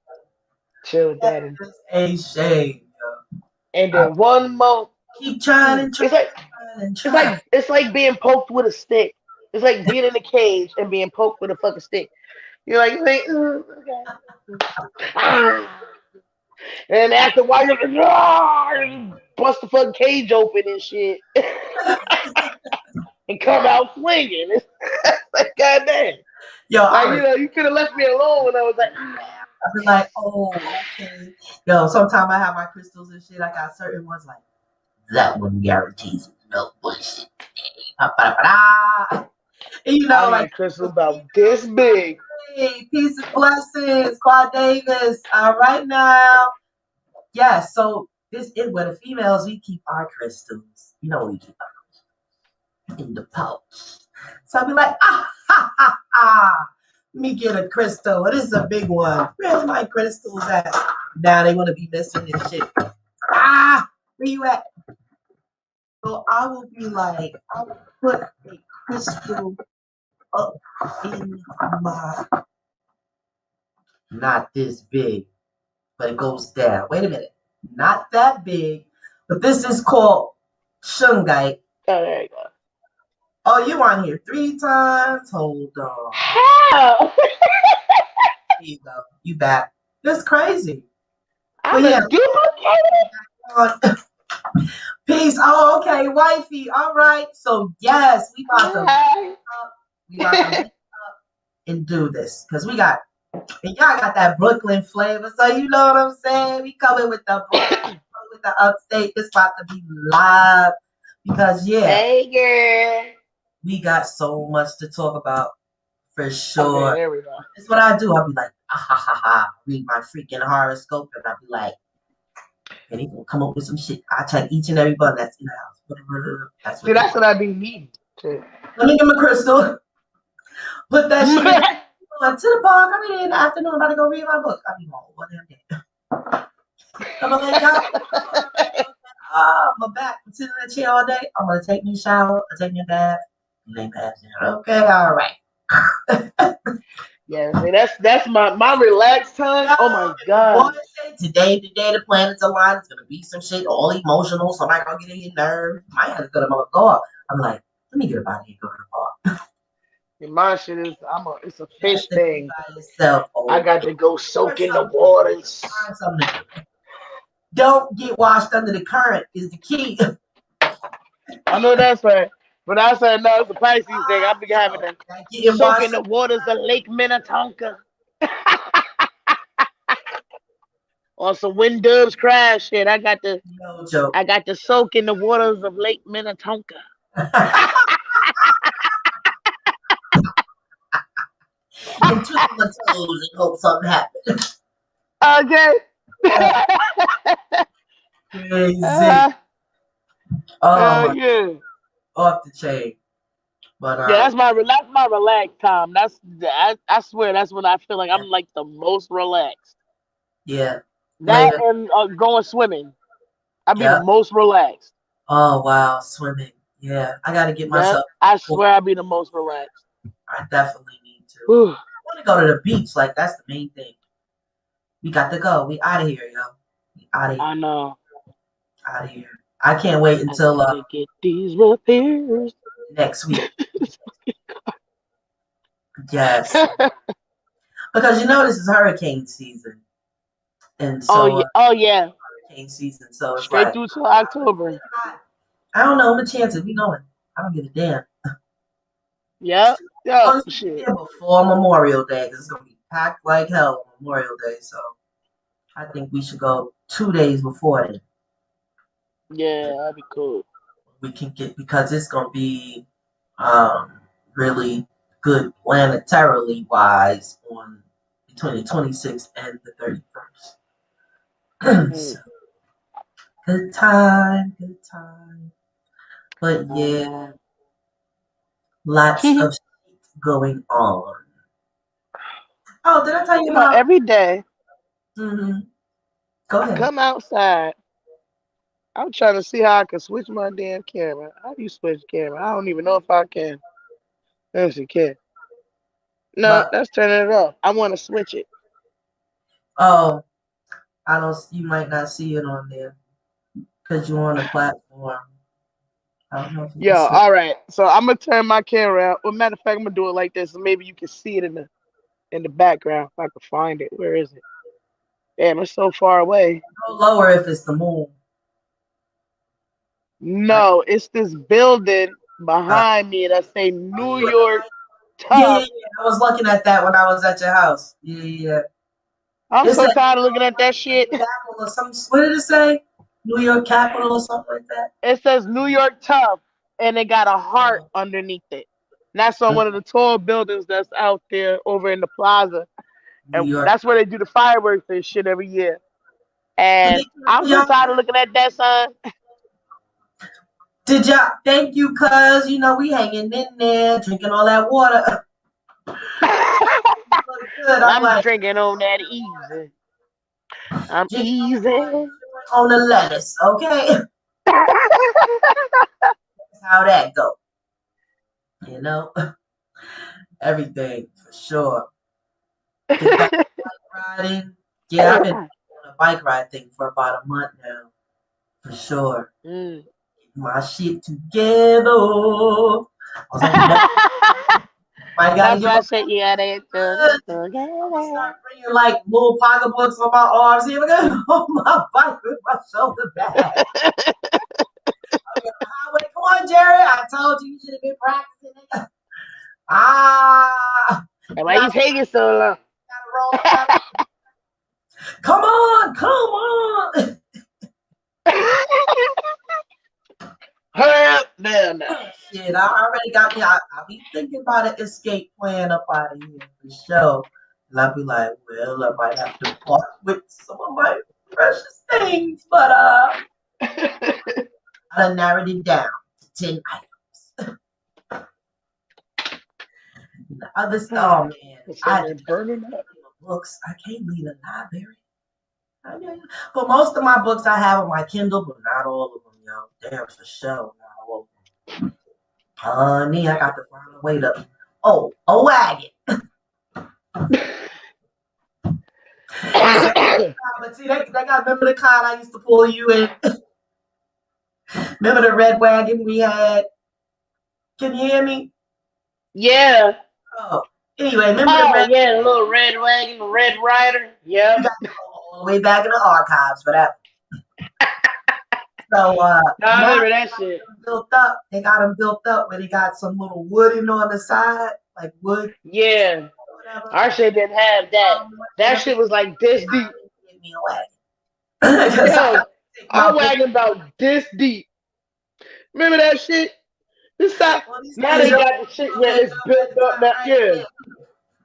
chill with that, that is a shame. and I then one more. keep trying and trying It's like and trying. it's like being poked with a stick. It's like being in a cage and being poked with a fucking stick. You're like, okay. Ah. And after a while, you're like, bust the fucking cage open and shit, and come out swinging. It's like, goddamn. Yo, Like, I you could have left me alone when I was like, I've been like, oh, okay. Yo, sometimes I have my crystals and shit. I got certain ones like that one guarantees no bullshit. Ba-ba-da-ba-da. And I like, had crystals about this big. hey, peace and blessings, Quad Davis. All right now. Yeah, so this is where the females, we keep our crystals. We keep in the pouch. So I'll be like, ha, ha, ha. Let me get a crystal. This is a big one. Where's my crystals at? Now they want to be missing and shit. Ah, where you at? So I will be like, I will put a crystal up in my, not this big, but it goes down. Wait a minute. Not that big, but this is called shungite. Oh, there you go. Oh, you on here 3 times? Hold on. How? There you go. You back. That's crazy. I'm But a yeah. duplicator. Peace. Oh, okay, wifey. All right. So yes, we about to Hi. and do this because and y'all got that Brooklyn flavor. So you know what I'm saying? We coming with the Brooklyn, with the upstate. This about to be live because Hey, girl. we got so much to talk about for Okay, sure. there we go. That's what I do. I'll be like, ah, ha ha ha, read my freaking horoscope, and I'll be like, and he gonna come up with some shit. I check each and every button that's in the house. That's See, what they that's want. what I be needing. Too. Let me get my crystal. Put that shit in. Going to the park. I mean, in the afternoon, I'm about to go read my book. I'll be home one damn day. I'm gonna let y'all. I'm back. I'm sitting in the chair all day. I'm gonna take me a shower. Take me a bath. Lay back down. Okay, all right. Yeah, see, that's my relaxed time. Oh my god. Today, the planets align. It's gonna be some shit all emotional. Somebody gonna get in your nerves. Might have to go to my car. I'm like, let me get up out of here. Go to the park. And my shit is it's a fish thing. By yourself. I Oh, got to go soak in the waters. find something to do. Don't get washed under the current is the key. I know that's right. But I said no, it's a Pisces thing. I'll be having to Getting soak washed. in the waters of Lake Minnetonka. On some wind dubs crash shit. No joke. I got to soak in the waters of Lake Minnetonka. And twiddle my toes and hope something happens. Okay. Crazy. Oh my, Yeah. off the chain. But Yeah, that's my relaxed time. I swear that's when I feel like I'm like the most relaxed. yeah, That blaming. and going swimming. I'd be the Yep. most relaxed. Oh wow, swimming. Yeah, I got to get Yeah, myself. I swear I'd be the most relaxed. I definitely need to. Whew. I want to go to the beach. Like that's the main thing. We got to go. We out of here, yo. We out of here. I know. Out of here. I can't wait I until gotta get these repairs. next week. Yes, because you know this is hurricane season, and Oh so yeah, oh yeah, hurricane season. So it's straight like through to October. I don't know. I'm a chance of we going. I don't give a damn. Yep, As yep, long as we shit. get there before Memorial Day, 'cause it's gonna be packed like hell on Memorial Day. So I think we should go 2 days before then. Yeah, that'd be cool. We can get because it's gonna be um, really good planetarily wise on between the 26th and the 31st. Mm. So good time, good time. But yeah, lots of shit going on. Oh, did I tell you You know, about? every day hmm Go I ahead. come outside. I'm trying to see how I can switch my damn camera. How do you switch camera? I don't even know if I can. Yes, you can. No, But that's turning it off. I want to switch it. oh, I don't. You might not see it on there because you're on a platform. I don't know if you Yo, can switch. all right. So I'm gonna turn my camera out. Well, matter of fact, I'm gonna do it like this, so maybe you can see it in the background if I can find it. Where is it? Damn, it's so far away. Go lower if it's the moon. I, No, it's this building uh, behind me that say New you in the York light? Yeah, yeah, Tough. yeah. I was looking at that when I was at your house. Yeah, yeah, yeah. I'm It so said tired of looking at that shit. capital or something. What did it say? New York capital or something like that. It says New York Tough, and it got a heart Oh, underneath it. And that's on one of okay. the tall buildings that's out there over in the plaza. New And York. that's where they do the fireworks and shit every year. Did they And I'm cancel so y'all? tired of looking at that sign. Did y'all? Thank you, cuz you know we hanging in there, drinking all that water. Look good. I'm I'm like, drinking on that easy. I'm drinking on the water, easy. chewing on the lettuce. Okay, that's how that go. You know, everything for sure. Get back riding. Yeah, I've been on a bike ride thing for about a month now, for sure. Mm. My shit together. I was on the bus. I gotta That's get why my I said you gotta get good. I'm gonna start bringing like little pocketbooks on my arms. Here we go on my bike with my shoulder bag. I'll be on the highway. Come on, Jerry. I told you you should have been practicing. Ah, And you why you gotta, taking so long? gotta roll. Come on, come on. Hurry up now, now. Shit, I already got me. I be thinking about an escape plan up out of here for sure. And I'll be like, well, I might have to part with some of my precious things, but I done narrowed it down to 10 items. The other oh man, It's I in had to there catch burning up. my books. I can't leave the library. But most of my books I have on my Kindle, but not all of them, yo. Damn, for sure. Not all of them. Honey, I got to find a way to. Oh, a wagon. But see, they got remember the kind I used to pull you in. Remember the red wagon we had? Can you hear me? Yeah. Oh, anyway, remember the Oh red? yeah, the little red wagon, the red rider. You Yep. got to go all the way back in the archives for that. So No, I now remember that shit. built up. They got them built up where they got some little wooden on the side, like wood Yeah. or whatever. Our shit didn't have that. That shit was like this I deep. didn't give me a wagon because I Yo, got to take my our book. wagon about this deep. Remember that shit? This time, Well, these now kids they don't got the shit. know Yeah, that it's dumb built at the up. Now, time. I ain't yeah. get.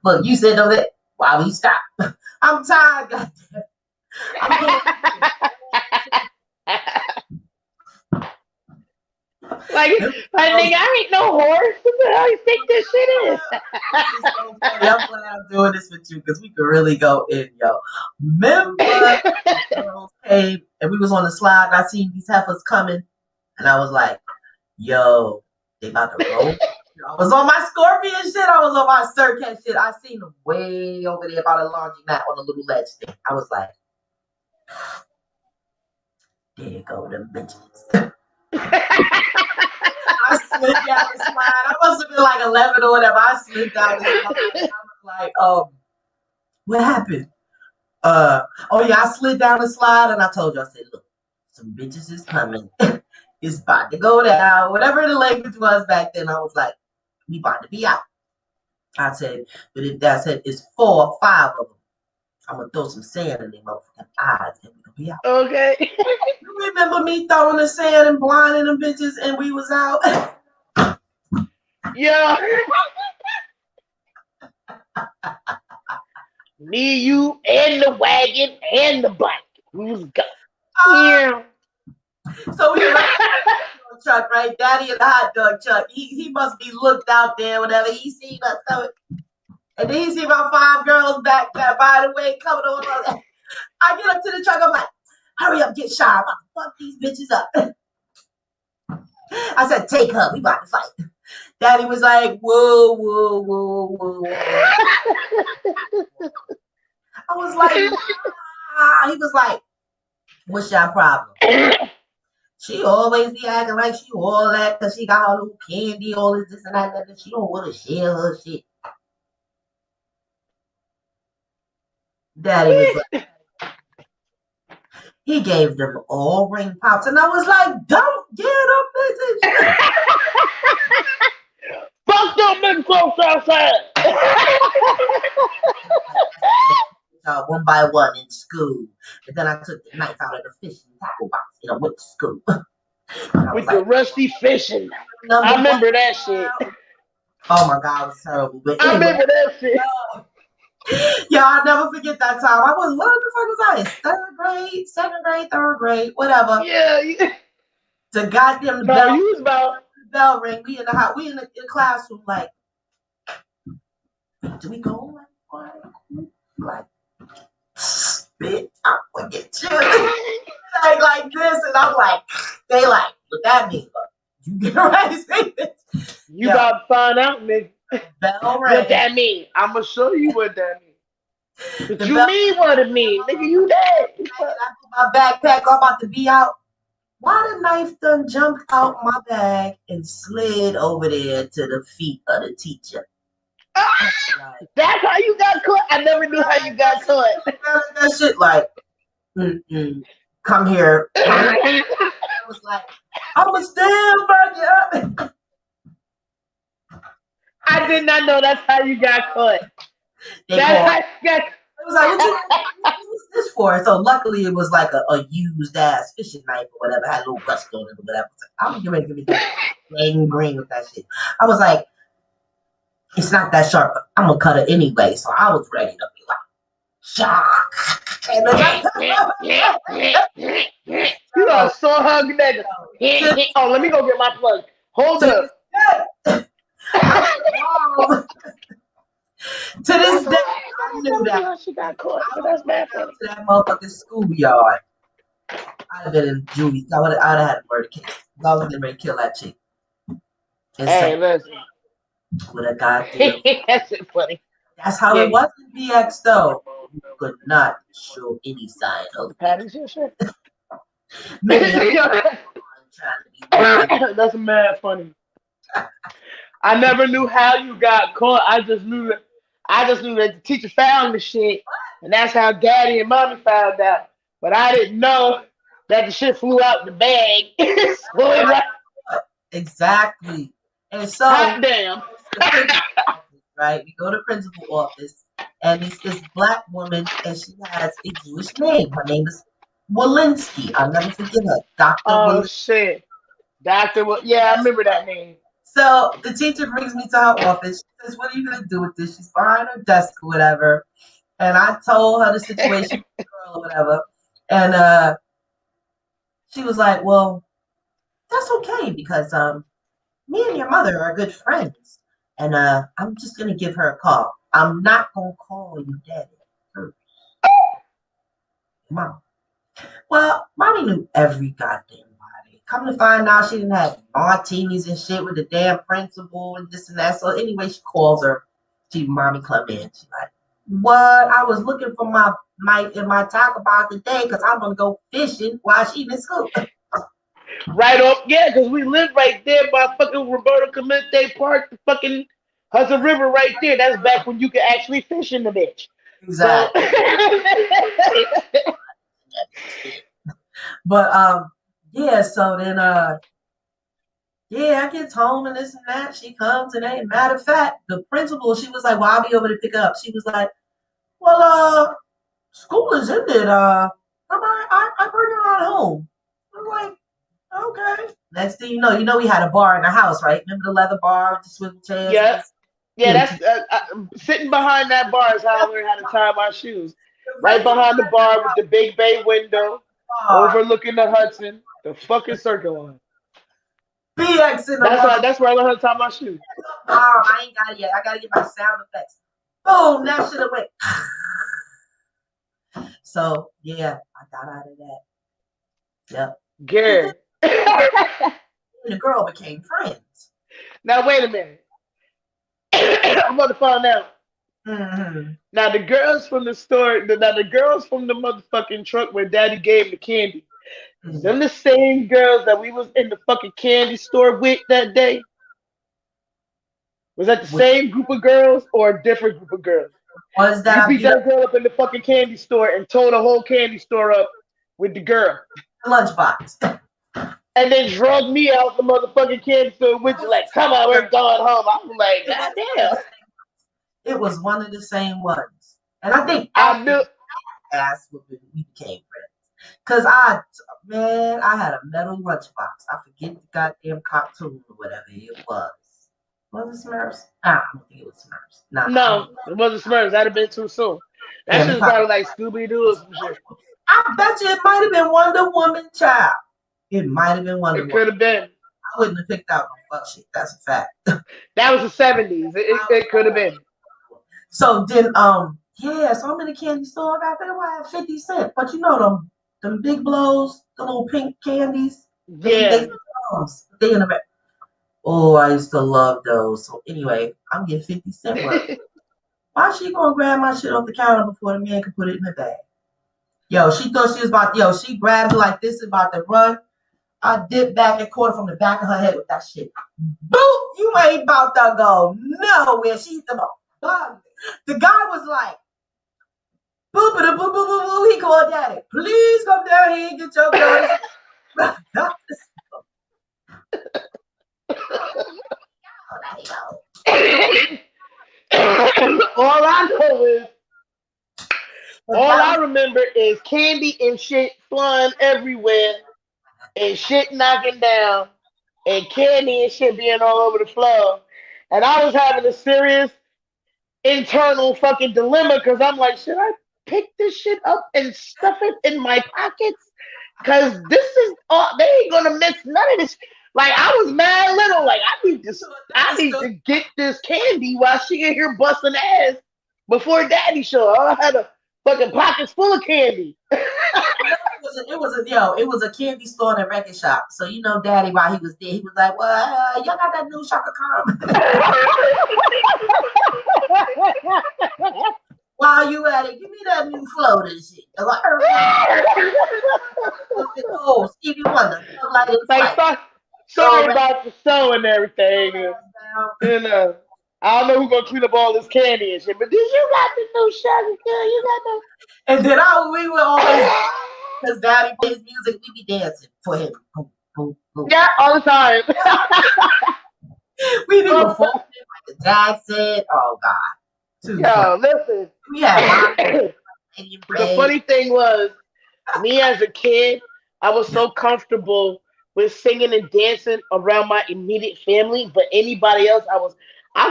Look, you said don't let. Why we stop? I'm tired. Goddamn. I'm pulling. like, like nigga, I ain't no horse. What the hell you think this shit is? This is so funny. I'm glad I'm doing this with you because we could really go in, yo. Remember the girls came and we was on the slide and I seen these heifers coming and I was like, yo, they about to roll. I was on my scorpion shit. I was on my circuit shit. I seen them way over there by the laundry mat on the little ledge thing. I was like, there go them bitches. I slid down the slide. I must have been like 11 or whatever. I slid down the slide. I was like, what happened? Oh yeah, I slid down the slide and I told you, I said, look, some bitches is coming. It's about to go down. Whatever the language was back then, I was like, we about to be out. I said, but if that said it's 4 or 5 of them, I'm gonna throw some sand in their motherfucking eyes and we gonna be out. Okay. You remember me throwing the sand and blinding them bitches and we was out? Yeah. Me, you, and the wagon, and the bike. We was go. Yeah. So we were truck, right? Daddy in the hot dog truck. He must be looked out there, whatever. He seen us coming. And then he see about 5 girls back there, by the way, coming over. I get up to the truck, I'm like, hurry up, get shy. I'm about to fuck these bitches up. I said, take her, we about to fight. Daddy was like, whoa, whoa, whoa, whoa, whoa. I was like, ah. He was like, what's your problem? She always be acting like she all that because she got her little candy, all this and that, and she don't want to share her shit. Daddy was like, he gave them all ring pops, and I was like, don't get them bitches. Fuck them big folks outside. One by one in school. And then I took the knife out of the fishing tackle box and I went to school. With the rusty fishing. I remember that shit. Oh my God, it was terrible. But I anyway, remember that shit. yeah, I'll never forget that time. I was, what the fuck was I? 3rd grade, 2nd grade, 3rd grade, whatever. Yeah. The goddamn No, bell, you was about. bell ring. We in the house, we in the classroom, like, do we go? Like, bitch, I'm gonna get you. like this, and I'm like, they like, what that mean? You get ready to say this. You about to find out, nigga. Bell ring. What that mean? I'm gonna show you what that mean. What The you bell mean what it mean? Nigga, you dead. I put my backpack, I'm about to be out. Why the knife done jumped out my bag and slid over there to the feet of the teacher? That's how you got caught. I never knew how you got caught. That shit like, come here. I was like, I'ma still fuck you up. I did not know that's how you got caught. That's how you got caught. It was like, what you use this for? So luckily it was like a used ass fishing knife or whatever, had a little rust on it or whatever. I'm getting ready to give me that green with that shit. I was like, it's not that sharp, but I'm gonna cut it anyway. So I was ready to be like, shock. You are so hungry, nigga. Oh, let me go get my plug. Hold up. To this day, I knew that. She got caught. So that's bad for to that motherfucking schoolyard. I'd have been in juvie. I would have had a murder case. I was getting ready to kill that chick. Hey, listen. With a goddamn. That's it funny. That's how it was in BX though. You could not show any sign of Patty's your shit. Maybe I'm trying to be. That's mad funny. I never knew how you got caught. I just knew that the teacher found the shit, and that's how Daddy and Mommy found out. But I didn't know that the shit flew out the bag. Exactly. And so, hot damn. Right? We go to principal office, and it's this black woman, and she has a Jewish name. Her name is Walensky. I'll never forget her. Dr. Oh, Walensky. shit. Yeah, I remember that name. So the teacher brings me to her office. She says, what are you going to do with this? She's behind her desk or whatever. And I told her the situation with the girl or whatever. And she was like, well, that's okay because me and your mother are good friends. And I'm just going to give her a call. I'm not going to call you daddy first. Mom. Well, mommy knew every goddamn body. Come to find out, she didn't have martinis and shit with the damn principal and this and that. So anyway, she calls her. Mommy come in. She's like, what? I was looking for my tackle box today because I'm gonna go fishing while she's in school. Right off, yeah, because we live right there by fucking Roberto Clemente Park, the fucking Hudson River right there. That's back when you could actually fish in the bitch. So, Exactly. But yeah, so then yeah, I gets home and this and that. She comes and ain't matter of fact, the principal, she was like, well, I'll be over to pick up. She was like, well, school is ended. I bring her on home. I'm like, okay. Next thing you know we had a bar in the house, right? Remember the leather bar with the swivel chairs? It yeah, was yeah, empty. that's sitting behind that bar is how I learned how to tie my shoes. Right Directly behind the behind that bar with the big bay window, bar, overlooking the Hudson, the fucking circle line. BX in the That's mother. that's where I learned how to tie my shoes. I ain't got it yet. I gotta get my sound effects. Boom, that should have went. So yeah, I got out of that. Yep. And then Gary. the girl became friends. Now wait a minute. I'm about to find out. Mm-hmm. Now the girls from the store, now the girls from the motherfucking truck where Daddy gave the candy. Is Mm-hmm. them the same girls that we was in the fucking candy store with that day? Was that the Which same group of girls or a different group of girls? was You that I beat beat up that girl up in the fucking candy store and tore the whole candy store up with the girl. the lunchbox. And then drug me out the motherfucking candy store with you like, come on, we're going home. I was like, It was God one of damn. the, it was one of the same ones. And I think I after knew asked we became friends. Cause man, I had a metal lunchbox. I forget the goddamn cartoon or whatever it was. Was it Smurfs? I don't think it was Smurfs. Nah, I no, don't. it wasn't Smurfs. That'd have been too soon. That Damn, shit it was probably probably like Scooby Doo or some shit. I bet you it might have been Wonder Woman, child. It might have been Wonder It Woman. could have been. I wouldn't have picked out no fuck shit. That's a fact. That was the 70s. It could have been. So then, yeah, so I'm in the candy store. I got that I have 50 cents. But you know them big blows, the little pink candies. They Yeah. they in the back. Oh, I used to love those. So anyway, I'm getting 50 cent worth. Why she gonna grab my shit off the counter before the man could put it in the bag? Yo, she thought she was about. Yo, she grabbed it like this, about to run. I dipped back and caught her from the back of her head with that shit. Boop! You ain't about to go nowhere. She's the bum. The guy was like, boop, boop, boop, boop, boop, boop. He called daddy. Please come down here and get your daughter. All I know is, But all that I was remember is candy and shit flying everywhere and shit knocking down and candy and shit being all over the floor. And I was having a serious internal fucking dilemma because I'm like, should I pick this shit up and stuff it in my pockets? Because this is all, they ain't gonna miss none of this. Like I was mad little. Like I need to get this candy while she in here busting ass before daddy show. I had a fucking pockets full of candy. it was a candy store and a record shop. So you know, Daddy, while he was there, he was like, "Well, y'all got that new Shaka Khan? While you at it, give me that new float and shit." I'm like, oh, Stevie Wonder, like it's Like, like sorry go about the show and everything. down. And I don't know who's gonna clean up all this candy and shit, but did you got the new Sugar Girl? You got And then we would always, the because Daddy plays music, we be dancing for him. Boom, boom, boom. yeah, all the time. We be performing like the Jackson. Oh God, too funny. Yo, listen. We had Ronnie Indian The bread. funny thing was, me as a kid, I was so comfortable with singing and dancing around my immediate family, but anybody else, I was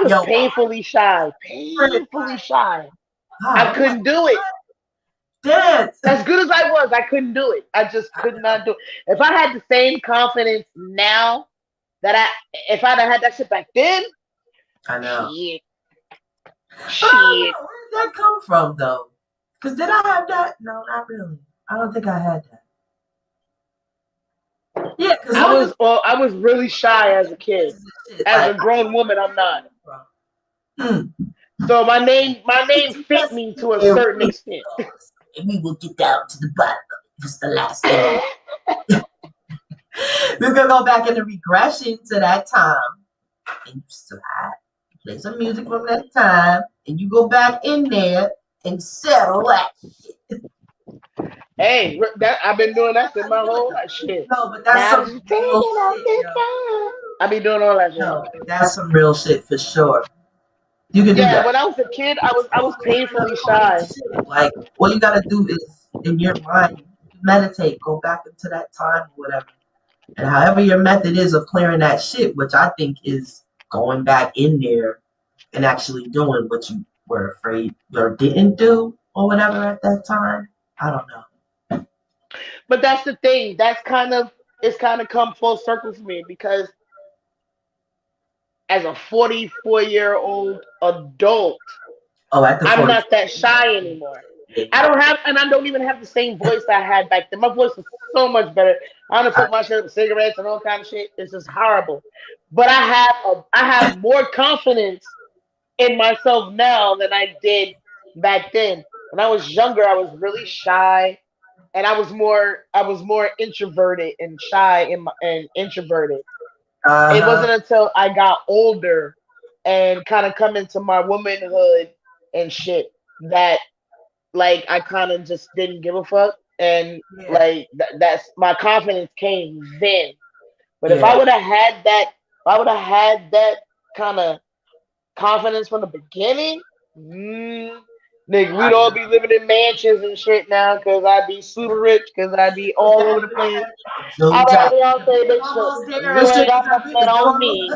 Yo, painfully shy. friend, Painfully shy. I God, couldn't do it. dance. As good as I was, I couldn't do it. I just could not do it. If I had the same confidence now that if I'd have had that shit back then, I know. shit, But I don't shit. know. Where did that come from, though? Because did I have that? No, not really. I don't think I had that. Yeah, because I was really shy as a kid. As a like, grown woman, I'm not. mm, So my name fit just me to a here certain we extent. go. And we will get down to the bottom of it. It's the last thing. We could go back in the regression to that time and you slide, play some music from that time, and you go back in there and settle that. Hey, I've been doing that since my whole life. Shit. No, but that's Now some just taking real out shit, this yo. time. I be doing all that shit. No, that's some real shit for sure. You can do Yeah, that. when I was a kid, I was painfully shy. Like, all you gotta do is in your mind, meditate, go back into that time or whatever. And however your method is of clearing that shit, which I think is going back in there and actually doing what you were afraid or didn't do or whatever at that time. I don't know. But that's the thing. That's kind of it's kind of come full circle for me because as a 44-year-old adult, Oh, at the I'm 40. not that shy anymore. I Yeah. don't have, and I don't even have the same voice I had back then. My voice was so much better. I don't I, put my shit with cigarettes and all kind of shit. It's just horrible. But I have more confidence in myself now than I did back then. When I was younger, I was really shy, and I was more introverted and shy and introverted. It uh-huh. wasn't until I got older and kind of come into my womanhood and shit that like I kind of just didn't give a fuck and Yeah. like that's my confidence came then. But if I Yeah. would have had that, if I would have had that kind of confidence from the beginning, nigga, we'd I all know. be living in mansions and shit now because I'd be super rich because I'd be all over the place. No I'd be doubt. like, Beyonce, We was bitch, look, almost there, you ain't got stranger. We nothing was on doing me.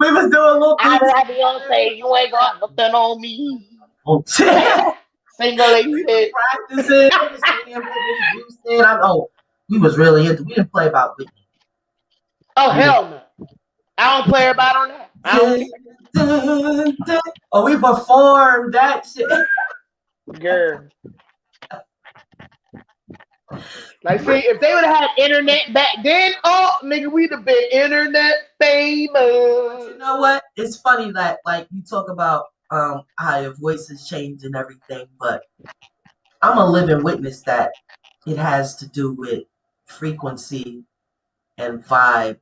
we was doing little I'd be things like, together. Beyonce, you ain't got nothing on me. Oh, Single we was lady. practicing. We was saying what you said. I know. We was really into. We didn't play about Whitney. Oh, We didn't. hell no. I don't play about on that. I don't care. Oh, we performed that shit. Girl. Like, see, if they would have had internet back then, oh, nigga, we'd have been internet But you famous. know what? It's funny that like you talk about how your voices change and everything, but I'm a living witness that it has to do with frequency and vibe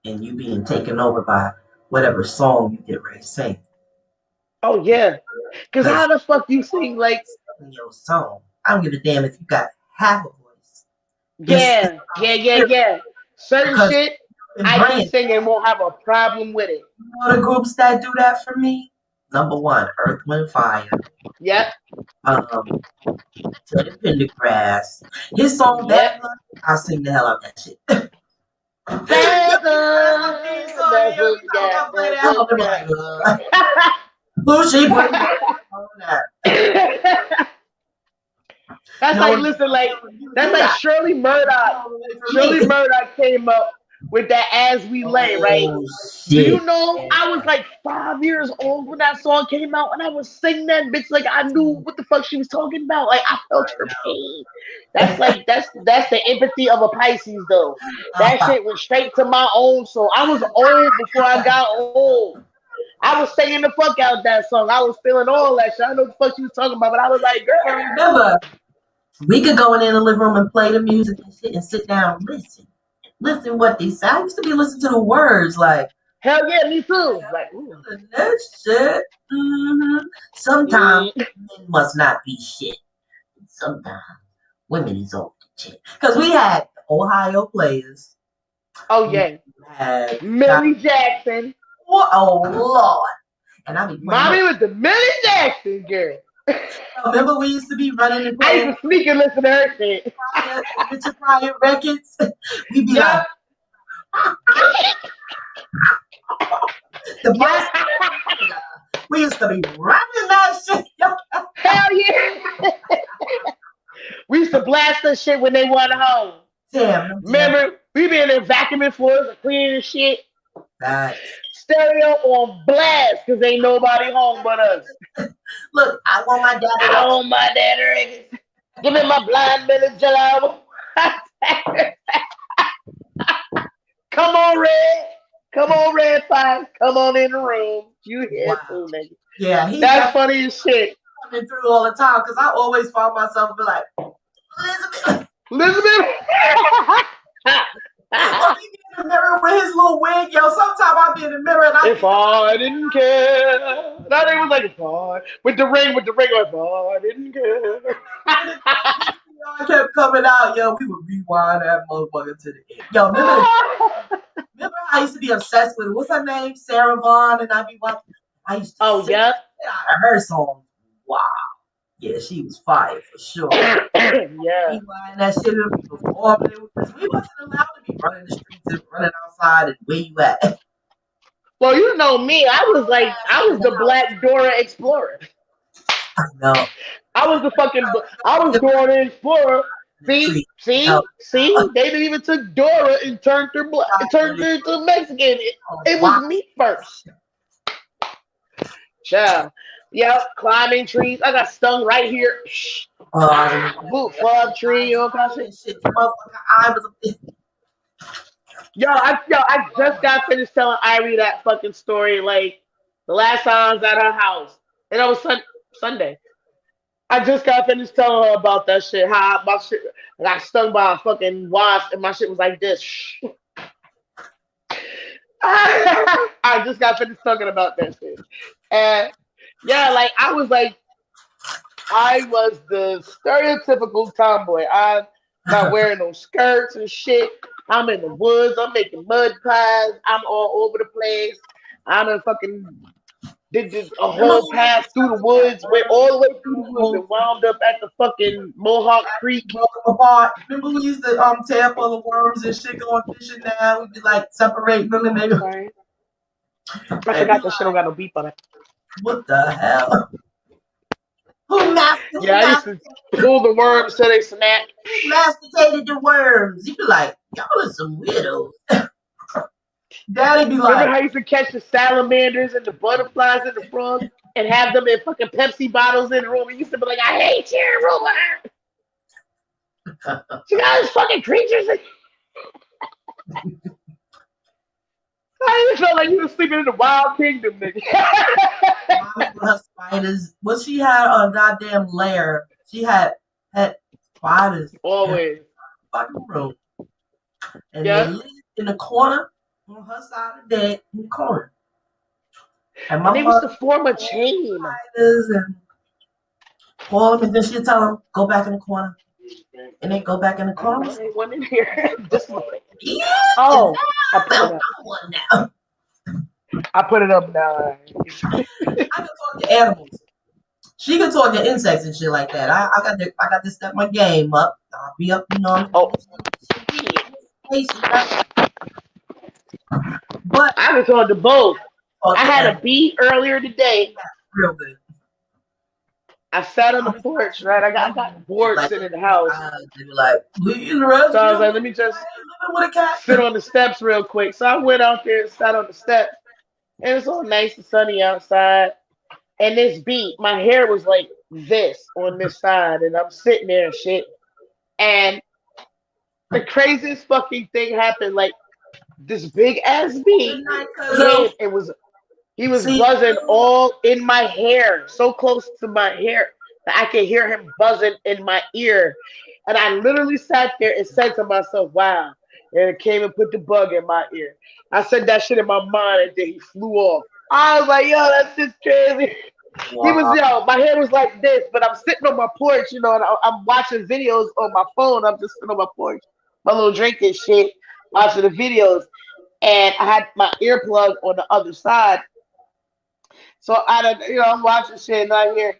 and you being taken over by whatever song you get ready to sing. Oh, yeah. Because how Because the fuck you sing, like, in your song, I don't give a damn if you got half a voice. It's yeah, about yeah, yeah, spirit yeah. Certain because shit, in I can brand, sing and won't have a problem with it. you know the groups that do that for me? Number one, Earth, Wind, Fire. Yep, Um, Teddy Pendergrass. His song yep. Bad Blood, I sing the hell out of that shit. Bad That's my theme blood, song. that's Every what we time got, I play that's that, what I'm we like, got. who she put on that? That's No like one listen, like that's do like that. Shirley Murdoch. For Shirley me. Murdoch came up with that "As We Lay," right? Oh Do you shit. know Yeah. I was like 5 years old when that song came out, and I was singing that bitch like I knew what the fuck she was talking about. Like I felt I her know. pain. That's like that's the empathy of a Pisces though. That shit went straight to my own soul. I was old before I got old. I was singing the fuck out that song. I was feeling all that shit. I know what the fuck she was talking about, but I was like, And girl. remember, we could go in the living room and play the music and shit and sit down and listen. Listen what they say. I used to be listening to the words like Hell yeah, me too. Like, ooh. that shit. Sometimes Mm. men must not be shit. Sometimes women is off the shit. Because we had Ohio players. Oh We yeah. had Millie Jackson. oh Lord. And I be playing her. Mommy was the Millie Jackson girl. Remember we used to be running and I used playing to sneak and listen to her shit. Richard Pryor records. We'd be Yup. like, the Yeah. price. We used to be running that shit. Hell yeah. We used to blast that shit when they went home. Damn, them damn Remember, we be in there vacuuming floors and cleaning and shit. facts. Stereo on blast because ain't nobody home but us. Look, I want my daddy I records. want my dad records. Give me my blind Billy Joel. Come on, Red. Come on, Red Fox. Come on in the room. You here Wow. too, nigga. Yeah, he That's definitely funny as shit. coming through all the time because I always found myself be like, Elizabeth. Elizabeth. Yo, sometimes I be in the mirror and If I didn't care. That nigga was like, if I, with the ring, if I didn't care. when the VCR kept coming out, yo, we would rewind that motherfucker to the end. Yo, remember how I used to be obsessed with what's her name? Sarah Vaughan, and I be watching. I used to Oh, sing yeah. her song. Wow. Yeah, she was fire for sure. Yeah. Rewind that shit and we performing it because we wasn't allowed to be running the streets and running outside and where you at. Well, you know me. I was the Black Dora Explorer. No. I was Dora the Explorer. See, Treat. see, No. see. They didn't even took Dora and turned her black, turned her into Mexican. It was Wow. me first. Child. Yep, climbing trees. I got stung right here. Boot frog tree, all kind of shit. Shit, the motherfucker eye was I just got finished telling Irie that fucking story. Like the last time I was at her house, and that was Sunday. I just got finished telling her about that shit. How my shit I got stung by a fucking wasp, and my shit was like this. I just got finished talking about that shit, and yeah, like I was the stereotypical tomboy. I'm not wearing no skirts and shit. I'm in the woods. I'm making mud pies. I'm all over the place. I'm a fucking did a whole path through the woods, went all the way through the woods and wound up at the fucking Mohawk Creek. broke them apart. Remember we used to tear full of worms and shit going fishing now? We'd be like separating them and I'm they sorry. I and be forgot that like, shit don't got no beep on it. what the hell? Yeah, I used to pull the worms till they snap. Who masticated the worms? You'd be like, y'all are some weirdos. Daddy be Remember like, how I used to catch the salamanders and the butterflies and the frogs and have them in fucking Pepsi bottles in the room? And used to be like, I hate you, Ruler. You got those fucking creatures. I just felt like you were sleeping in the wild kingdom, nigga. mommy with her spiders. Well, she had a goddamn lair. She had spiders in her Always. fucking room. And they Yeah. lived in the corner on her side of the bed in the corner. And And my they used mother to form a all the chain. spiders and call them, and then she'd tell them, go back in the corner. And they go back in the I don't corner. know, ain't one in here. This one. Yeah, and Oh, I put now it found up. one now. I put it up now. I can talk to animals. She can talk to insects and shit like that. I got to step my game up. I'll be up, Oh, but I can talk to both. talk I to had a animals. bee earlier today. Real good. I sat on the porch, right? I got bored Like sitting in the house. they be like, leave the So I was rescue. like, let me just Living with a cat. sit on the steps real quick. So I went out there and sat on the steps. And it's all nice and sunny outside. And this beat, my hair was like this on this side. And I'm sitting there and shit. And the craziest fucking thing happened. Like this big ass Good bee night, came cuzzo. and he was See, buzzing all in my hair, so close to my hair that I could hear him buzzing in my ear. And I literally sat there and said to myself, wow. And it came and put the bug in my ear. I said that shit in my mind and then he flew off. I was like, yo, that's just crazy. wow. My hair was like this, but I'm sitting on my porch, and I'm watching videos on my phone. I'm just sitting on my porch, my little drinking shit, watching the videos. And I had my earplug on the other side. So I'm watching shit and I hear,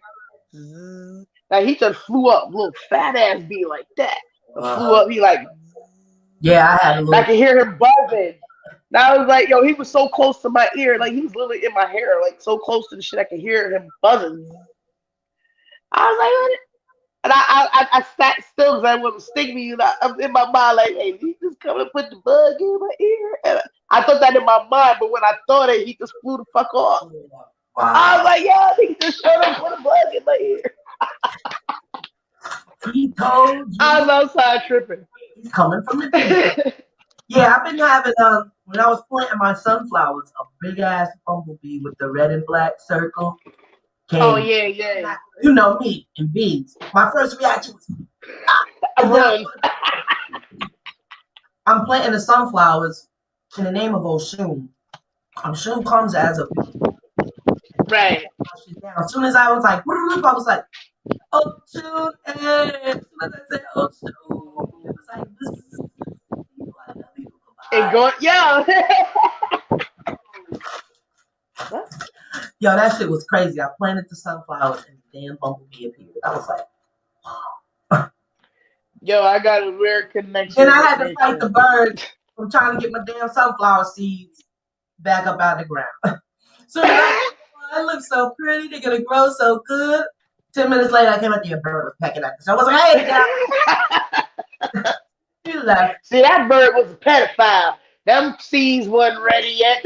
zzz. Like he just flew up, little fat ass bee like that. Flew up, he like, Yeah, I had a and I little. could hear him buzzing. And I was like, yo, he was so close to my ear, like he was literally in my hair, like so close to the shit I could hear him buzzing. I was like, what? And I sat still because I wasn't sticking me. I'm in my mind like, hey, he just come and put the bug in my ear. And I thought that in my mind, but when I thought it, he just flew the fuck off. I was Wow. like, yeah, he just showed up put a bug in my ear. He told I you was outside tripping. he's coming from the deep. Yeah, I've been having when I was planting my sunflowers, a big ass bumblebee with the red and black circle Oh came. yeah, yeah. You know me and bees. My first reaction was ah, I and then run. I'm planting the sunflowers in the name of Oshun. Oshun comes as a Right. down. As soon as I was like, I was like, Oshun, and as soon as I said Oshun, it was like, this is people I love you. And Goodbye. going, yo. Yo, that shit was crazy. I planted the sunflowers and the damn bumblebee appeared. I was like, Yo, I got a weird then connection I with had to fight nature. the bird from trying to get my damn sunflower seeds back up out of the ground. So it looks so pretty. They're gonna grow so good. 10 minutes later, I came out there, a bird was pecking at me. So I was like, "Hey, get out!" He left. See, that bird was a pedophile. Them seeds wasn't ready yet.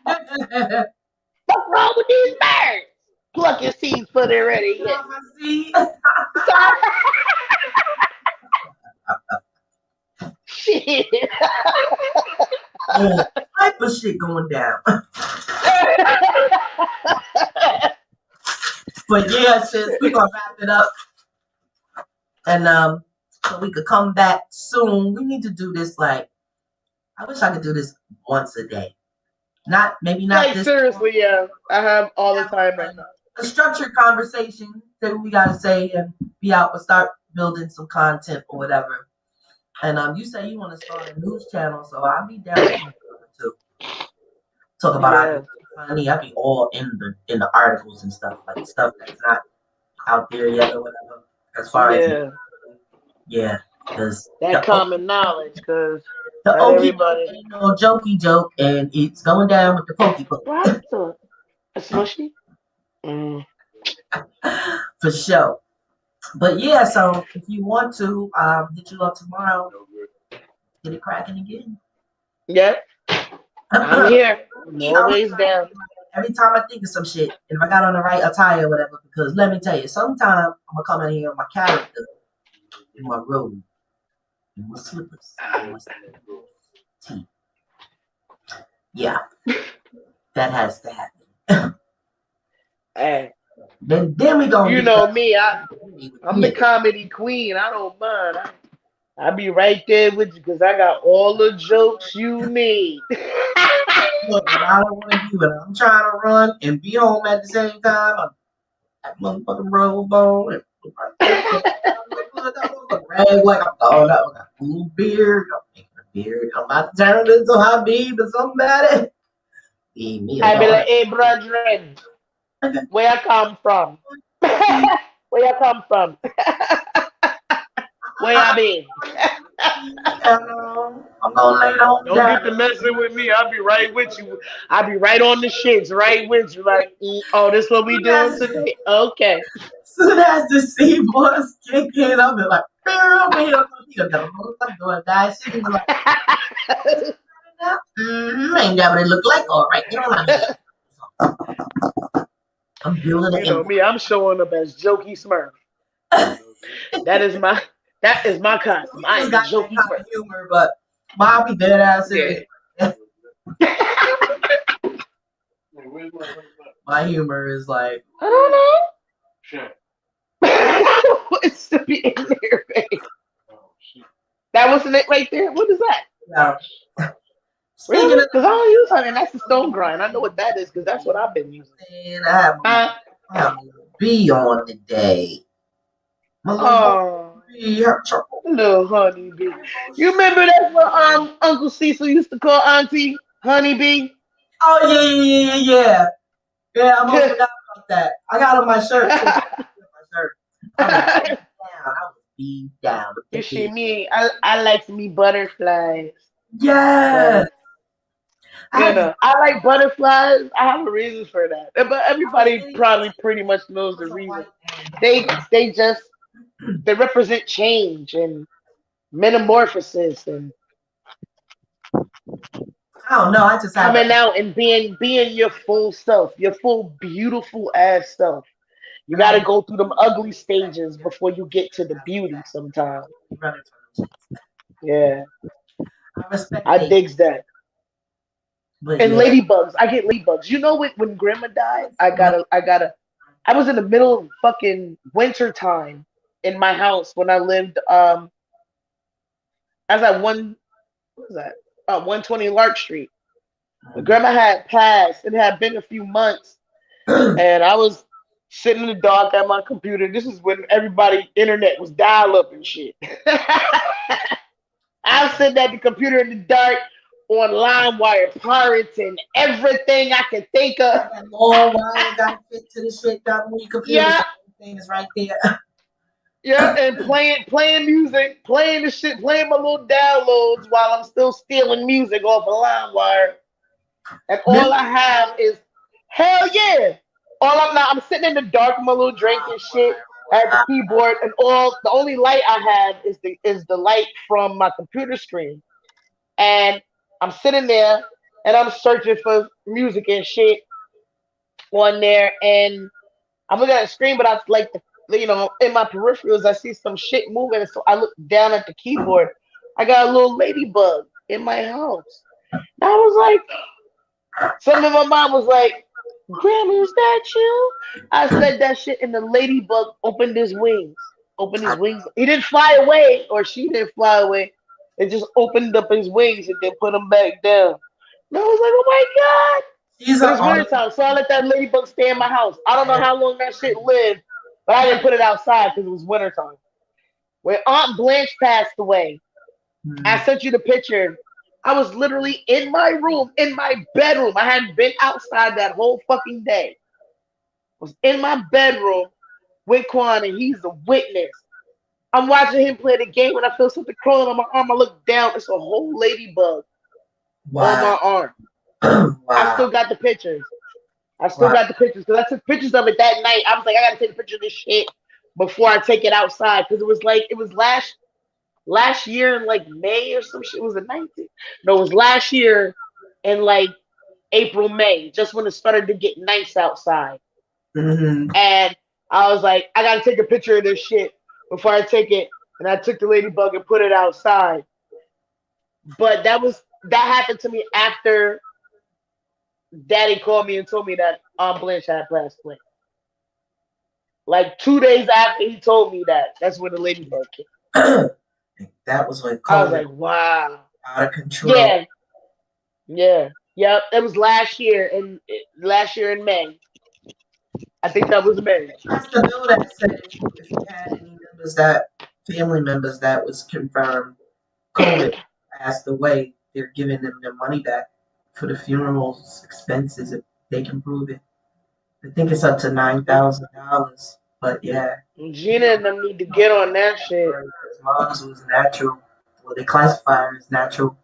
What's wrong with these birds? Pluck your seeds before they're ready yet. See? Sorry. Shit. All type of shit going down. But yeah, sis, we're gonna wrap it up, and so we could come back soon. We need to do this like I wish I could do this once a day. Not maybe not Like this long. seriously, yeah. I have all the Have time right now. a structured conversation that we gotta say and be out and start building some content or whatever. And you say you want to start a news channel, so I'll be down to talk about our Yeah. honey. I'll be all in the articles and stuff like stuff that's not out there yet or whatever. As far as Yeah. yeah, because That common knowledge, because the not okey everybody. ain't no jokey joke, and it's going down with the pokey poke What the? A smushy? Mm. for sure. But yeah, so if you want to hit you up tomorrow, get it cracking again. Yep. I'm here. I'm I was always down. every time I think of some shit, and if I got on the right attire or whatever, because let me tell you, sometimes I'm gonna come in here in my character, in my robe, in my slippers, in my teeth. Yeah, that has to happen. Hey, Then we gonna you get know down me. with I'm the yeah. comedy queen. I don't mind. I be right there with you because I got all the jokes you need. Look, what I don't want to do, and I'm trying to run and be home at the same time. I'm that motherfucking robe on and rag like I'm going up with a full beard. I'm making a beard. I'm about to turn into Habib or somebody. Leave me I be alone. like, hey, brethren, where I come from? Where you come from? Where you been? I'm gonna lay on Don't get down. to messing with me. I'll be right with you. I'll be right on the shits, right with you. Like, oh, this what we doing today? Okay. Soon as the seaboys kick in, I'll be like, I'm doing that shit. He be like, ain't that what it look like? All right, get on my head. I'm building You an know me. I'm showing up as Jokey Smurf. empire. That is my costume. I He's am got that Jokey kind Smurf. of humor, but my be dead ass Yeah. serious. My humor is like, I don't know. Shit. What's to be in there, babe? That wasn't it right there. What is that? speaking Really? of Because I don't use honey. That's the stone grind. I know what that is because that's what I've been using. man, I have my little bee on today. My little Oh, bee, her trouble. little honeybee. You remember that's what Uncle Cecil used to call Auntie Honeybee? Oh yeah, yeah, yeah, yeah, yeah. Yeah, I almost forgot about that. I got on my shirt too. My shirt. I was beat down. I was beat down with the You see bee. me? I like me butterflies, Yes. but I had this I like butterflies. I have a reason for that, but I was everybody getting probably pretty much knows the was a reason. white man. They just they represent change and metamorphosis and I don't know. I just have coming a out and being your full self, your full beautiful ass self. You got to I go through them ugly stages before you get to the beauty. Sometimes, running from them. yeah, I respect I nature, digs that. but And yeah. ladybugs, I get ladybugs. You know what? When Grandma died, I was in the middle of fucking winter time in my house when I lived. I was at what was that? 120 Lark Street. My grandma had passed. It had been a few months, and I was sitting in the dark at my computer. This is when everybody internet was dial up and shit. I was sitting at the computer in the dark on LimeWire, pirating everything I could think of. That long wire got to fit to the shit. Got movie computer, Yeah, so everything is right there. yeah, and playing music, playing the shit, playing my little downloads while I'm still stealing music off of LimeWire. And all I have is hell yeah. All I'm now I'm sitting in the dark with my little drink and shit at the keyboard, and all the only light I have is the light from my computer screen. And I'm sitting there and I'm searching for music and shit on there, and I'm looking at the screen, but I like in my peripherals I see some shit moving, so I look down at the keyboard. I got a little ladybug in my house. And I was like, something in my mind was like, Grandma, is that you? I said that shit, and the ladybug opened his wings. Opened his wings. He didn't fly away, or she didn't fly away. It just opened up his wings and then put them back down. And I was like, oh my God. She's But an it's winter artist. time, so I let that ladybug stay in my house. I don't know how long that shit lived, but I didn't put it outside because it was winter time. When Aunt Blanche passed away, I sent you the picture. I was literally in my room, in my bedroom. I hadn't been outside that whole fucking day. I was in my bedroom with Quan, and he's a witness. I'm watching him play the game, and I feel something crawling on my arm. I look down, it's a whole ladybug on Wow. my arm. I still Wow. got the pictures. I still Wow. got the pictures because I took pictures of it that night. I was like, I gotta take a picture of this shit before I take it outside because it was last year in like May or some shit. It was the 19th. No, it was last year in like April, May, just when it started to get nice outside. Mm-hmm. And I was like, I gotta take a picture of this shit before I take it. And I took the ladybug and put it outside. But that happened to me after Daddy called me and told me that Aunt Blanche had passed away. Like 2 days after he told me that, that's when the ladybug came. That was when I was COVID like, wow. out of control. Yeah, yeah, yep. It was last year in May. I think that was May. That's the bill that said if you had any family members that was confirmed COVID passed away, they're giving them their money back for the funerals expenses if they can prove it. I think it's up to $9,000. But yeah, Gina and them need to get on that shit. because mom's was natural. Well, they classify her as natural.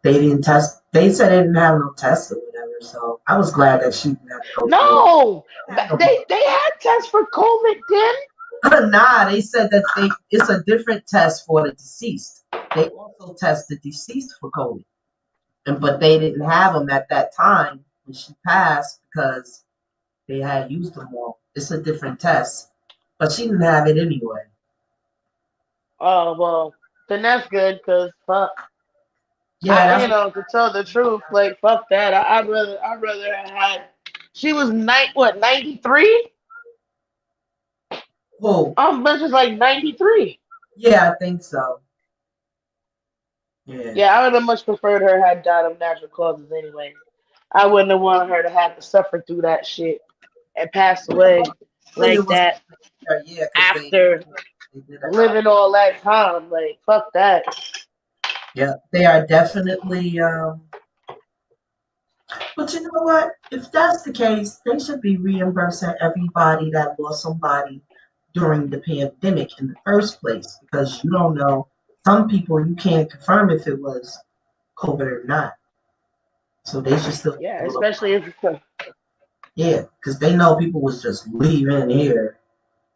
They didn't test. They said they didn't have no tests or whatever. So I was glad that she didn't have to go through No, it. they had tests for COVID then. Nah, they said that it's a different test for the deceased. They also test the deceased for COVID, but they didn't have them at that time when she passed because they had used them all. It's a different test, but she didn't have it anyway. Oh well, then that's good because fuck. Yeah, that's To tell the truth, like fuck that. I'd rather have had. She was 93. cool. Bunch is like 93. Yeah, I think so. Yeah. Yeah, I would have much preferred her had died of natural causes anyway. I wouldn't have wanted her to have to suffer through that shit and pass away Hopefully it like was that yeah, because after they did living all that time. Like fuck that. yeah, they are definitely but you know what? If that's the case, they should be reimbursing everybody that lost somebody during the pandemic in the first place because you don't know. Some people you can't confirm if it was COVID or not. So they should still be Yeah, able to, especially if yeah, because they know people was just leaving here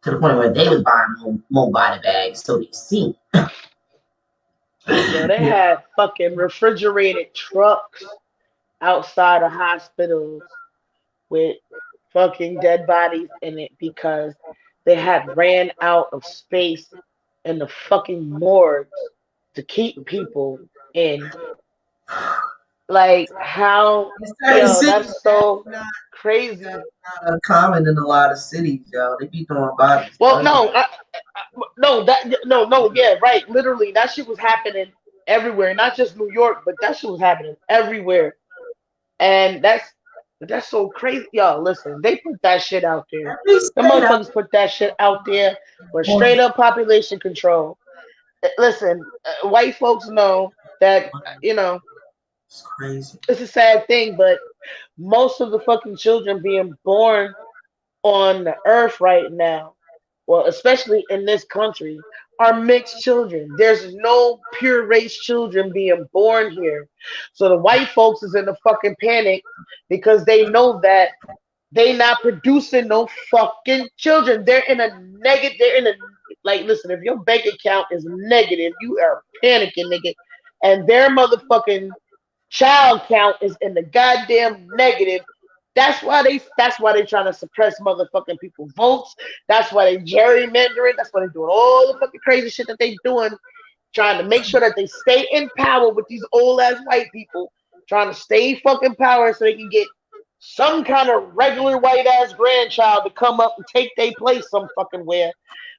to the point where they was buying more body bags so they see. yo, they Yeah. had fucking refrigerated trucks outside of hospitals with fucking dead bodies in it because they had ran out of space in the fucking morgues to keep people in. Like how, In certain yo, cities, that's so that's crazy. not uncommon in a lot of cities, yo. They be doing bodies Well, dirty. no, no, yeah, right. Literally, that shit was happening. everywhere, not just New York, but that shit was happening everywhere. And that's so crazy. Y'all, listen, they put that shit out there. Every The state out motherfuckers put that shit out there for there, straight up population control. Listen, white folks know that, it's crazy. it's a sad thing, but most of the fucking children being born on the earth right now, well, especially in this country, are mixed children. There's no pure race children being born here. So the white folks is in a fucking panic because they know that they not producing no fucking children. They're in a negative. They're in a like. Listen, if your bank account is negative, you are panicking, nigga. And their motherfucking child count is in the goddamn negative. That's why they trying to suppress motherfucking people votes. That's why they gerrymandering. That's why they doing all the fucking crazy shit that they doing, trying to make sure that they stay in power with these old ass white people, trying to stay fucking power so they can get some kind of regular white ass grandchild to come up and take their place some fucking where,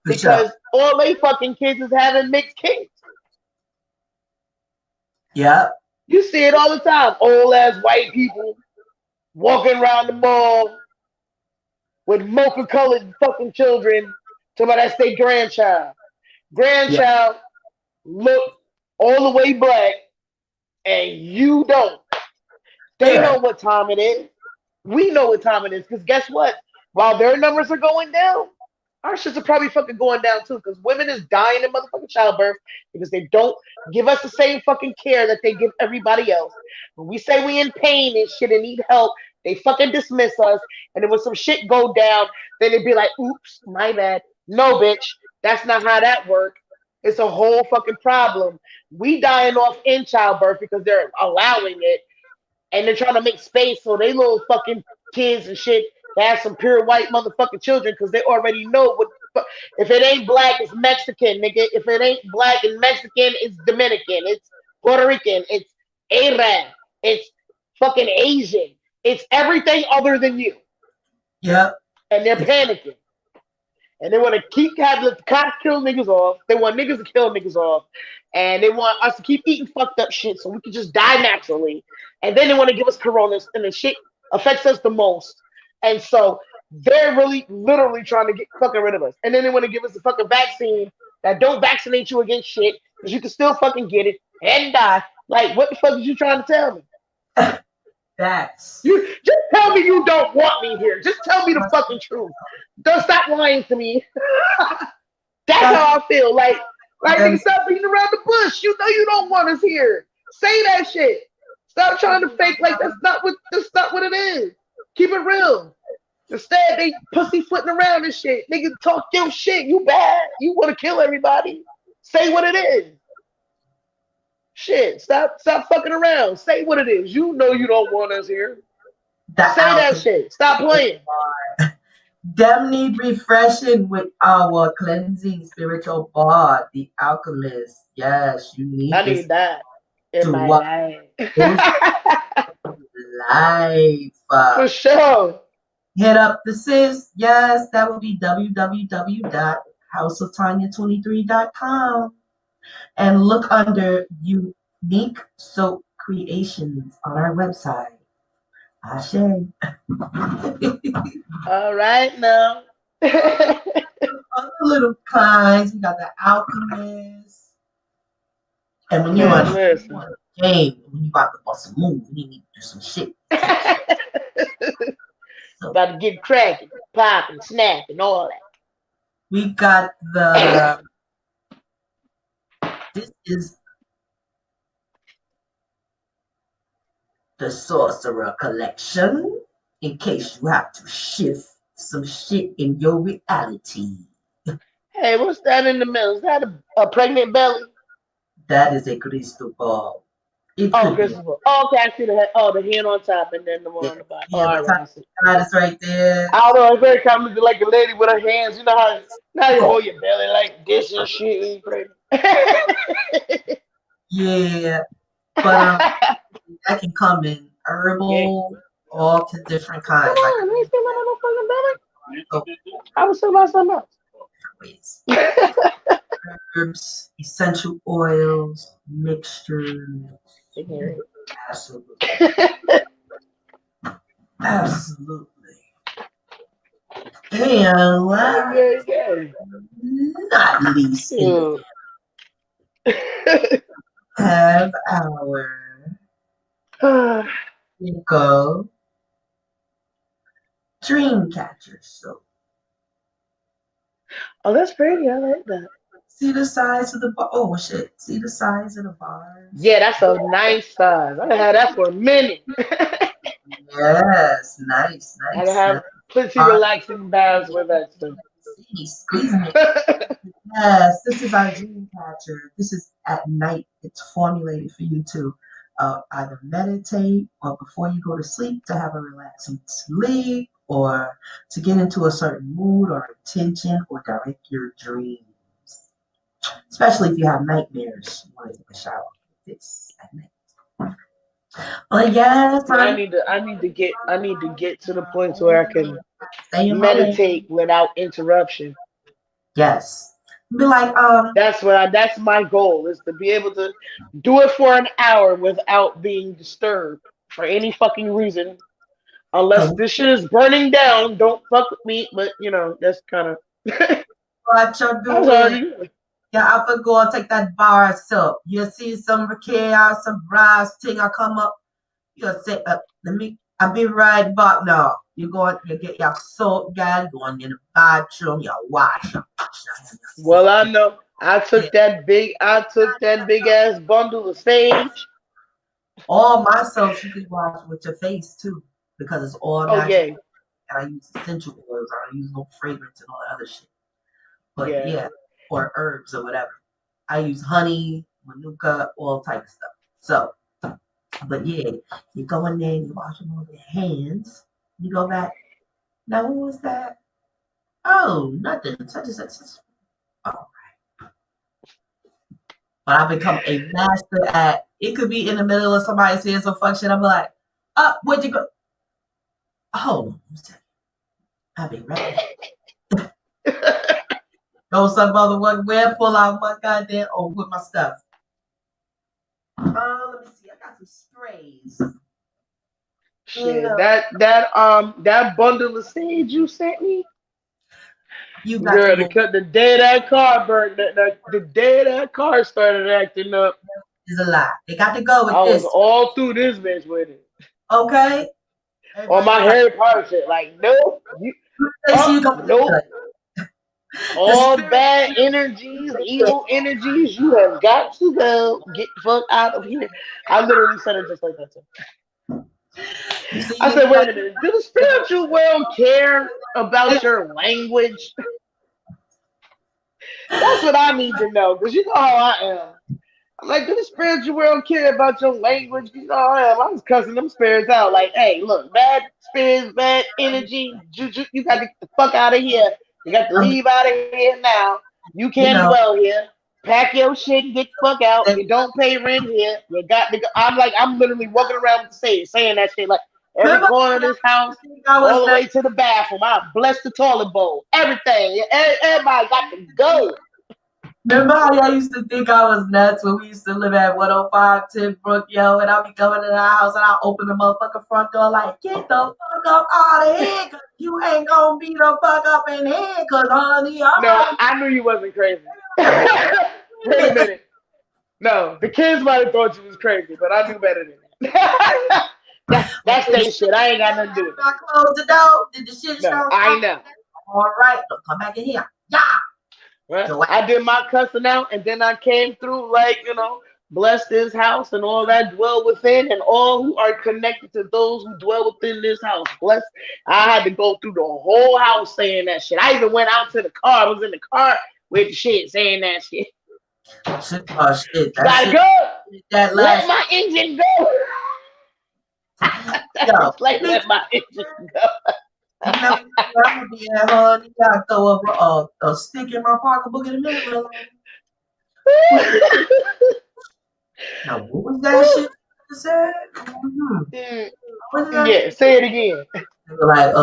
For sure. because all they fucking kids is having mixed kids. Yep. You see it all the time. Old ass white people walking around the mall with mocha colored fucking children. Somebody that's their grandchild. Yeah. Grandchild look all the way black and you don't. They Yeah. know what time it is. We know what time it is. Because guess what? While their numbers are going down, our shits are probably fucking going down too. Because women is dying in motherfucking childbirth because they don't give us the same fucking care that they give everybody else. When we say we in pain and shit and need help, they fucking dismiss us. And then when some shit go down, then they be like, oops, my bad. No, bitch. That's not how that works. It's a whole fucking problem. We dying off in childbirth because they're allowing it, and they're trying to make space so they little fucking kids and shit to have some pure white motherfucking children because they already know what. If it ain't black, it's Mexican, nigga. If it ain't black and Mexican, it's Dominican. It's Puerto Rican. It's Arab. It's fucking Asian. It's everything other than you. Yep. And they're It's panicking. And they want to keep having the cops kill niggas off. They want niggas to kill niggas off. And they want us to keep eating fucked up shit so we can just die naturally. And then they want to give us coronas, and the shit affects us the most. And so they're really literally trying to get fucking rid of us. And then they want to give us a fucking vaccine that don't vaccinate you against shit because you can still fucking get it and die. Like, what the fuck is you trying to tell me? facts. You just tell me you don't want me here. Just tell me the fucking truth. Don't stop lying to me. That's That's how I feel. Like them. nigga, stop beating around the bush. You know you don't want us here. Say that shit. Stop trying to fake like that's not what it is. Keep it real. Instead, they pussyfooting around and shit. Nigga, talk your shit. You bad. You want to kill everybody. Say what it is. Shit. Stop fucking around. Say what it is. You know you don't want us here. The Say that alchemy. shit. Stop playing. Them need refreshing with our cleansing spiritual bard, the alchemist. Yes, you need I this need that in to my what goes life. life. For sure. Hit up the sis. Yes, that would be www.houseoftanya23.com and look under unique soap creations on our website. Ashe. All right now. Other little kinds. We got the alchemist. And when you Man, want listen. a game, when you about to bust a move, you need to do some shit. So About to get cracking, popping, snapping, all that. we got the this is the Sorcerer Collection in case you have to shift some shit in your reality. Hey, what's that in the middle? Is that a pregnant belly? That is a crystal ball. It Oh, could be Christopher. Oh, okay, I see the head. Oh, the hand on top and then the one yeah, on the bottom. Oh, yeah, all the right, top I see. is right there. I don't know. It's very common to like a lady with her hands. You know how now you Oh, hold your belly like this and shit. When you pregnant. yeah, but that can come in Yeah. herbal, all different kinds, Come like on, you ain't see my motherfucking belly. so I was talking about something else. ways. herbs, essential oils, mixtures. Absolutely. Absolutely. And last not least in the have our Ginkgo dream catcher. So Oh, that's pretty. I like that. see the size of the bar. Oh shit! See the size of the bars. Yeah, that's a nice size. I had that for a minute. Yes, nice, I had to nice, nice. have plenty Bar- relaxing baths with that stuff. See, squeeze me. Yes, this is our dream catcher. This is at night. It's formulated for you to either meditate or before you go to sleep to have a relaxing sleep or to get into a certain mood or intention or direct your dreams. Especially if you have nightmares, you want to take a shower with this at night. But yes, See, I need to get to the point where I can stay in my lane. meditate without interruption. Yes. Be like, That's my goal is to be able to do it for an hour without being disturbed for any fucking reason. Unless this shit is burning down, don't fuck with me. But that's kind of what you're that's doing. already. Yeah, I forgot go and take that bar soap. You see some chaos, some brass thing I come up. You say, I'll be right back now. You get your soap, guy, going in the bathroom, you wash your Well, soap. I know. I took that big ass bundle of sage. All my soaps you can wash with your face too, because it's all Oh natural. yeah, And I use essential oils. I don't use no fragrance and all that other shit. But yeah. yeah, or herbs or whatever. I use honey, manuka, all type of stuff. So, but yeah, you go in there and you wash them all your hands. You go back. Now, what was that? Oh, nothing. Such and such. Oh, but I've become a master at. It could be in the middle of somebody saying some function. I'm like, where'd you go? Hold on, I'll be right back. Go some motherfucker where pull out my goddamn with my stuff. Let me see. I got some sprays. Shit, that bundle of sage you sent me, You got to girl, go. the day that car burned, the day that car started acting up, Is a lie. They got to go with I was this. all through this bitch with it. Okay. On Everybody my was like, Harry Potter shit, like nope, so you go nope. the All spirit. bad energies, evil energies, you have got to go. Get the fuck out of here. I literally said it just like that. You see, I you said, wait got a minute. Do the spiritual world care about to your language? That's what I need to know. Because you know how I am. I'm like, do the spiritual world care about your language? You know how I am. I was cussing them spirits out. Like, hey, look, bad spirits, bad energy, juju, you got to get the fuck out of here. You got to I mean, leave out of here now. You you can't know, dwell here. Pack your shit and get the fuck out. they, You don't pay rent here. You got to go. I'm literally walking around with the stage saying that shit. Like, every remember corner of how this house, I think I was all the that. way to the bathroom. I bless the toilet bowl. Everything. Everybody got to go. Remember how I used to think I was nuts when we used to live at 105 Brook, yo, and I'll be coming to the house and I'll open the motherfucking front door like, get the fuck up out of here, cause you ain't gonna be the fuck up in here, cause honey, No, I'm I knew you wasn't crazy. Wait a gonna minute. No, the kids might have thought you was crazy, but I knew better than that. That's did the their shit shit. I ain't got nothing to do with after that. I closed the door? Did the shit No, start I coming? know. All right, don't come back in here. Yeah, Right? your I did my cussing out, and then I came through like bless this house and all that dwell within, and all who are connected to those who dwell within this house. Bless. I had to go through the whole house saying that shit. I even went out to the car. I was in the car with the shit saying that shit. shit, oh shit, that Gotta shit, go. that Let last, my engine go. That yo, was like me let my engine go. You never know where I'm gonna be at, honey. You gotta throw a stick in my pocketbook in a minute, little lady. Now, what was that shit you said? Mm-hmm. What did that? Yeah, say it again. They were like,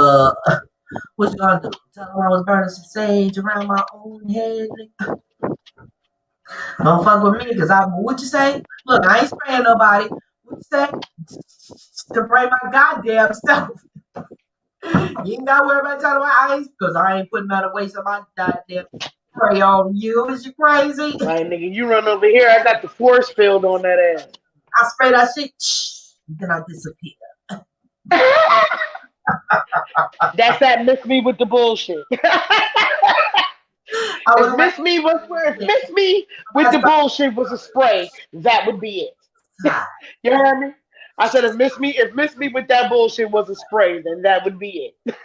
what you gonna do? Tell them I was burning some sage around my own head. Don't fuck with me, cause what you say? Look, I ain't spraying nobody. What you say? To spray my goddamn self. You ain't gotta worry about telling my eyes, cause I ain't putting none of waste of my goddamn spray on you. Is you crazy? Like, nigga, you run over here, I got the force field on that I spray that shit, then I disappear. ass. That's that miss me with the bullshit. I was If like, miss me was if yeah, miss me with I the started bullshit was a spray, that would be it. high. You heard me? I said if miss me with that bullshit was a spray, then that would be it.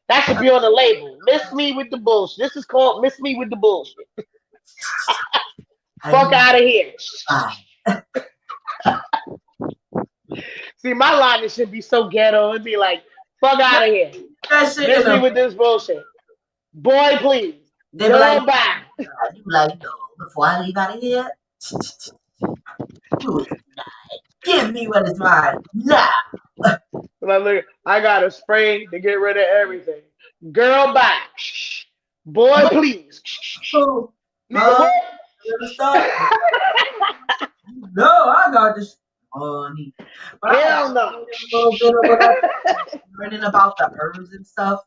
That should be on the label. Miss me with the bullshit. This is called miss me with the bullshit. I Fuck need out of here. high. See, my line should be so ghetto. It'd be like, fuck out of here. That shit in Miss me the with this bullshit. Boy, please. they be like, Girl, bye. you be like, no, before I leave out of here, do it. Give me what is mine. Now. Like, look, I got a spray to get rid of everything. Girl, bye. Boy, please. Oh, Nigga, what? you ever start? No, I got this money. But I had Hell no. a little bit of what I learning about the herbs and stuff.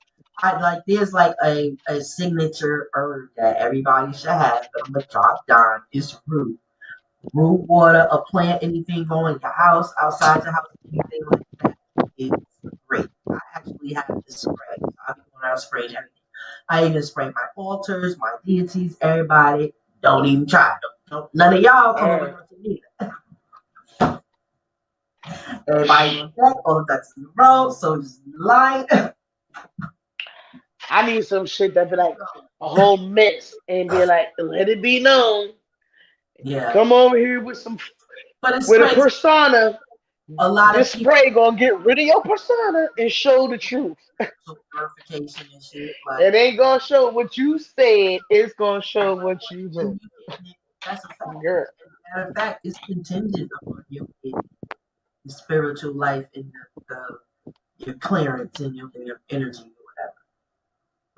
I like there's like a signature herb that everybody should have, but I'm gonna drop down. It's root. Root water, a plant, anything going in your house, outside your house, anything like that is great. I actually have this spray. I be going out spraying everything. I even spray my altars, my deities, everybody. Don't even try. Don't none of y'all come over Alright. here to me. Everybody on deck, all the ducks in a row. So just line. I need some shit that be like a whole mix and be like, let it be known. Yeah, Come over here with some but it's with a crazy. persona. A lot of This people spray gonna get rid of your persona and show the truth. do verification and shit. Like, It ain't gonna show what you said. It's gonna show what you and do. you getting it. That's a fact. Girl. Matter of fact, it's contingent upon you getting the spiritual life and your clearance and your energy or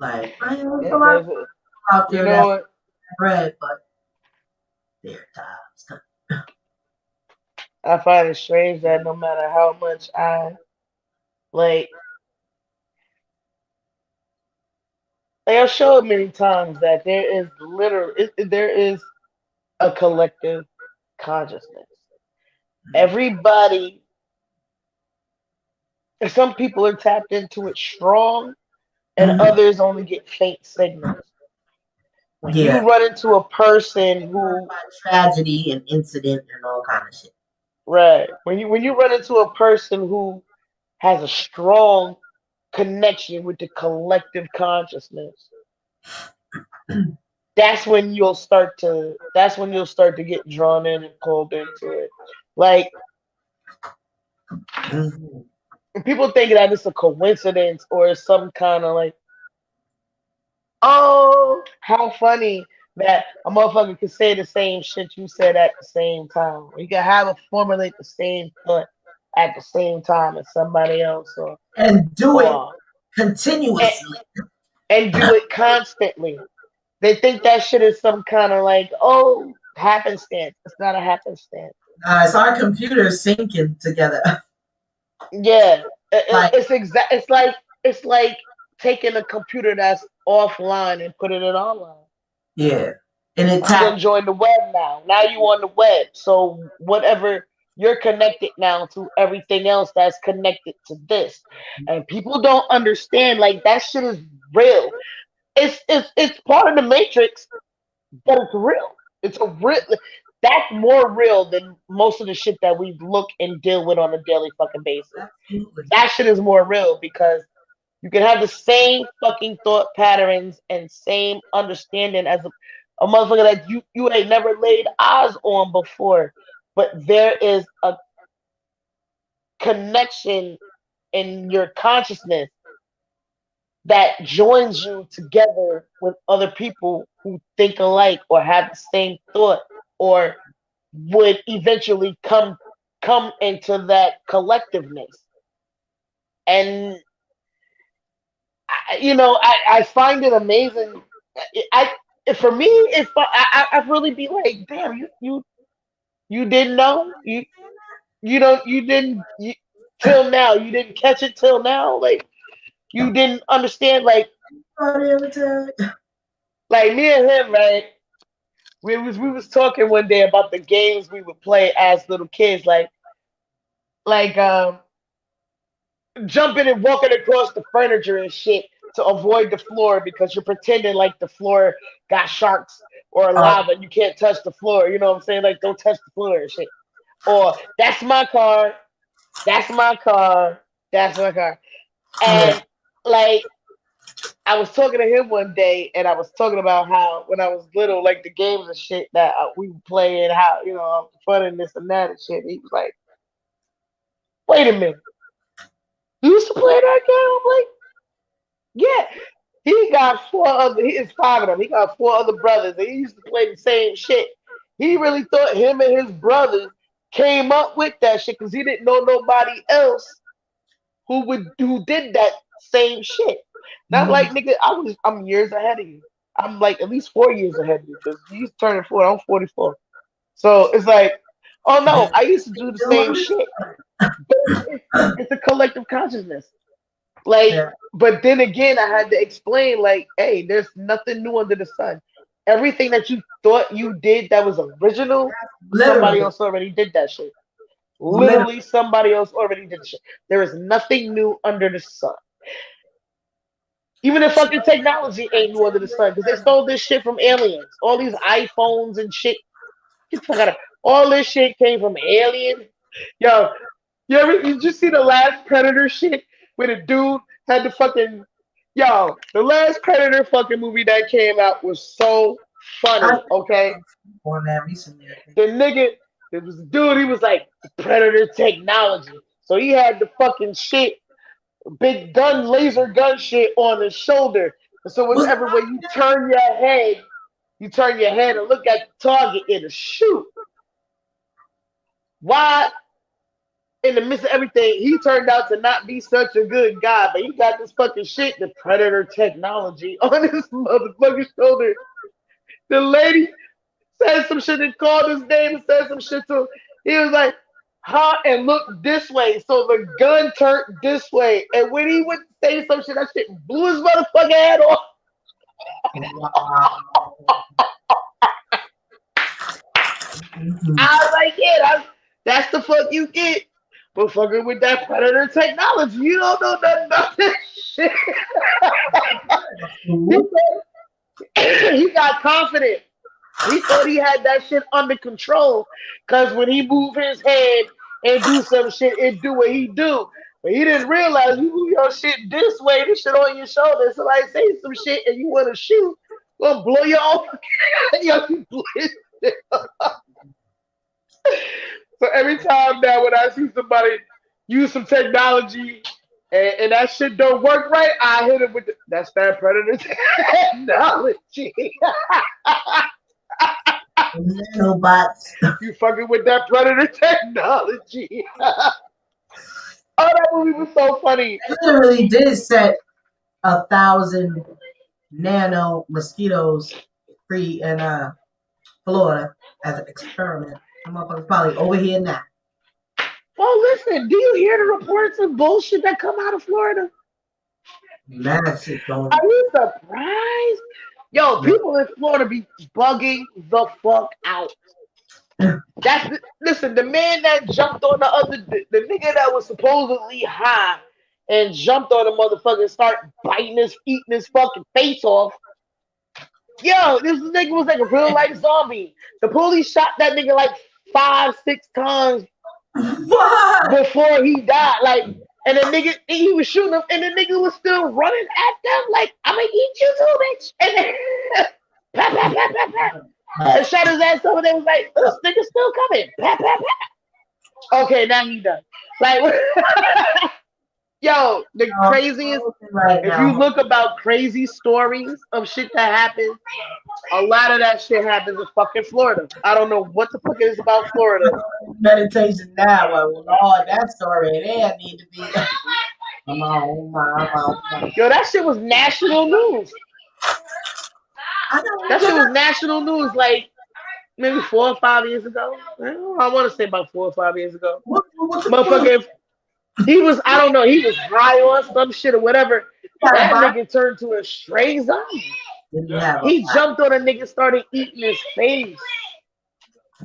whatever. Like, I know there's Yeah, a lot of because people out you there know that's what? bread, but their times come. I find it strange that no matter how much like, I've showed many times that there is a collective consciousness. Everybody, some people are tapped into it strong, and Mhm. others only get faint signals. When Yeah, you run into a person who, by tragedy and incident and all kind of shit. right, when you run into a person who has a strong connection with the collective consciousness, that's when you'll start to get drawn in and pulled into it. Like, Mhm. people think that it's a coincidence or some kind of like, oh, how funny that a motherfucker can say the same shit you said at the same time. You can have a formulate the same thought at the same time as somebody else, And do it or and, continuously. and do it constantly. They think that shit is some kind of like, oh, happenstance. It's not a happenstance. It's our computers syncing together. Yeah, Like, it's like taking a computer that's offline and put it in online. yeah. And it You done tapped. joined the web now. Now you on the web. So whatever you're connected now to everything else that's connected to this. And people don't understand like that shit is real. It's part of the matrix, but it's real. It's a real that's more real than most of the shit that we look and deal with on a daily fucking basis. Absolutely. That shit is more real because you can have the same fucking thought patterns and same understanding as a motherfucker that you ain't never laid eyes on before. But there is a connection in your consciousness that joins you together with other people who think alike or have the same thought or would eventually come into that collectiveness. And I find it amazing. I for me, if I really be like, damn, you didn't know, you don't, you didn't, till now, you didn't catch it till now, like you didn't understand, Nobody ever tell you. like me and him, right? We was talking one day about the games we would play as little kids, like jumping and walking across the furniture and shit to avoid the floor because you're pretending like the floor got sharks or lava and you can't touch the floor. You know what I'm saying? Like don't touch the floor and shit. Or that's my car. That's my car. That's my car. Yeah. And like I was talking to him one day, and I was talking about how when I was little, like the games and shit that we would play, and how fun and this and that and shit. He was like, "Wait a minute, you used to play that game?" I'm like, "Yeah." He got four other. He is five of them. He got four other brothers, and he used to play the same shit. He really thought him and his brothers came up with that shit because he didn't know nobody else who did that same shit. And I'm like, Mhm. nigga, I'm years ahead of you. I'm like at least 4 years ahead of you because he's turning 4. I'm 44. So it's like, oh no, I used to do the same shit. But it's a collective consciousness. Like, Yeah. but then again, I had to explain, like, hey, there's nothing new under the sun. Everything that you thought you did that was original, somebody Literally. else already did that shit. Literally. Literally, somebody else already did the shit. There is nothing new under the sun. Even the fucking technology ain't new under the sun because they stole this shit from aliens. All these iPhones and shit. Get the fuck out of all this shit came from aliens. Yo, you just see the last Predator shit where the dude had the fucking the last Predator fucking movie that came out was so I funny, okay? on that recently, I think. The nigga, it was a dude, he was like Predator technology. So he had the fucking shit, big gun, laser gun shit on his shoulder. And so Was whenever when you turn your head and look at the target, it'll shoot. Why in the midst of everything, he turned out to not be such a good guy, but he got this fucking shit, the Predator technology, on his motherfucking shoulder. The lady said some shit and called his name and said some shit to him. He was like, huh, and look this way. So the gun turned this way. And when he went to say some shit, that shit blew his motherfucking head off. wow. Mhm. I was like, yeah, that's the fuck you get. But fucking with that Predator technology, you don't know nothing about that shit. he, Fool. he got confident. He thought he had that shit under control. Cause when he move his head and do some shit, it do what he do. But he didn't realize you move your shit this way, this shit on your shoulder. Somebody say some shit and you want to shoot, gonna blow your own. Yo, you blew his shit. So every time now when I see somebody use some technology and that shit don't work right, I hit him with that's that predator technology. Nanobots. You fucking with that predator technology. Oh, that movie was so funny. They literally did set 1,000 nano mosquitoes free in Florida as an experiment. The motherfuckers probably over here now. Well, listen, do you hear the reports of bullshit that come out of Florida? Mad shit going Are on. you surprised? Yo, Man. people in Florida be bugging the fuck out. Listen. The man that jumped on the nigga that was supposedly high and jumped on the motherfucker and start eating his fucking face off. Yo, this nigga was like a real life zombie. The police shot that nigga like 5, 6 times What? before he died. Like, and the nigga he was shooting him, and the nigga was still running at them like, "I'm gonna eat you too, bitch!" And then, pat, pat, pat, pat, pat, and shot his ass over there. Was like, "This nigga's still coming." Pat, pat, pat. Okay, now he done. Like, yo, the craziest. Right If you now. look about crazy stories of shit that happens, a lot of that shit happens in fucking Florida. I don't know what the fuck it is about Florida. Meditation now. Well, Lord, that story there need to be. Come on, my. Yo, that shit was national news. I don't That get shit was it. national news like maybe 4 or 5 years ago. I want to say about 4 or 5 years ago. What you mean? Motherfucker, he was, I don't know, he was high on some shit or whatever. He had a That bite? nigga turned to a stray zombie. Did he have a He bite? jumped on a nigga, started eating his face,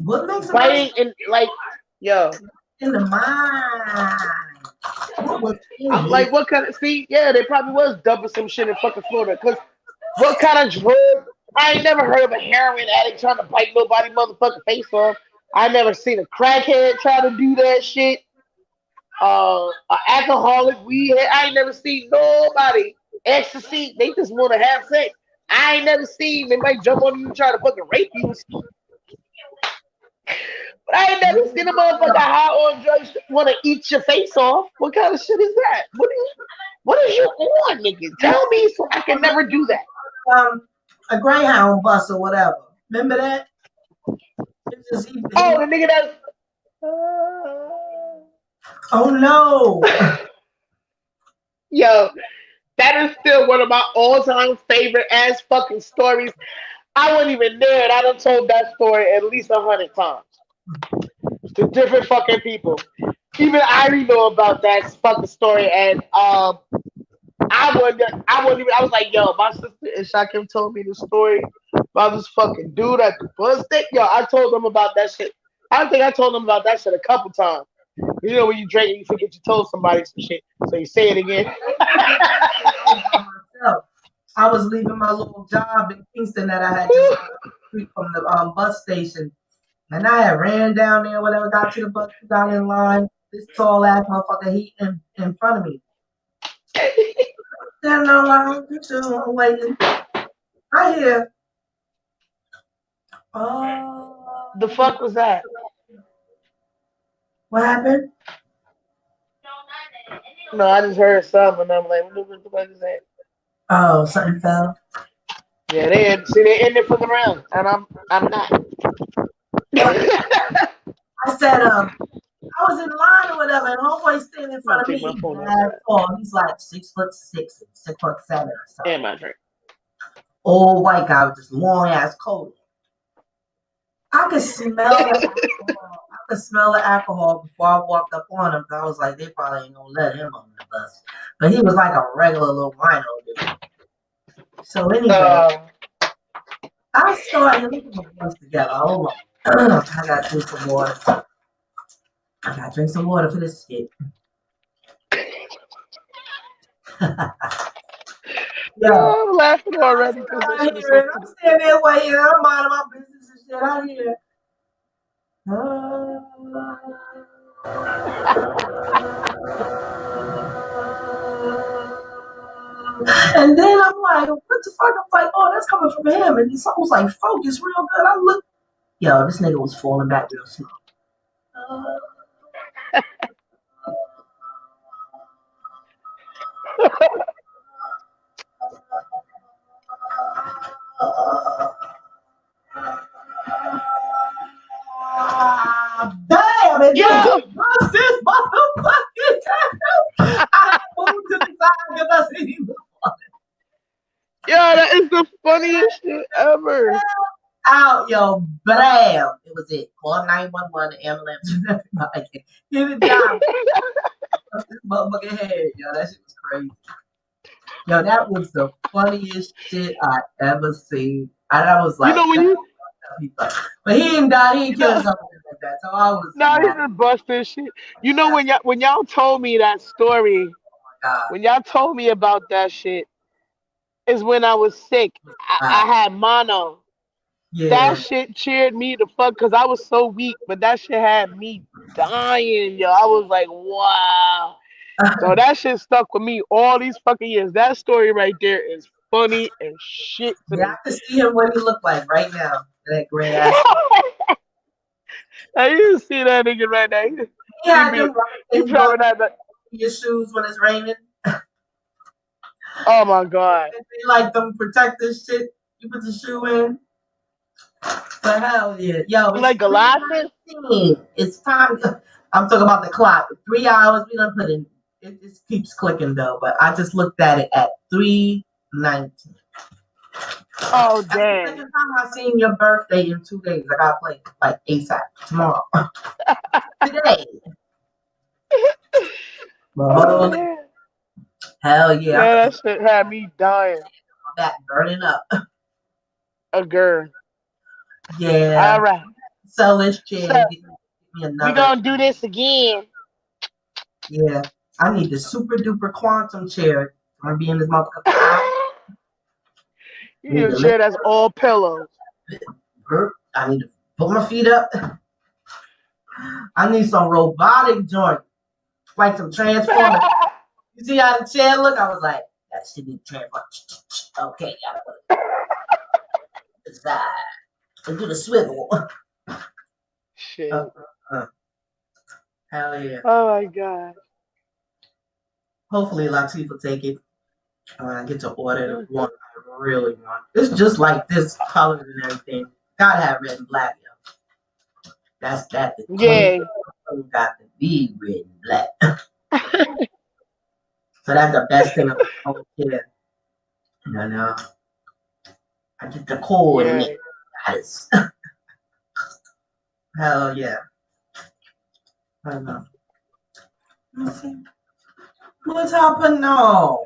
What makes a person biting, and like, yo, in the mind? What was in I'm his like, what kind of, see, yeah, they probably was dumping some shit in fucking Florida. Because what kind of drug? I ain't never heard of a heroin addict trying to bite nobody motherfucking face off. I never seen a crackhead try to do that shit. An alcoholic, weed head. I ain't never seen nobody ecstasy. They just want to have sex. I ain't never seen. They might jump on you and try to fucking rape you. But I ain't never seen a motherfucker high on drugs want to eat your face off. What kind of shit is that? What is you on, nigga? Tell me so I can never do that. um a Greyhound bus or whatever. Remember that? It's just he Oh, was, the nigga that. oh no. Yo, that is still one of my all-time favorite ass fucking stories. I wasn't even there, and I done told that story at least 100 times to different fucking people. Even I didn't know about that fucking story, and I wasn't even. I was like, yo, my sister and Shakim told me the story about this fucking dude at the bus stick. Yo, I told them about that shit. I think I told them about that shit a couple times. You know when you drink and you forget you told somebody some shit, so you say it again. By myself. I was leaving my little job in Kingston that I had just got from the bus station. And I had ran down there, whatever, got to the bus, got in line. This tall ass motherfucker, he in front of me. Standing in line, I'm waiting. I hear, The oh, fuck was that? what happened? No, I just heard something, and I'm like, what the fuck is that? Oh, something fell. Yeah, they ended for the round, and I'm not. Well, I said, I was in line or whatever, and homeboy standing in I'm gonna front of me. take my He phone mad outside. tall. He's like 6'6", 6'7" or something. And my drink. Old white guy with this long ass coat. I could smell the alcohol. I could smell the alcohol before I walked up on him. I was like, they probably ain't gonna let him on the bus. But he was like a regular little wino dude. So anyway, uh, I started looking my voice together. Hold on. I gotta drink some water. I gotta drink some water for this shit. Yo, I'm laughing already because that I shit is hear so it. I'm funny. standing there waiting. I'm minding my business and shit. I hear. And then I'm like, what the fuck? I'm like, oh, that's coming from him. And it's almost like focus real good. I look, yo, this nigga was falling back real slow. Damn, and then Yo, he bust this motherfucking down. I moved to the side because I see him yo, that is the funniest shit ever. out, yo, bam. It was it. Call 911, ambulance, and everybody. Get it down. Bust this motherfucking head, yo. That shit was crazy. Yo, that was the funniest shit I ever seen. And I was You like, know when that's you, what he thought. But he didn't die. He didn't kill no, himself like that. So I was no, he like, just bust this shit. You know when y'all told me that story, oh my God. when y'all told me about that shit, is when I was sick. I God. had mono. That Yeah. shit cheered me the fuck because I was so weak, but that shit had me dying, yo. I was like, wow. So that shit stuck with me all these fucking years. That story right there is funny as shit to Yeah, me. I can see him what he looked like right now. That gray ass. I you see that nigga right now. He He had be them right he things on probably not that. your shoes when it's raining. Oh my god. And they like them protective shit. You put the shoe in. But hell yeah. Yo, it's Like galoshes? 3:19. It's time. I'm talking about the clock. 3 hours we done put in. It just keeps clicking though. But I just looked at it at 3:19. Oh, That's the damn. second time I seen your birthday in 2 days. I gotta play like ASAP tomorrow. Today. Oh, Holy yeah. hell yeah. I'm Yeah, gonna that shit had me dying. come back burning up. A girl. All Yeah. right. Sell this So, chair and get me we another. gonna do this again. Yeah. I need the super duper quantum chair. I'm gonna be in this motherfucker for hours. You I need need a to lift chair that's all pillows. I need to put my feet up. I need some robotic joint, like some transformers. You see how the chair look? I was like, that shit need transform. Okay, gotta put it to the side. And do the swivel. Uh, Shit. uh, hell yeah. Oh my god. Hopefully Latif will take it when I get to order the one I really want. It's just like this color and everything. Gotta have red and black, yo. That's that the queen Yeah. got to be red and black. So that's the best thing about the whole chair. You know, I get the Yeah. coordinate. Guys. Hell yeah. I know. Let's see. What's happening now?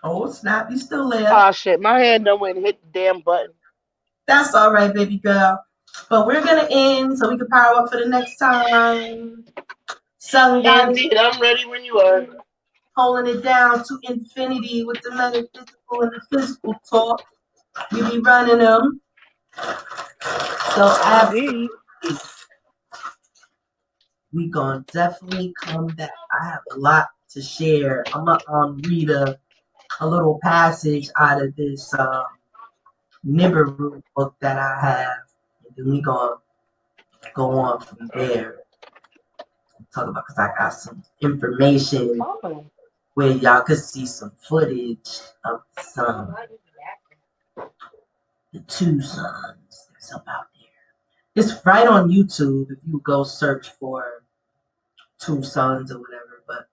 Oh, snap. You still there. Oh shit, my hand done went and hit the damn button. That's all right, baby girl. But we're going to end so we can power up for the next time. Sangani Indeed, I'm ready when you are. holding it down to infinity with the metaphysical and the physical talk. We be running them. So absolutely, Indeed. we gonna definitely come back. I have a lot to share. I'm gonna read a little passage out of this Nibiru book that I have, and then we gonna go on from there. Talk about because I got some information Oh. where y'all could see some footage of the two suns that's up out there. It's right on YouTube if you go search for two suns or whatever. But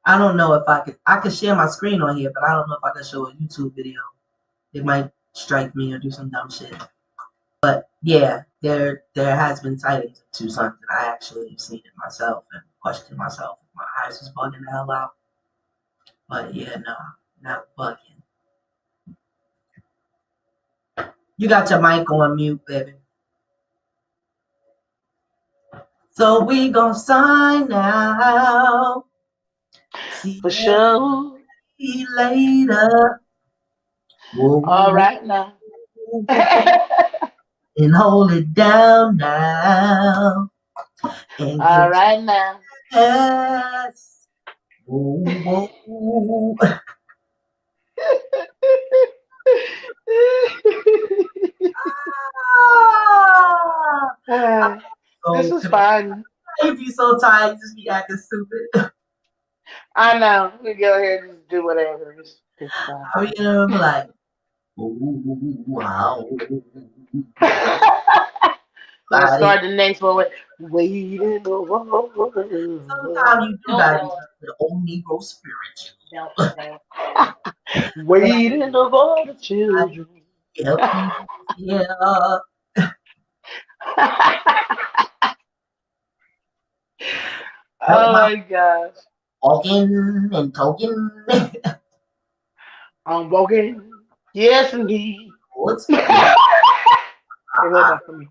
I don't know if I could share my screen on here, but I don't know if I can show a YouTube video. It might strike me or do some dumb shit. But yeah, there has been sightings of two suns, and I actually have seen it myself and questioned myself if my eyes was bugging the hell out. But yeah, no, not bugging. You got your mic on mute, baby. So we gonna sign out. See For sure. you later. Whoa, All whoa, right now. whoa. And hold it down now. And All get right now. your ass. Whoa, whoa. Ah, Uh, this so is fun. you be so tired, you just be acting stupid. I know. We go ahead and just do whatever. It's fun. I mean, I'm like, ooh, wow. We'll Body. start the next one with Wait in the Water. Sometimes you do gotta be the old Negro spiritual. Wait in the water, I children. help you here. Help Oh my my gosh. walking and talking. I'm walking. Yes, indeed. What's Hey, yeah. hold that for me.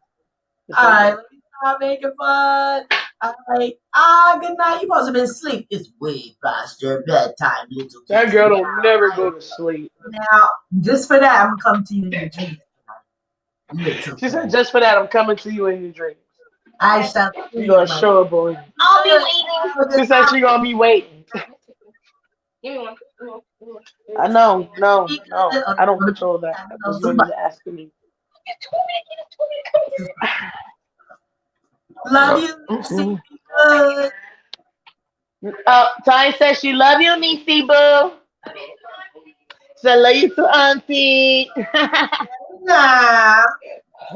Just hold Alright, that. let me stop making fun. Alright. Good night. You supposed to be asleep. It's way past your bedtime, little That kitty. girl don't never go to sleep. Now, just for that, I'm gonna come to you in your dreams tonight. Little She said, boy. just for that, I'm coming to you in your dreams. I shall see You you, gonna my show a boy. I'll be waiting. Have a good She said she gonna be waiting. I know, no, Be no. good. Or I don't or control that. have This no is when Zumba. you asking me. Love you. See Mhm. you good. Tanya says she love you, Niecy Boo. So love you to Auntie. Nah.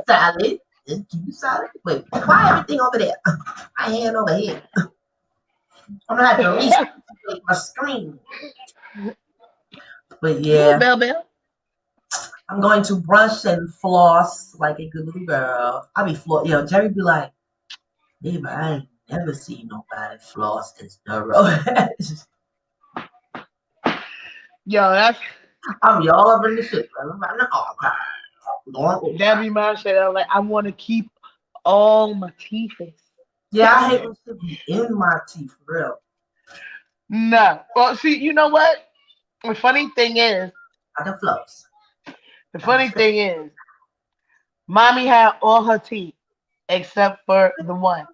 Salad. Let's do the salad. Wait, why everything over there? My hand over here. I'm gonna have to reset my screen. But Ooh, yeah, Bell Bell. I'm going to brush and floss like a good little girl. I be floss. Yo, Jerry be like, neighbor, I ain't never seen nobody floss as thorough. Yo, I be all up in the shit. I'm like, oh, God. that be my shit. I'm like, I want to keep all my teeth. Yeah, I hate when shit be in my teeth, for real. No. Well, see, you know what? The funny thing is, Not the floss. the Not the funny straight. thing is, mommy had all her teeth except for the one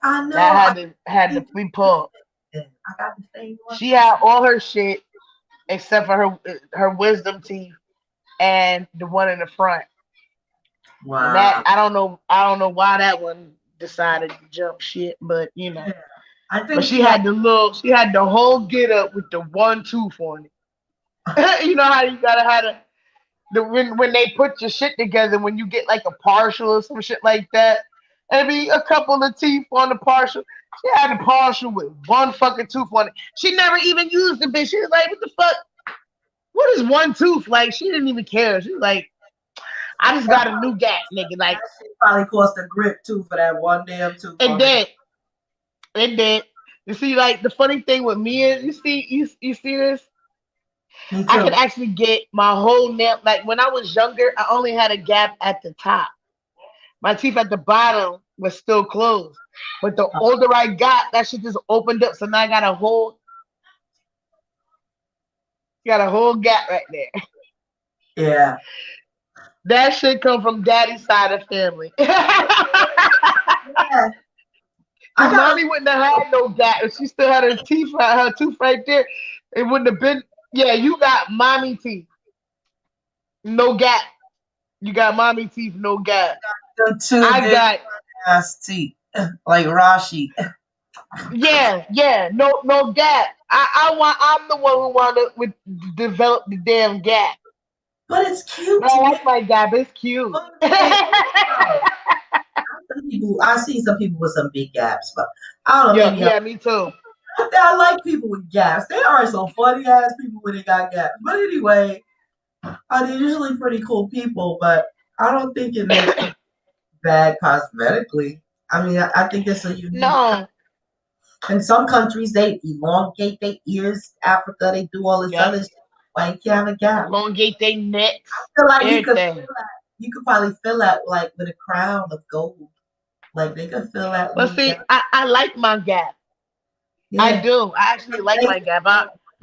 I that know. had to be pulled. I got the same one. She had all her shit except for her wisdom teeth and the one in the front. And that Wow. I don't know why that one decided to jump shit, but you know. Yeah. I But think she had. she had the whole get up with the one tooth on it. You know how you gotta have when they put your shit together when you get like a partial or some shit like that. And be a couple of teeth on the partial. She had a partial with one fucking tooth on it. She never even used the bitch. She was like, what the fuck? What is one tooth? Like, she didn't even care. She was like, I just That, got a new gap, nigga. that Like, shit probably cost a grip too for that one damn tooth it on her. did. It did. You see, like the funny thing with me is, you see this. Me I could too. actually get my whole nail. Like when I was younger, I only had a gap at the top. My teeth at the bottom was still closed. But the older I got, that shit just opened up. So now I got a whole gap right there. Yeah. That shit come from daddy's side of family. Cause Yeah. I got mommy wouldn't have had no gap. If she still had her tooth right there, it wouldn't have been. Yeah, you got mommy teeth, no gap. You got mommy teeth, no gap. them two I big got ass teeth, like Rashi. yeah, no gap. I'm the one who wound up with develop the damn gap. But it's cute But I to me. like my gap. It's cute. One thing, some people, I see some people with some big gaps, but I don't know. Yeah, Maybe yeah, me too. I like people with gaps. They are some funny ass people when they got gaps. But anyway, they're usually pretty cool people, but I don't think it makes them bad cosmetically. I mean, I think it's a unique. No. In some countries, they elongate their ears. Africa, they do all this Yep. other shit. Why you can't have a gap? Elongate their I necks, feel like everything. you could probably fill that like with a crown of gold. Like they could fill that But little see, gap. I like my gap. I Yeah, do. I actually like they my gap.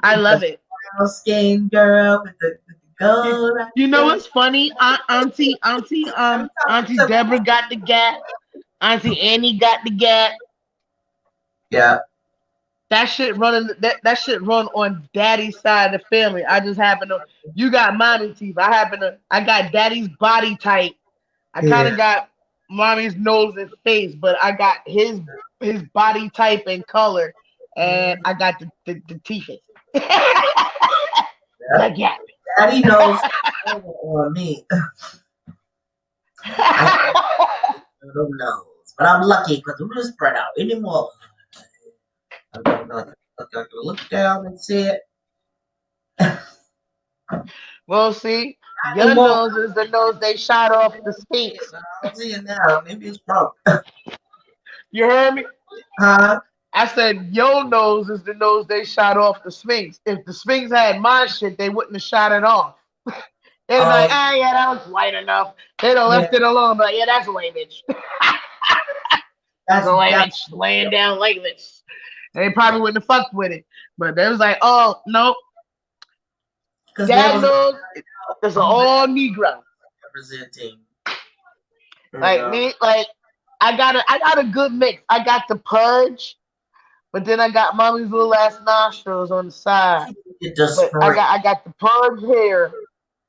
I with the love it. brown skin girl with the You, gold right you know there. what's funny? Every time she Auntie took Deborah got the gap. Auntie Annie got the gap. yeah, That shit run on daddy's side of the family. I just happen to you got mommy teeth. I got daddy's body type. I kind yeah, of got mommy's nose and face, but I got his body type and color, and I got the teeth. yeah. The gap. Daddy knows on me. I don't know, but I'm lucky because I'm just spread out anymore. I don't know. I can look down and see it. Well, see, Not your anymore. nose is the nose they shot off the I Sphinx. don't see it now. Maybe it's broke. You heard me? Huh? I said your nose is the nose they shot off the Sphinx. If the Sphinx had my shit, they wouldn't have shot it off. They'd be like, Oh, ah, yeah, that was white enough. They'd have yeah. left it alone. But yeah, that's a white bitch. That's That's a white definitely bitch laying down like this. They probably wouldn't have fucked with it. But they was like, oh, nope. because there That was nose is an who they all Negro. representing. You Like know, me, like I got a good mix. I got the pudge, but then I got mommy's little ass nostrils on the side. she did the But spring. I got the pudge hair.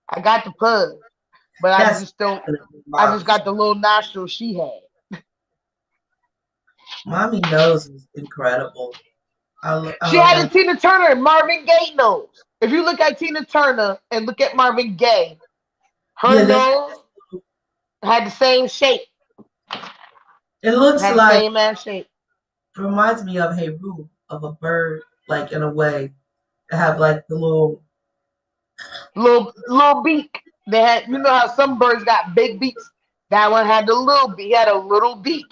I got the pudge. But That's I just mommy's. got the little nostril she had. Mommy nose is incredible. I She don't had know. a Tina Turner and Marvin Gaye nose. If you look at Tina Turner and look at Marvin Gaye, her Yeah, nose had the same shape. it looks Had the like same ass shape. it reminds me of Heru of a bird, like in a way. They have like the little. Little beak. They had, you know how some birds got big beaks. That one had the little beak. He had a little beak.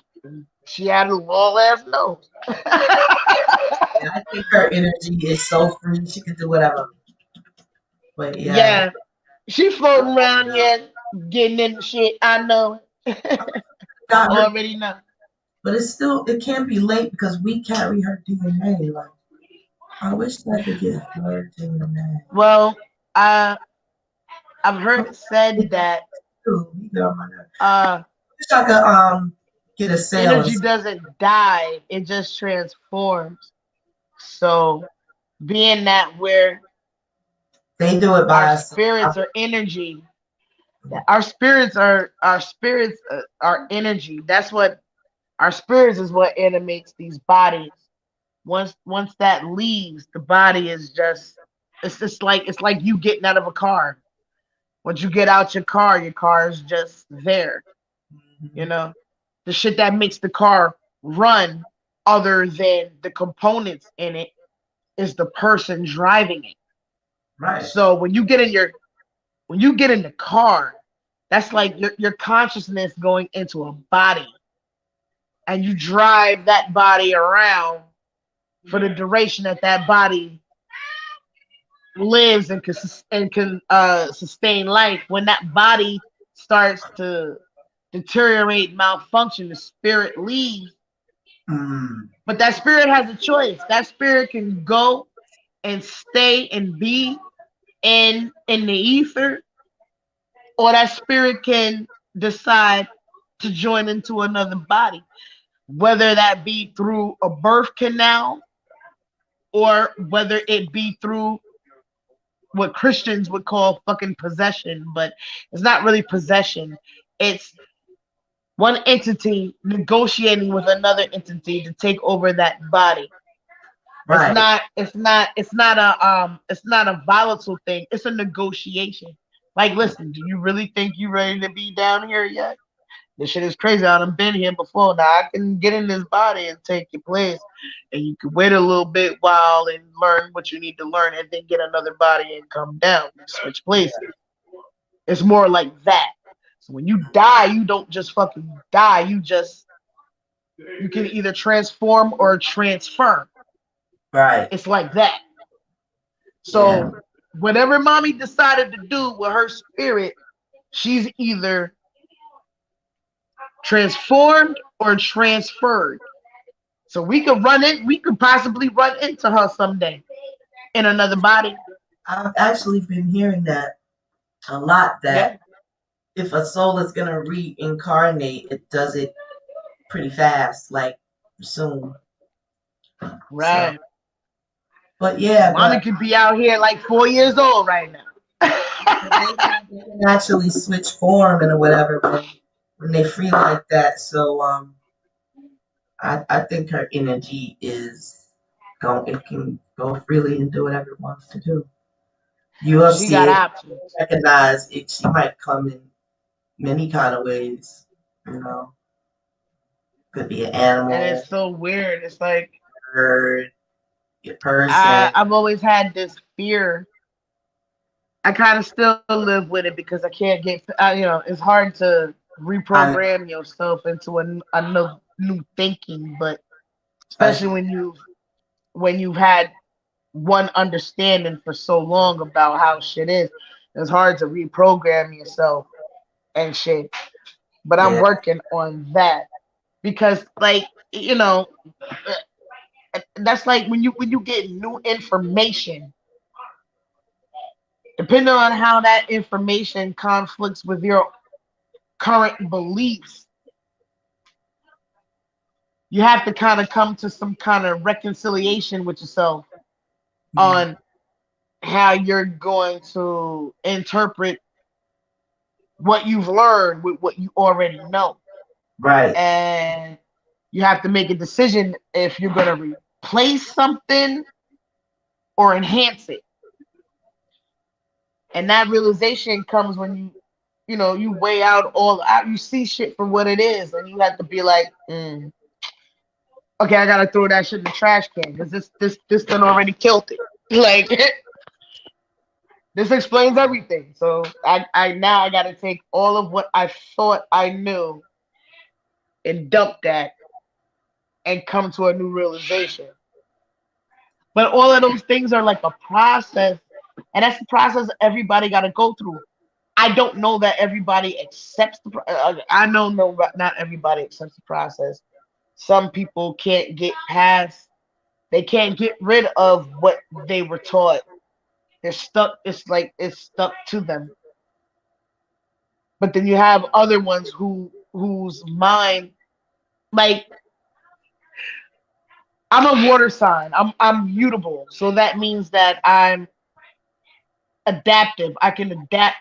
She had a long ass nose. Yeah, I think her energy is so free. She can do whatever. But yeah, Yeah, she floating around here getting into shit. I know. I got her. already know. But it can be late because we carry her DNA. Like, I wish I could get her DNA. Well, I I've I heard wish it I said could get that too. You know, my nerve. uh Wish I could get a sale and energy doesn't die, it just transforms. So being that we're they do it our by us. spirits are energy, that our spirits are energy. That's what our spirits is what animates these bodies. Once that leaves, the body is just it's like you getting out of a car. Once you get out your car is just there. You Mhm. know, the shit that makes the car run, other than the components in it, is the person driving it. Right. So when you get in the car, that's like your consciousness going into a body, and you drive that body around for the duration that that body lives and can sustain life. When that body starts to deteriorate, malfunction, the spirit leaves. Mm. But that spirit has a choice. That spirit can go and stay and be in the ether, or that spirit can decide to join into another body, whether that be through a birth canal or whether it be through what Christians would call fucking possession, but it's not really possession. It's one entity negotiating with another entity to take over that body. It's Right. not it's not it's not a volatile thing. It's a negotiation. Like, listen, do you really think you ready to be down here yet? This shit is crazy. I done been here before. Now I can get in this body and take your place. And you can wait a little bit while and learn what you need to learn and then get another body and come down and switch places. It's more like that. So when you die, you don't just fucking die. You can either transform or transfer. Right. It's like that. Yeah. So whatever mommy decided to do with her spirit, she's either transformed or transferred. So we could possibly run into her someday in another body. I've actually been hearing that a lot. That Yeah. if a soul is gonna reincarnate, it does it pretty fast, like soon. So, Right. but So yeah, mommy but could be out here like 4 years old right now. they can actually switch form and or whatever when they free like that. So I think her energy is going. It can go freely and do whatever it wants to do. You will She see got it, options. recognize it. She might come in many kind of ways. You know, could be an And animal, it's so weird. It's like bird, a person. I've always had this fear. I kind of still live with it because I can't get, it's hard to I reprogram yourself into a new thinking, but especially especially when you've had one understanding for so long about how shit is, it's hard to reprogram yourself and shit. But I'm yeah. working on that because, like, that's like when you get new information, depending on how that information conflicts with your current beliefs, you have to kind of come to some kind of reconciliation with yourself Mm, on how you're going to interpret what you've learned with what you already know. right. And you have to make a decision if you're going to replace something or enhance it. And that realization comes when you weigh out you see shit for what it is, and you have to be like, okay, I gotta throw that shit in the trash can because this done already killed it. Like, This explains everything. So I now I gotta take all of what I thought I knew and dump that and come to a new realization. But all of those things are like a process, and that's the process everybody got to go through. I don't know that everybody accepts I know no, not everybody accepts the process. Some people can't get past. They can't get rid of what they were taught. They're stuck. It's like it's stuck to them. But then you have other ones whose mind, like I'm a water sign. I'm mutable, so that means that I'm adaptive. I can adapt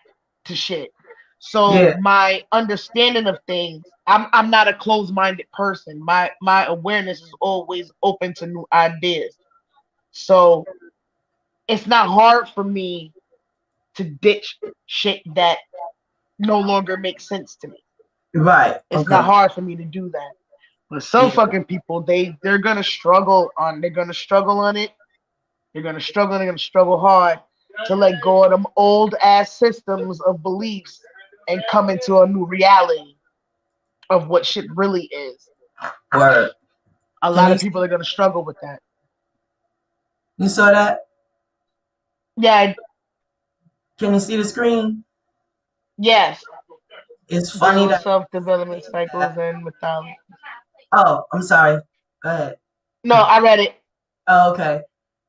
to shit. So Yeah, my understanding of things, I'm not a closed-minded person. My awareness is always open to new ideas. So it's not hard for me to ditch shit that no longer makes sense to me. right. It's not Okay. hard for me to do that. But some Yeah, fucking people, they're gonna struggle on. They're gonna struggle on it. They're gonna struggle. They're gonna struggle hard to let go of them old ass systems of beliefs and come into a new reality of what shit really is. word. A Can lot you of people are gonna struggle with that. you saw that? Yeah. Can you see the screen? Yes. It's funny Dual that. self-development cycles and mythology. Oh, I'm sorry. Go ahead. No, I read it. Oh, okay.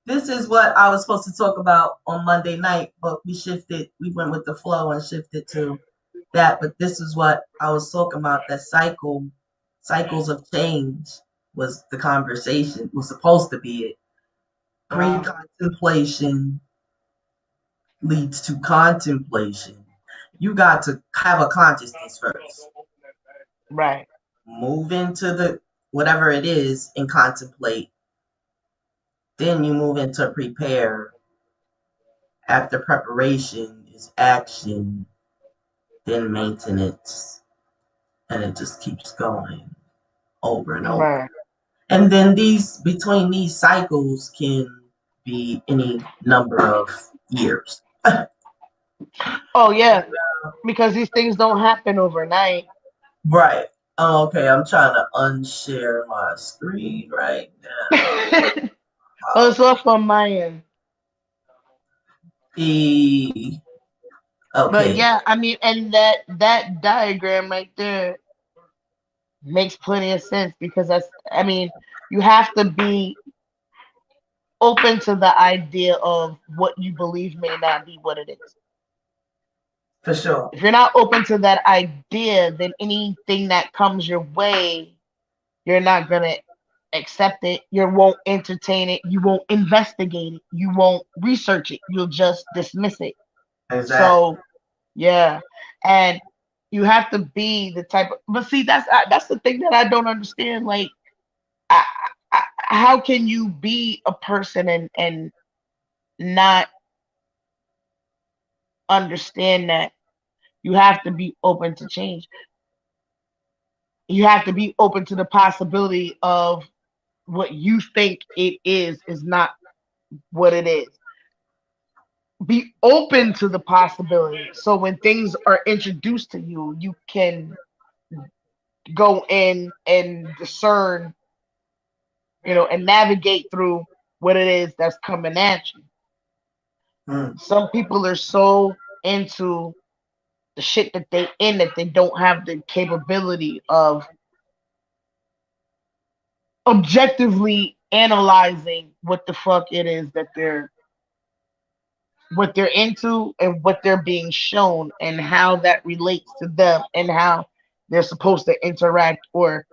This is what I was supposed to talk about on Monday night, but we shifted. We went with the flow and shifted to that. But this is what I was talking about. That cycles of change was the conversation. Was supposed to be it. Wow. Pre-contemplation leads to contemplation. You got to have a consciousness first. Right. Move into the whatever it is and contemplate. Then you move into prepare. After preparation is action, then maintenance, and it just keeps going over and over. Right. And then these between these cycles can be any number of years. Oh yeah, because these things don't happen overnight. Right. Oh, okay, I'm trying to unshare my screen right now. Oh, it's off on my end. The But okay, yeah, I mean, and that diagram right there makes plenty of sense because I mean, you have to be open to the idea of what you believe may not be what it is. for sure. If you're not open to that idea, then anything that comes your way, you're not gonna accept it. You won't entertain it. You won't investigate it. You won't research it. You'll just dismiss it. Exactly. So yeah, and you have to be the type of. But see, that's the thing that I don't understand. Like, I, how can you be a person and not understand that you have to be open to change? You have to be open to the possibility of what you think it is not what it is. Be open to the possibility. So when things are introduced to you, you can go in and discern, and navigate through what it is that's coming at you. Hmm. Some people are so into the shit that they in that they don't have the capability of objectively analyzing what the fuck it is that they're into and what they're being shown and how that relates to them and how they're supposed to interact or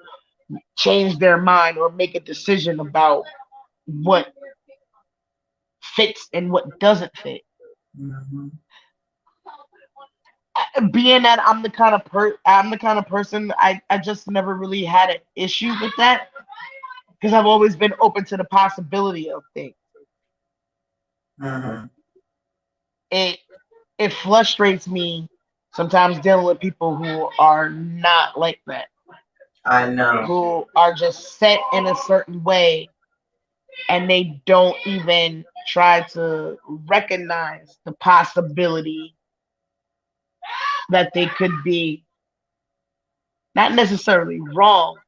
change their mind or make a decision about what fits and what doesn't fit. Mhm. Being that I'm the kind of person I just never really had an issue with that because I've always been open to the possibility of things. Mhm. It it frustrates me sometimes dealing with people who are not like that, I know. who are just set in a certain way and they don't even try to recognize the possibility that they could be not necessarily wrong,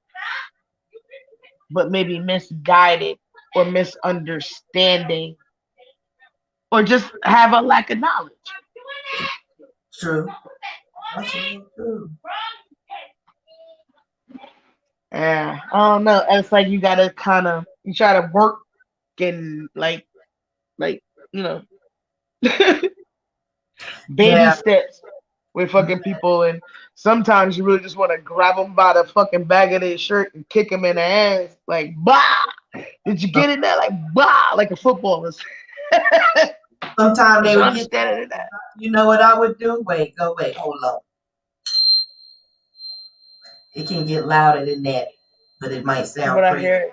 but maybe misguided or misunderstanding or just have a lack of knowledge. True. That's really true. Yeah, I don't know. It's like you gotta kind of you try to work and like you know baby Yeah. steps with fucking people, and sometimes you really just want to grab them by the fucking back of their shirt and kick them in the ass, like bah. Did you get in there? Like bah, like a footballer. Sometimes Did they you would get, understand it? you know what I would do? Wait, go wait, hold on. It can get louder than that, but it might But sound I crazy. hear it.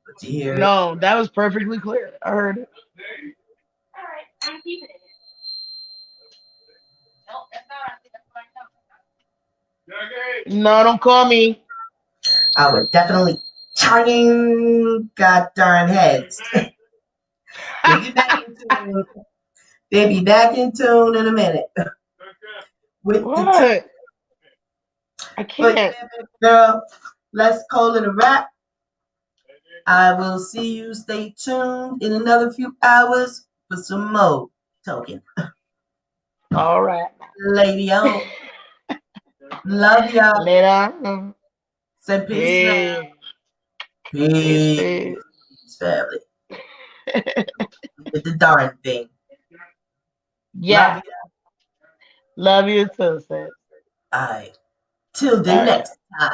But you hear it? No, that was perfectly clear. I heard it. No, don't call me. I would definitely charging god darn heads. They get back in tune. They'll be back in tune in a minute with the tune. What? I But can't. yeah, baby girl, let's call it a wrap. I will see you. Stay tuned in another few hours for some more token. All right. Lady on. Love y'all. Later. Say peace now. Peace. Peace, Peace, peace. family. With the darn thing. Love Yeah. you. Love you too, sis. All right. Till the All right. next time.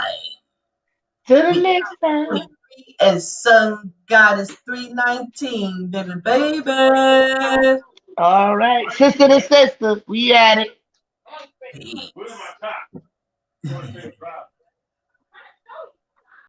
Till the We next time. 23 and Sun Goddess 319, baby. All right. Sister to sister. We at it. Peace.